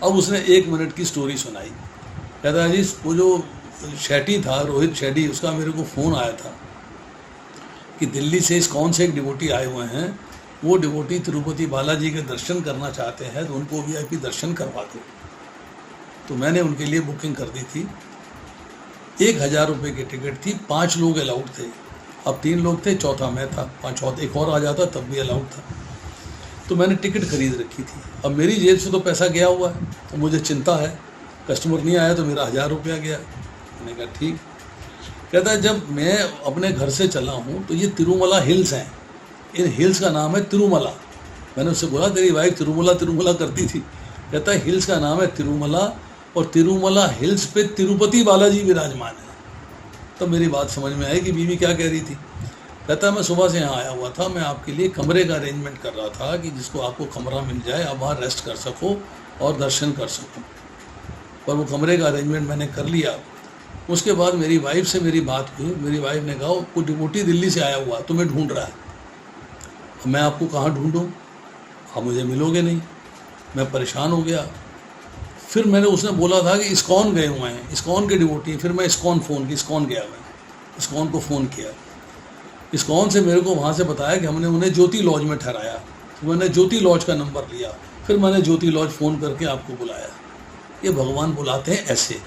अब उसने 1 मिनट की स्टोरी सुनाई। कहता है जी वो जो शेट्टी था, रोहित शेट्टी, उसका मेरे को फ़ोन आया था कि दिल्ली से इस्कॉन से एक डिवोटी आए हुए हैं, वो डिवोटी तिरुपति बालाजी के दर्शन करना चाहते हैं, तो उनको VIP दर्शन करवा दो। तो मैंने उनके लिए बुकिंग कर दी थी। 1000 रुपये की टिकट थी, 5 लोग अलाउड थे। अब 3 लोग थे, चौथा मैं था, 5 एक और आ जाता तब भी अलाउड था। तो मैंने टिकट खरीद रखी थी। अब मेरी जेब से तो पैसा गया हुआ है, तो मुझे चिंता है, कस्टमर नहीं आया तो मेरा 1000 रुपया गया। मैंने कहा ठीक। कहता है जब मैं अपने घर से चला हूँ तो ये तिरुमला हिल्स हैं, इन हिल्स का नाम है तिरुमला। मैंने उससे बोला तेरी वाइफ तिरुमला करती थी। कहता है हिल्स का नाम है तिरुमला, और तिरुमला हिल्स पे तिरुपति बालाजी विराजमान है। तब मेरी बात समझ में आई कि बीवी क्या कह रही थी। कहता है मैं सुबह से यहाँ आया हुआ था, मैं आपके लिए कमरे का अरेंजमेंट कर रहा था कि जिसको आपको कमरा मिल जाए, आप वहाँ रेस्ट कर सको और दर्शन कर सको। पर वो कमरे का अरेंजमेंट मैंने कर लिया। उसके बाद मेरी वाइफ से मेरी बात हुई। मेरी वाइफ ने कहा कोई डिवोटी दिल्ली से आया हुआ तुम्हें ढूंढ रहा है। मैं आपको कहाँ ढूंढूँ, आप मुझे मिलोगे नहीं। मैं परेशान हो गया। फिर मैंने, उसने बोला था कि इस्कॉन गए हुए हैं, इस्कॉन के डिवोटी। फिर मैं इस्कॉन गया, मैं इस्कॉन को फ़ोन किया। इस्कॉन से मेरे को वहाँ से बताया कि हमने उन्हें ज्योति लॉज में ठहराया। तो मैंने ज्योति लॉज का नंबर लिया, फिर मैंने ज्योति लॉज फ़ोन करके आपको बुलाया। ये भगवान बुलाते हैं ऐसे।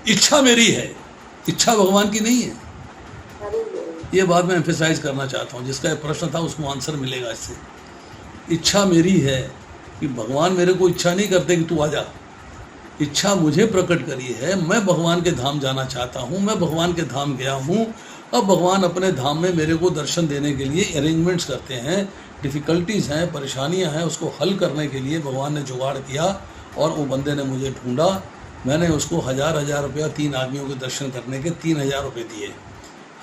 इच्छा मेरी है, इच्छा भगवान की नहीं है। ये बात मैं एम्फेसाइज करना चाहता हूँ। जिसका प्रश्न था उसको आंसर मिलेगा इससे। इच्छा मेरी है कि भगवान मेरे को इच्छा नहीं करते कि तू आ जा। इच्छा मुझे प्रकट करी है, मैं भगवान के धाम जाना चाहता हूँ, मैं भगवान के धाम गया हूँ। अब भगवान अपने धाम में मेरे को दर्शन देने के लिए अरेंजमेंट्स करते हैं। डिफ़िकल्टीज़ हैं, परेशानियाँ हैं, उसको हल करने के लिए भगवान ने जुगाड़ किया और वो बंदे ने मुझे ढूंढा। मैंने उसको 1000 रुपया 3 आदमियों के दर्शन करने के 3000 रुपये दिए।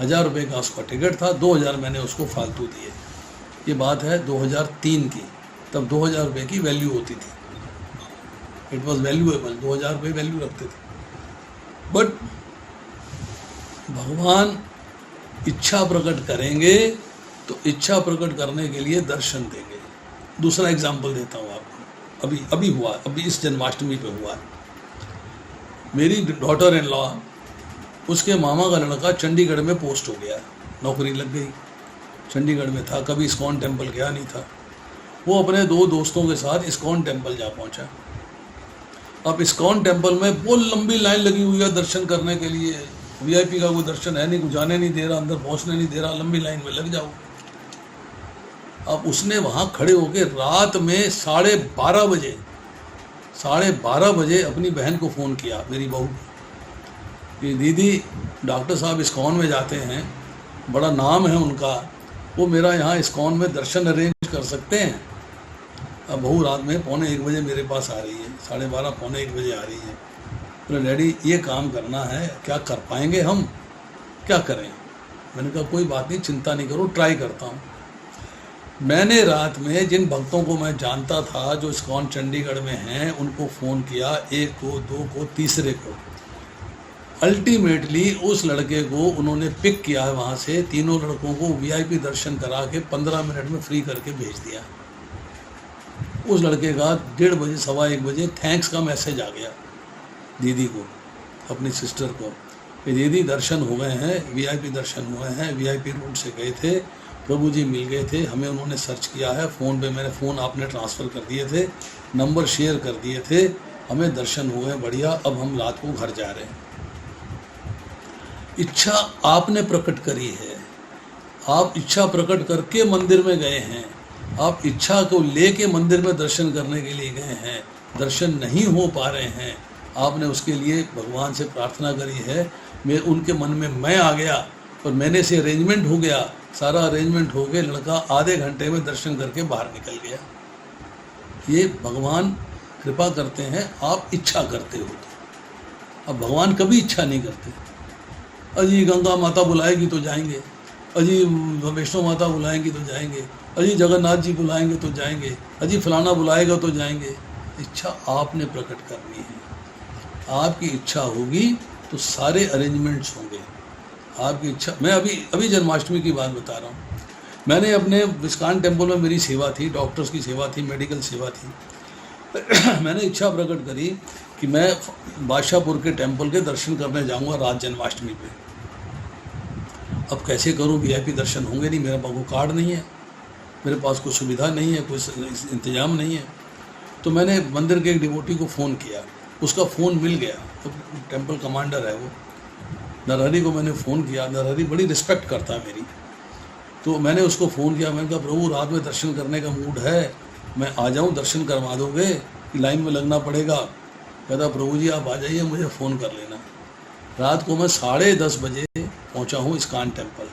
1000 रुपये का उसका टिकट था, 2000 मैंने उसको फालतू दिए। ये बात है 2003 की। तब 2000 रुपये की वैल्यू होती थी, इट वॉज वैल्यूएबल। 2000 रुपये वैल्यू रखते थे। बट भगवान इच्छा प्रकट करेंगे तो इच्छा प्रकट करने के लिए दर्शन देंगे। दूसरा एग्जाम्पल देता हूँ आपको, अभी हुआ, अभी इस जन्माष्टमी पे हुआ। मेरी डॉटर इन लॉ, उसके मामा का लड़का चंडीगढ़ में पोस्ट हो गया, नौकरी लग गई। चंडीगढ़ में था, कभी इस्कॉन टेम्पल गया नहीं था। वो अपने 2 दोस्तों के साथ इस्कॉन टेम्पल जा पहुंचा। अब इस्कॉन टेम्पल में बहुत लंबी लाइन लगी हुई है दर्शन करने के लिए। VIP का कोई दर्शन है नहीं, कुछ जाने नहीं दे रहा, अंदर पहुंचने नहीं दे रहा, लंबी लाइन में लग जाओ। अब उसने वहाँ खड़े होकर रात में 12:30 बजे अपनी बहन को फ़ोन किया, मेरी बहू कि दीदी डॉक्टर साहब इस्कॉन में जाते हैं, बड़ा नाम है उनका, वो मेरा यहाँ इस्कॉन में दर्शन अरेंज कर सकते हैं। अब बहू रात में 1:45 बजे मेरे पास आ रही है, 12:30 1 बजे आ रही है। बोले डैडी ये काम करना है, क्या कर पाएंगे हम, क्या करें। मैंने कहा कोई बात नहीं, चिंता नहीं करो, ट्राई करता हूँ। मैंने रात में जिन भक्तों को मैं जानता था जो इस्कॉन चंडीगढ़ में हैं उनको फ़ोन किया, 1 को, 2 को, तीसरे को। अल्टीमेटली उस लड़के को उन्होंने पिक किया है वहाँ से। तीनों लड़कों को VIP दर्शन करा के 15 मिनट में फ्री करके भेज दिया। उस लड़के का 1:30 बजे 1:15 बजे थैंक्स का मैसेज आ गया दीदी को, अपनी सिस्टर को, कि दीदी दर्शन हुए हैं, VIP दर्शन हुए हैं, VIP रूट से गए थे, प्रभु जी मिल गए थे, हमें उन्होंने सर्च किया है, फ़ोन पे मैंने फ़ोन आपने ट्रांसफ़र कर दिए थे, नंबर शेयर कर दिए थे, हमें दर्शन हुए, बढ़िया, अब हम रात को घर जा रहे हैं। इच्छा आपने प्रकट करी है, आप इच्छा प्रकट करके मंदिर में गए हैं, आप इच्छा को लेके मंदिर में दर्शन करने के लिए गए हैं, दर्शन नहीं हो पा रहे हैं, आपने उसके लिए भगवान से प्रार्थना करी है। मैं उनके मन में मैं आ गया और मैंने से अरेंजमेंट हो गया, सारा अरेंजमेंट हो गया, लड़का आधे घंटे में दर्शन करके बाहर निकल गया। ये भगवान कृपा करते हैं, आप इच्छा करते हो। अब भगवान कभी इच्छा नहीं करते। अजी गंगा माता बुलाएगी तो जाएंगे, अजी वैष्णो माता बुलाएंगी तो जाएंगे, अजी जगन्नाथ जी बुलाएंगे तो जाएंगे, अजी फलाना बुलाएगा तो जाएंगे। इच्छा आपने प्रकट करनी है। आपकी इच्छा होगी तो सारे अरेंजमेंट्स होंगे। आपकी इच्छा, मैं अभी जन्माष्टमी की बात बता रहा हूँ। मैंने अपने इस्कॉन टेम्पल में मेरी सेवा थी, डॉक्टर्स की सेवा थी, मेडिकल सेवा थी। मैंने इच्छा प्रकट करी कि मैं बादशाहपुर के टेंपल के दर्शन करने जाऊंगा रात जन्माष्टमी पे। अब कैसे करूं, वीआईपी दर्शन होंगे नहीं, मेरे पास वो कार्ड नहीं है, मेरे पास कोई सुविधा नहीं है, कोई इंतजाम नहीं है। तो मैंने मंदिर के एक डिवोटी को फ़ोन किया, उसका फ़ोन मिल गया, तो टेंपल कमांडर है वो, नरहरि को मैंने फ़ोन किया। नरहरि बड़ी रिस्पेक्ट करता है मेरी, तो मैंने उसको फ़ोन किया। मैंने कहा प्रभु रात में दर्शन करने का मूड है, मैं आ जाऊं, दर्शन करवा दोगे कि लाइन में लगना पड़ेगा? कहता प्रभु जी आप आ जाइए, मुझे फ़ोन कर लेना। रात को मैं 10:30 बजे पहुंचा हूं इस्कॉन टेंपल।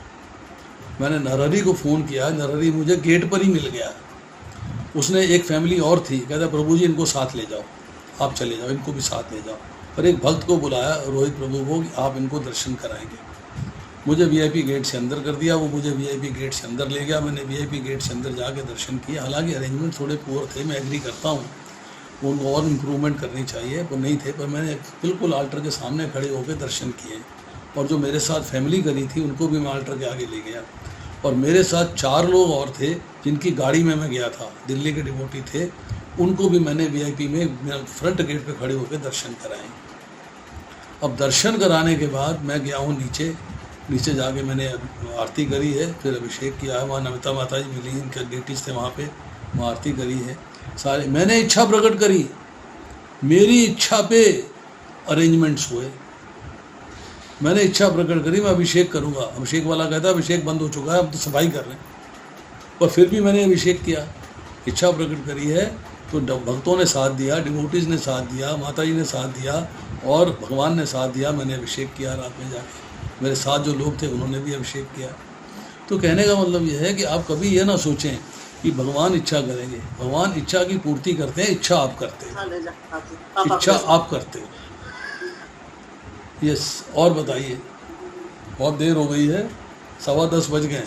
मैंने नरहरि को फ़ोन किया, नरहरि मुझे गेट पर ही मिल गया। उसने एक फैमिली और थी, कहता प्रभु जी इनको साथ ले जाओ, आप चले जाओ, इनको भी साथ ले जाओ। पर एक भक्त को बुलाया, रोहित प्रभु को, कि आप इनको दर्शन कराएंगे। मुझे वीआईपी गेट से अंदर कर दिया, वो मुझे वीआईपी गेट से अंदर ले गया। मैंने वीआईपी गेट से अंदर जाके दर्शन किया। हालांकि अरेंजमेंट थोड़े पुअर थे, मैं एग्री करता हूँ, वो उनको और इम्प्रूवमेंट करनी चाहिए, पर नहीं थे। पर मैंने बिल्कुल आल्टर के सामने खड़े होकर दर्शन किए, और जो मेरे साथ फैमिली करी थी उनको भी मैं आल्टर के आगे ले गया। और मेरे साथ 4 लोग और थे जिनकी गाड़ी में मैं गया था, दिल्ली के डिवोटी थे, उनको भी मैंने वीआईपी में फ्रंट गेट पे खड़े होकर दर्शन कराए। अब दर्शन कराने के बाद मैं गया हूँ नीचे जाके मैंने आरती करी है, फिर अभिषेक किया है। वहाँ नमिता माता जी मिली, इनके रिलेटिव्स थे वहाँ पे, वहाँ आरती करी है सारे। मैंने इच्छा प्रकट करी, मेरी इच्छा पे अरेंजमेंट्स हुए। मैंने इच्छा प्रकट करी मैं अभिषेक करूँगा। अभिषेक वाला कहता अभिषेक बंद हो चुका है, हम तो सफाई कर रहे हैं, पर फिर भी मैंने अभिषेक किया, इच्छा प्रकट करी है। तो भक्तों ने साथ दिया, डिवोटीज़ ने साथ दिया, माता जी ने साथ दिया, और भगवान ने साथ दिया। मैंने अभिषेक किया रात में जाके, मेरे साथ जो लोग थे उन्होंने भी अभिषेक किया। तो कहने का मतलब यह है कि आप कभी ये ना सोचें कि भगवान इच्छा करेंगे। भगवान इच्छा की पूर्ति करते हैं, इच्छा आप करते हो, इच्छा आप करते हो। यस, और बताइए, बहुत देर हो गई है, 10:15 बज गए।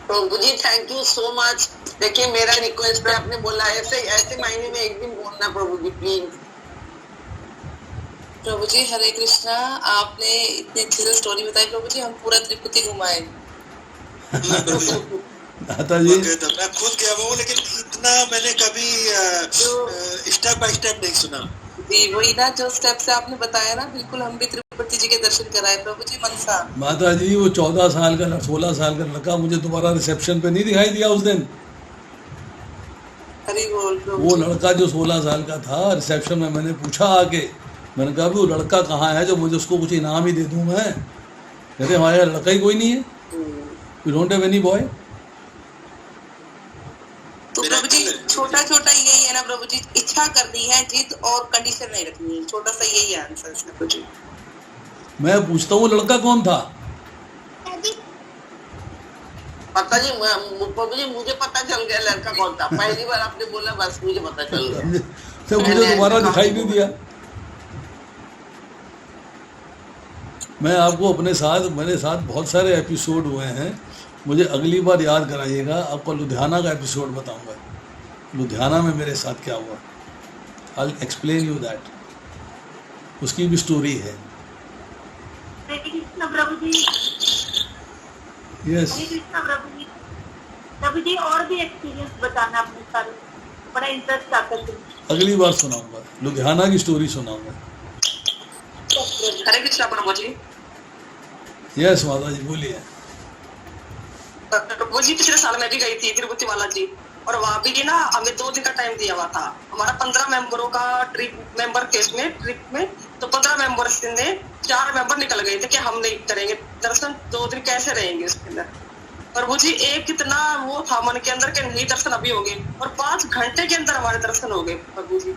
प्रभु जी थैंक यू सो मच। देखिए मेरा रिक्वेस्ट है, आपने बोला ऐसे महीने में एक दिन बोलना प्रभु जी प्लीज। प्रभु जी हरे कृष्णा, आपने इतनी अच्छी से स्टोरी बताई प्रभु जी, हम पूरा तिरुपति घुमाए। माता जी मैं खुद गया हूँ, लेकिन इतना मैंने कभी स्टेप बाय स्टेप नहीं सुना। जी वही ना, जो स्टेप से आपने बताया ना, बिल्कुल हम भी तिरुपति जी के दर्शन कराए प्रभु जी मनसा। माता जी वो 14 साल का 16 साल का लड़का मुझे दोबारा रिसेप्शन पे नहीं दिखाई दिया उस दिन। हरी बोल प्रभु। वो लड़का जो 16 साल का था, रिसेप्शन में मैंने पूछा आके, मैंने कहा वो लड़का कहाँ है जो मुझे उसको कुछ इनाम ही दे दूँ मैं? कहते हमारे लड़का ही कोई नहीं है, we don't have any boy. तो प्रभु जी छोटा छोटा यही है ना प्रभु जी, इच्छा करनी है, जिद और कंडीशन नहीं रखनी है, छोटा सा यही है आंसर इसका प्रभु जी। मैं पूछता हूँ लड़का कौन था? पता जी प्रभु जी मुझे पता चल गया लड़का कौन था, पहली बार आपने बोला बस मुझे पता चल गया। तो मुझे दोबारा दिखाई नहीं दिया। मैं आपको मेरे साथ बहुत सारे एपिसोड हुए हैं, मुझे अगली बार याद कराइएगा, आपको लुधियाना का एपिसोड बताऊंगा, लुधियाना में मेरे साथ क्या हुआ। I will explain you that, उसकी भी स्टोरी है। प्रभु जी यस प्रभु जी और भी एक्सपीरियंस बताना अपने सारे, बड़ा इंटरेस्ट आता है। अगली बार सुनाऊंगा, लुधियाना की स्टोरी सुनाऊंगा। हरे कृष्णा प्रभु जी। यस माता जी बोलिए। प्रभु जी पिछले साल मैं भी गई थी तिरुपति बालाजी, और वहाँ भी ना हमें 2 दिन का टाइम दिया हुआ था। हमारा 15 मेंबरों का ट्रिप में, तो 15 मेंबर ने 4 मेंबर निकल गए थे कि हम नहीं करेंगे दर्शन, 2 दिन कैसे रहेंगे उसके अंदर। प्रभु जी एक कितना वो था मन के अंदर के नहीं दर्शन अभी होंगे, और 5 घंटे के अंदर हमारे दर्शन हो गए प्रभु जी।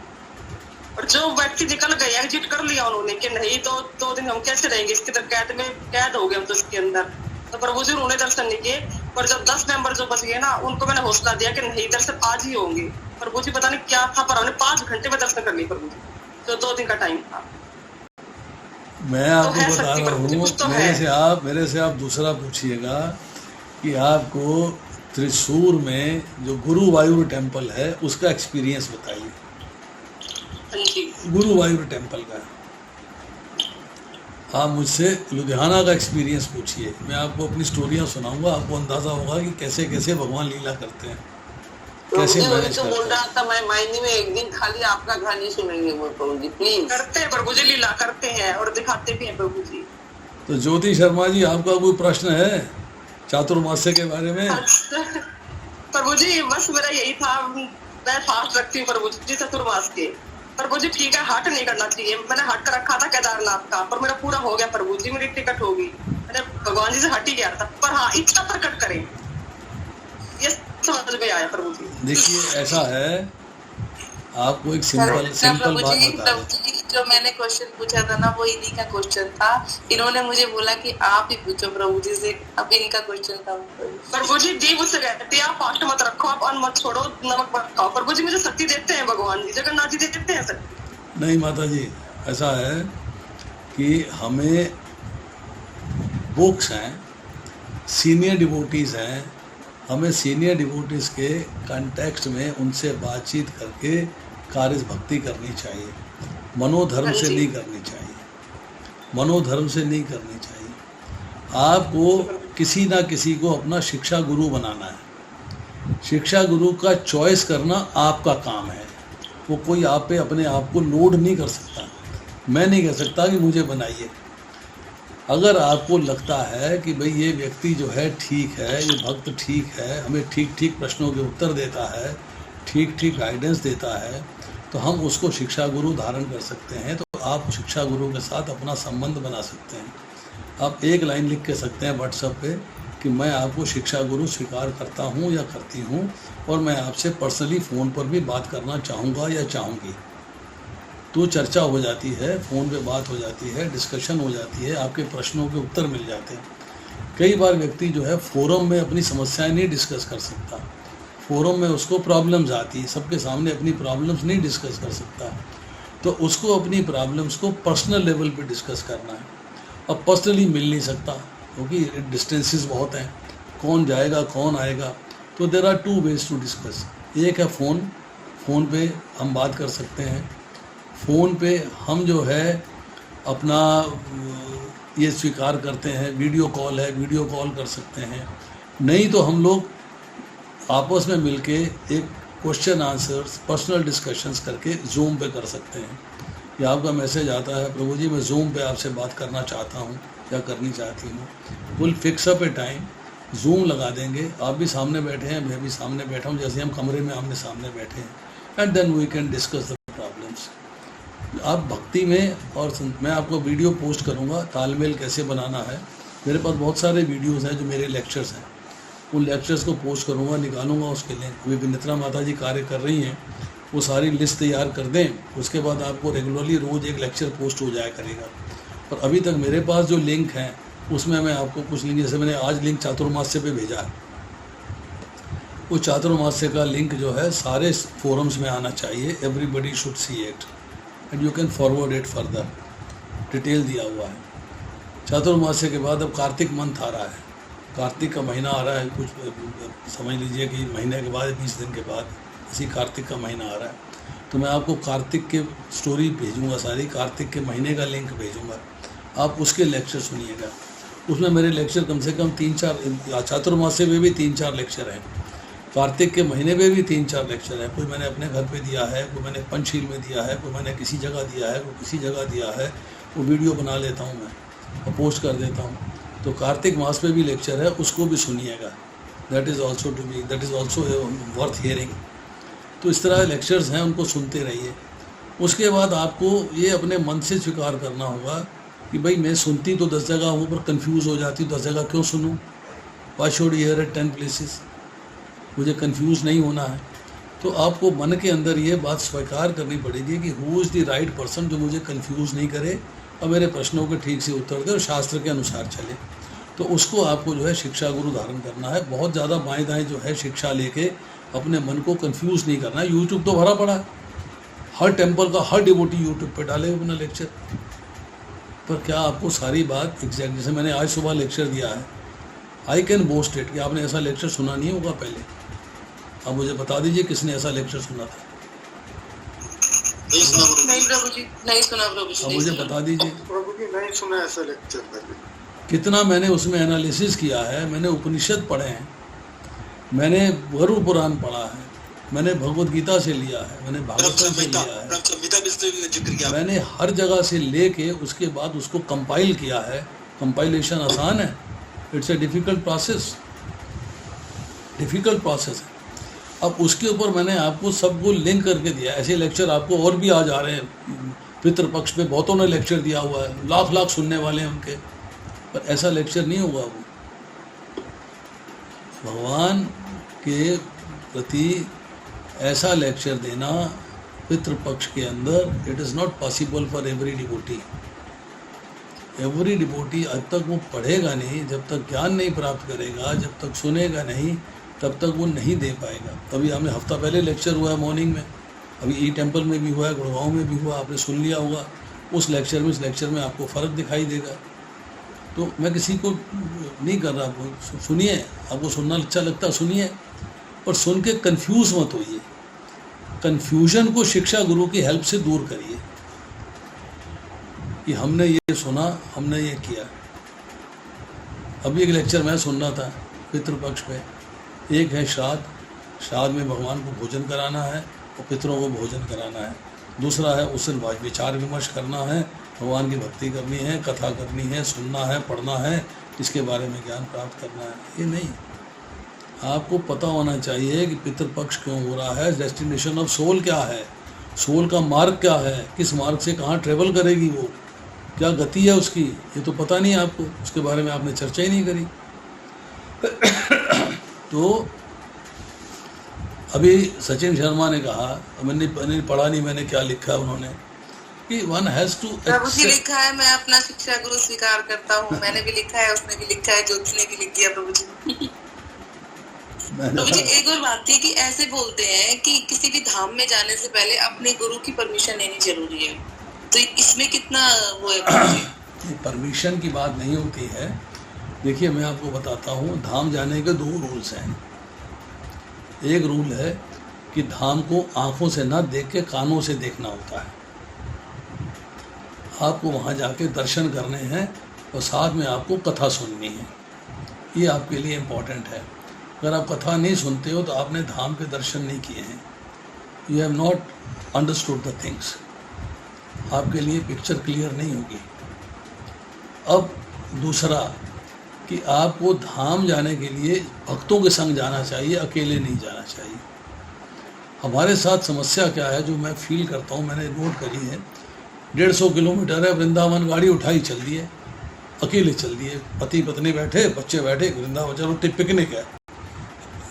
और जो व्यक्ति निकल गए, एग्जिट कर लिया उन्होंने कि नहीं तो 2 दिन हम कैसे रहेंगे, इसके अंदर कैद हो गए हम तो इसके अंदर। तो प्रभु जी उन्होंने दर्शन नहीं किए, पर जब 10 मेंबर जो बच गए ना, उनको मैंने हौसला दिया कि नहीं दर्शन आज ही होंगे। प्रभु जी पता नहीं क्या था, पर हमने 5 घंटे में दर्शन कर लिए प्रभु जी, जो 2 दिन का टाइम था। मैं आपको बता रहा हूँ, मेरे से आप दूसरा पूछिएगा कि आपको त्रिशूर में जो गुरुवायूर टेम्पल है उसका एक्सपीरियंस बताइए। गुरुवायूर टेम्पल का आप मुझसे लुधियाना का एक्सपीरियंस पूछिए, मैं आपको अपनी स्टोरियाँ सुनाऊंगा, आपको अंदाज़ा होगा कि कैसे कैसे भगवान लीला करते हैं। कैसे प्रभु जी, वही मैनेज तो बोल करते रहा हैं? था मैं, महीने में एक दिन खाली आपका गाना नहीं सुनेंगे वो प्रभु जी, प्लीज। करते हैं प्रभु जी, लीला करते हैं और दिखाते भी हैं प्रभु जी। तो ज्योति शर्मा जी, आपका कोई प्रश्न है चातुर्मास्य के बारे में? प्रभु जी बस मेरा यही था, मैं फास्ट रखती हूँ प्रभु जी चतुर्मास के। प्रभु जी ठीक है, हट नहीं करना चाहिए। मैंने हट कर रखा था केदारनाथ का, पर मेरा पूरा हो गया प्रभु जी, मेरी टिकट होगी। मैंने भगवान जी से हट ही गया था, पर हाँ इच्छा प्रकट करें, ये समझ में आया प्रभु जी। देखिए ऐसा है, आपको एक सिंपल बात प्रभु बता जी जो मैंने क्वेश्चन पूछा था ना, वो इन्हीं का क्वेश्चन था। इन्होंने मुझे बोला कि आप ही पूछो प्रभु जी से, अब इन्हीं का क्वेश्चन था। प्रभु जी दी मुझसे कहते हैं आप फास्ट मत रखो, आप अन्न मत छोड़ो, नमक मत खाओ। प्रभु जी मुझे शक्ति देते हैं भगवान जी, जगन्नाथ जी देते हैं शक्ति। नहीं माता जी, ऐसा है कि हमें बुक्स हैं, सीनियर डिवोटीज हैं, हमें सीनियर डिवोटीज के कंटेक्स्ट में उनसे बातचीत करके कार्य भक्ति करनी चाहिए। मनोधर्म से नहीं करनी चाहिए, मनोधर्म से नहीं करनी चाहिए। आपको किसी ना किसी को अपना शिक्षा गुरु बनाना है। शिक्षा गुरु का चॉइस करना आपका काम है। वो कोई आप पे अपने आप को लोड नहीं कर सकता। मैं नहीं कह सकता कि मुझे बनाइए। अगर आपको लगता है कि भाई ये व्यक्ति जो है ठीक है, ये भक्त ठीक है, हमें ठीक ठीक प्रश्नों के उत्तर देता है, ठीक ठीक गाइडेंस देता है, तो हम उसको शिक्षा गुरु धारण कर सकते हैं। तो आप शिक्षा गुरु के साथ अपना संबंध बना सकते हैं। आप एक लाइन लिख के सकते हैं व्हाट्सएप पे कि मैं आपको शिक्षा गुरु स्वीकार करता हूँ या करती हूँ, और मैं आपसे पर्सनली फ़ोन पर भी बात करना चाहूँगा या चाहूँगी। तो चर्चा हो जाती है, फ़ोन पे बात हो जाती है, डिस्कशन हो जाती है, आपके प्रश्नों के उत्तर मिल जाते हैं। कई बार व्यक्ति जो है फोरम में अपनी समस्याएं नहीं डिस्कस कर सकता, फोरम में उसको प्रॉब्लम्स आती है, सबके सामने अपनी प्रॉब्लम्स नहीं डिस्कस कर सकता, तो उसको अपनी प्रॉब्लम्स को पर्सनल लेवल पे डिस्कस करना है। अब पर्सनली मिल नहीं सकता क्योंकि डिस्टेंसेस बहुत हैं, कौन जाएगा कौन आएगा, तो there are 2 ways to discuss. एक है फ़ोन पे हम बात कर सकते हैं। फ़ोन पे हम जो है अपना ये स्वीकार करते हैं, वीडियो कॉल है, वीडियो कॉल कर सकते हैं। नहीं तो हम लोग आपस में मिलके एक क्वेश्चन आंसर्स पर्सनल डिस्कशंस करके जूम पे कर सकते हैं। या आपका मैसेज आता है, प्रभु जी मैं जूम पे आपसे बात करना चाहता हूँ या करनी चाहती हूँ, will fix up A time, zoom लगा देंगे, आप भी सामने बैठे हैं, मैं भी सामने बैठा हूँ, जैसे हम कमरे में आमने सामने बैठे हैं, and then we can discuss the problems. आप भक्ति में, और मैं आपको वीडियो पोस्ट करूँगा तालमेल कैसे बनाना है। मेरे पास बहुत सारे वीडियोज़ हैं जो मेरे लेक्चर्स हैं, उन लेक्चर्स को पोस्ट करूँगा, निकालूंगा उसके लिंक। अभी विनित्रा माता जी कार्य कर रही हैं, वो सारी लिस्ट तैयार कर दें, उसके बाद आपको रेगुलरली रोज़ एक लेक्चर पोस्ट हो जाया करेगा। और अभी तक मेरे पास जो लिंक हैं उसमें मैं आपको कुछ लिंक, जैसे मैंने आज लिंक चातुर्मास्य पे भेजा है, वो चातुर्मास्य का लिंक जो है सारे फोरम्स में आना चाहिए। Everybody should see it and you can forward it further, detail दिया हुआ है। चातुर्मास्य के बाद अब कार्तिक मंथ आ रहा है, कार्तिक का महीना आ रहा है, कुछ समझ लीजिए कि महीने के बाद 20 दिन के बाद इसी कार्तिक का महीना आ रहा है। तो मैं आपको कार्तिक के स्टोरी भेजूंगा, सारी कार्तिक के महीने का लिंक भेजूंगा, आप उसके लेक्चर सुनिएगा। उसमें मेरे लेक्चर कम से कम 3-4, चातुर्मास्य में भी 3-4 लेक्चर हैं, कार्तिक के महीने में भी 3-4 लेक्चर हैं। कोई मैंने अपने घर पे दिया है, कोई मैंने पंचशील में दिया है, कोई मैंने किसी जगह दिया है, कोई किसी जगह दिया है, वो वीडियो बना लेता हूँ मैं और पोस्ट कर देता हूँ। तो कार्तिक मास पे भी लेक्चर है, उसको भी सुनिएगा, that is also worth hearing. तो इस तरह लेक्चर्स हैं, उनको सुनते रहिए। उसके बाद आपको ये अपने मन से स्वीकार करना होगा कि भाई मैं सुनती तो 10 जगह हूँ, पर कंफ्यूज हो जाती, 10 जगह क्यों सुनूँ? Why should hear at 10 places? मुझे कंफ्यूज नहीं होना है। तो आपको मन के अंदर ये बात स्वीकार करनी पड़ेगी कि who is the right person जो मुझे कंफ्यूज नहीं करे और मेरे प्रश्नों के ठीक से उत्तर दे और शास्त्र के अनुसार चले। तो उसको आपको जो है शिक्षा गुरु धारण करना है। बहुत ज़्यादा बाएं दाएं जो है शिक्षा लेके अपने मन को कंफ्यूज नहीं करना है। यूट्यूब तो भरा पड़ा है, हर टेम्पल का हर डिवोटी यूट्यूब पे डाले अपना लेक्चर, पर क्या आपको सारी बात एग्जैक्ट, जैसे मैंने आज सुबह लेक्चर दिया है, आई कैन बोस्ट इट कि आपने ऐसा लेक्चर सुना नहीं होगा पहले। अब मुझे बता दीजिए किसने ऐसा लेक्चर सुना था? नहीं प्रभु जी, नहीं सुना प्रभु जी। अब मुझे बता दीजिए प्रभु जी, नहीं सुना ऐसा लेक्चर पहले। कितना मैंने उसमें एनालिसिस किया है। मैंने उपनिषद पढ़े हैं, मैंने गरुड़ पुराण पढ़ा है, मैंने भगवत गीता से लिया है, मैंने भागवत से लिया है, संहिता भी जिक्र किया। मैंने हर जगह से लेके उसके बाद उसको कंपाइल किया है। कंपाइलेशन आसान है, it's a difficult process, difficult process है। अब उसके ऊपर मैंने आपको सबको लिंक करके दिया। ऐसे लेक्चर आपको और भी आ जा रहे हैं, पितृपक्ष पे बहुतों ने लेक्चर दिया हुआ है, लाख लाख सुनने वाले हैं उनके, पर ऐसा लेक्चर नहीं होगा। वो भगवान के प्रति ऐसा लेक्चर देना पितृपक्ष के अंदर, it is not possible for every devotee. Every devotee अब तक वो पढ़ेगा नहीं, जब तक ज्ञान नहीं प्राप्त करेगा, जब तक सुनेगा नहीं, तब तक वो नहीं दे पाएगा। अभी हमें हफ्ता पहले लेक्चर हुआ है मॉर्निंग में, अभी ई टेम्पल में भी हुआ है, गुड़गांव में भी हुआ, आपने सुन लिया होगा। उस लेक्चर में इस लेक्चर में आपको फ़र्क दिखाई देगा। तो मैं किसी को नहीं कर रहा, आपको सुनिए, आपको सुनना अच्छा लगता है सुनिए, और सुन के कन्फ्यूज़ मत होइए। कन्फ्यूजन को शिक्षा गुरु की हेल्प से दूर करिए कि हमने ये सुना, हमने ये किया। अभी एक लेक्चर मैं सुन रहा था पितृपक्ष पे, एक है श्राद्ध, श्राद्ध में भगवान को भोजन कराना है और पितरों को भोजन कराना है। दूसरा है उससे विचार विमर्श करना है, भगवान की भक्ति करनी है, कथा करनी है, सुनना है, पढ़ना है, इसके बारे में ज्ञान प्राप्त करना है। ये नहीं, आपको पता होना चाहिए कि पितृपक्ष क्यों हो रहा है, डेस्टिनेशन ऑफ सोल क्या है, सोल का मार्ग क्या है, किस मार्ग से कहाँ ट्रेवल करेगी वो, क्या गति है उसकी, ये तो पता नहीं आपको, उसके बारे में आपने चर्चा ही नहीं करी। तो अभी सचिन शर्मा ने कहा, मैंने पढ़ा नहीं मैंने क्या लिखा है उन्होंने, कि वन हैज़ टू प्रभु जी लिखा है, मैं अपना शिक्षा गुरु स्वीकार करता हूँ। मैंने भी लिखा है, उसने भी लिखा है, ज्योति ने भी लिख दिया प्रभु जी। प्रभु जी एक और बात थी कि ऐसे बोलते हैं कि किसी भी धाम में जाने से पहले अपने गुरु की परमिशन लेनी जरूरी है, तो इसमें कितना वो है? परमिशन की बात नहीं होती है। देखिए मैं आपको बताता हूँ, धाम जाने के दो रूल्स हैं। एक रूल है कि धाम को आंखों से ना देख के कानों से देखना होता है। आपको वहाँ जाके दर्शन करने हैं और साथ में आपको कथा सुननी है, ये आपके लिए इम्पोर्टेंट है। अगर आप कथा नहीं सुनते हो तो आपने धाम के दर्शन नहीं किए हैं, you have not understood the things, आपके लिए पिक्चर क्लियर नहीं होगी। अब दूसरा कि आपको धाम जाने के लिए भक्तों के संग जाना चाहिए, अकेले नहीं जाना चाहिए। हमारे साथ समस्या क्या है, जो मैं फील करता हूँ, मैंने नोट करी है, 150 किलोमीटर है वृंदावन, गाड़ी उठाई चल दिए, अकेले चल दिए, पति पत्नी बैठे, बच्चे बैठे, वृंदावन चलो पिकनिक है,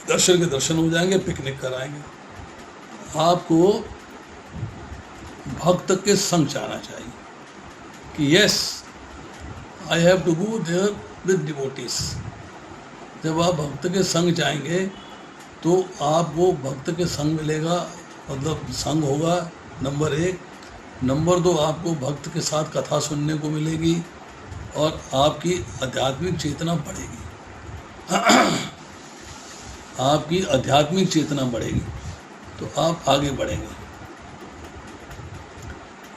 दर्शन के दर्शन हो जाएंगे, पिकनिक कराएंगे। आपको भक्त के संग जाना चाहिए कि yes I have to go there with devotees. जब आप भक्त के संग जाएंगे तो आपको भक्त के संग मिलेगा, मतलब संग होगा, नंबर 1। नंबर 2, आपको भक्त के साथ कथा सुनने को मिलेगी और आपकी आध्यात्मिक चेतना बढ़ेगी। आपकी आध्यात्मिक चेतना बढ़ेगी तो आप आगे बढ़ेंगे।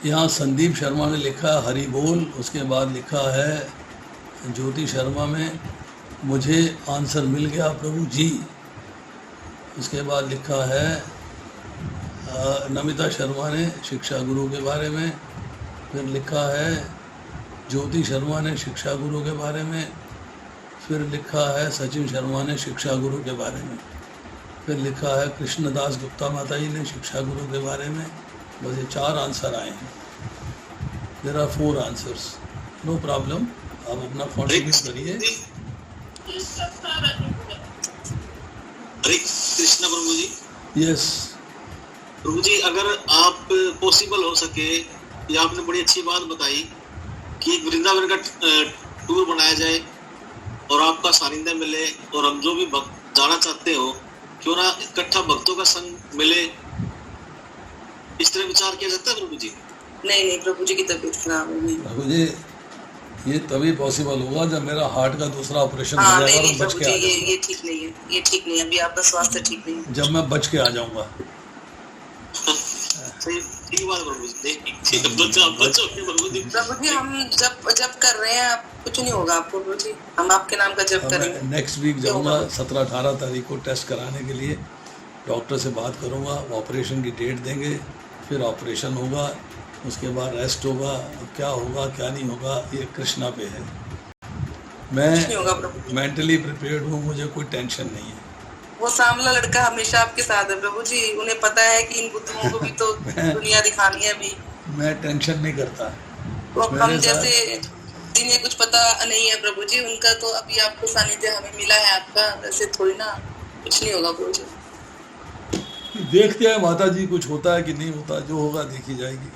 यहाँ संदीप शर्मा ने लिखा हरि बोल, उसके बाद लिखा है ज्योति शर्मा में मुझे आंसर मिल गया प्रभु जी। उसके बाद लिखा है नमिता शर्मा ने शिक्षा गुरु के बारे में, फिर लिखा है ज्योति शर्मा ने शिक्षा गुरु के बारे में, फिर लिखा है सचिन शर्मा ने शिक्षा गुरु के बारे में, फिर लिखा है कृष्णदास गुप्ता माता जी ने शिक्षा गुरु के बारे में। बस ये 4 आंसर आए हैं। There are 4 answers, no problem, आप अपना कॉन्ट्रीब्यूट करिए। हरे कृष्ण प्रभु जी। यस प्रभु जी, अगर आप पॉसिबल हो सके, या आपने बड़ी अच्छी बात बताई कि वृंदावन का टूर बनाया जाए और आपका सानिध्य मिले, और हम जो भी भक्त जाना चाहते हो क्यों ना इकट्ठा भक्तों का संग मिले, इस तरह विचार किया जाता है प्रभु जी? नहीं प्रभु जी की तबीयत खराब है। नहीं प्रभु जी, ये तभी पॉसिबल होगा जब मेरा हार्ट का दूसरा ऑपरेशन हो जाएगा और बच के आ जाऊंगा। ये ठीक नहीं है, ये ठीक नहीं है, अभी आपका स्वास्थ्य ठीक नहीं है। जब मैं बच के आ जाऊंगा। सही बात प्रभु जी। प्रभु जी हम जब कर रहे हैं, कुछ नहीं होगा आपको प्रभु जी, हम आपके नाम का जप करेंगे। नेक्स्ट वीक जाऊंगा 17-18 तारीख को टेस्ट कराने के लिए, डॉक्टर से बात करूँगा, ऑपरेशन की डेट देंगे, फिर ऑपरेशन होगा, उसके बाद रेस्ट होगा। क्या होगा क्या नहीं होगा ये कृष्णा पे है। मैं मेंटली प्रिपेयर्ड हूँ, मुझे कोई टेंशन नहीं है। वो सांवला लड़का हमेशा आपके साथ है प्रभु जी, उन्हें पता है कि इन बुद्धुओं को भी तो दुनिया दिखानी है अभी। मैं टेंशन नहीं करता। तो हम जैसे जिन्हें कुछ पता नहीं है प्रभु जी, उनका तो अभी आपको सानिध्य हमें मिला है आपका, वैसे थोड़ी ना कुछ नहीं होगा प्रभु जी। देखते हैं माता जी कुछ होता है कि नहीं होता, जो होगा देखी जाएगी।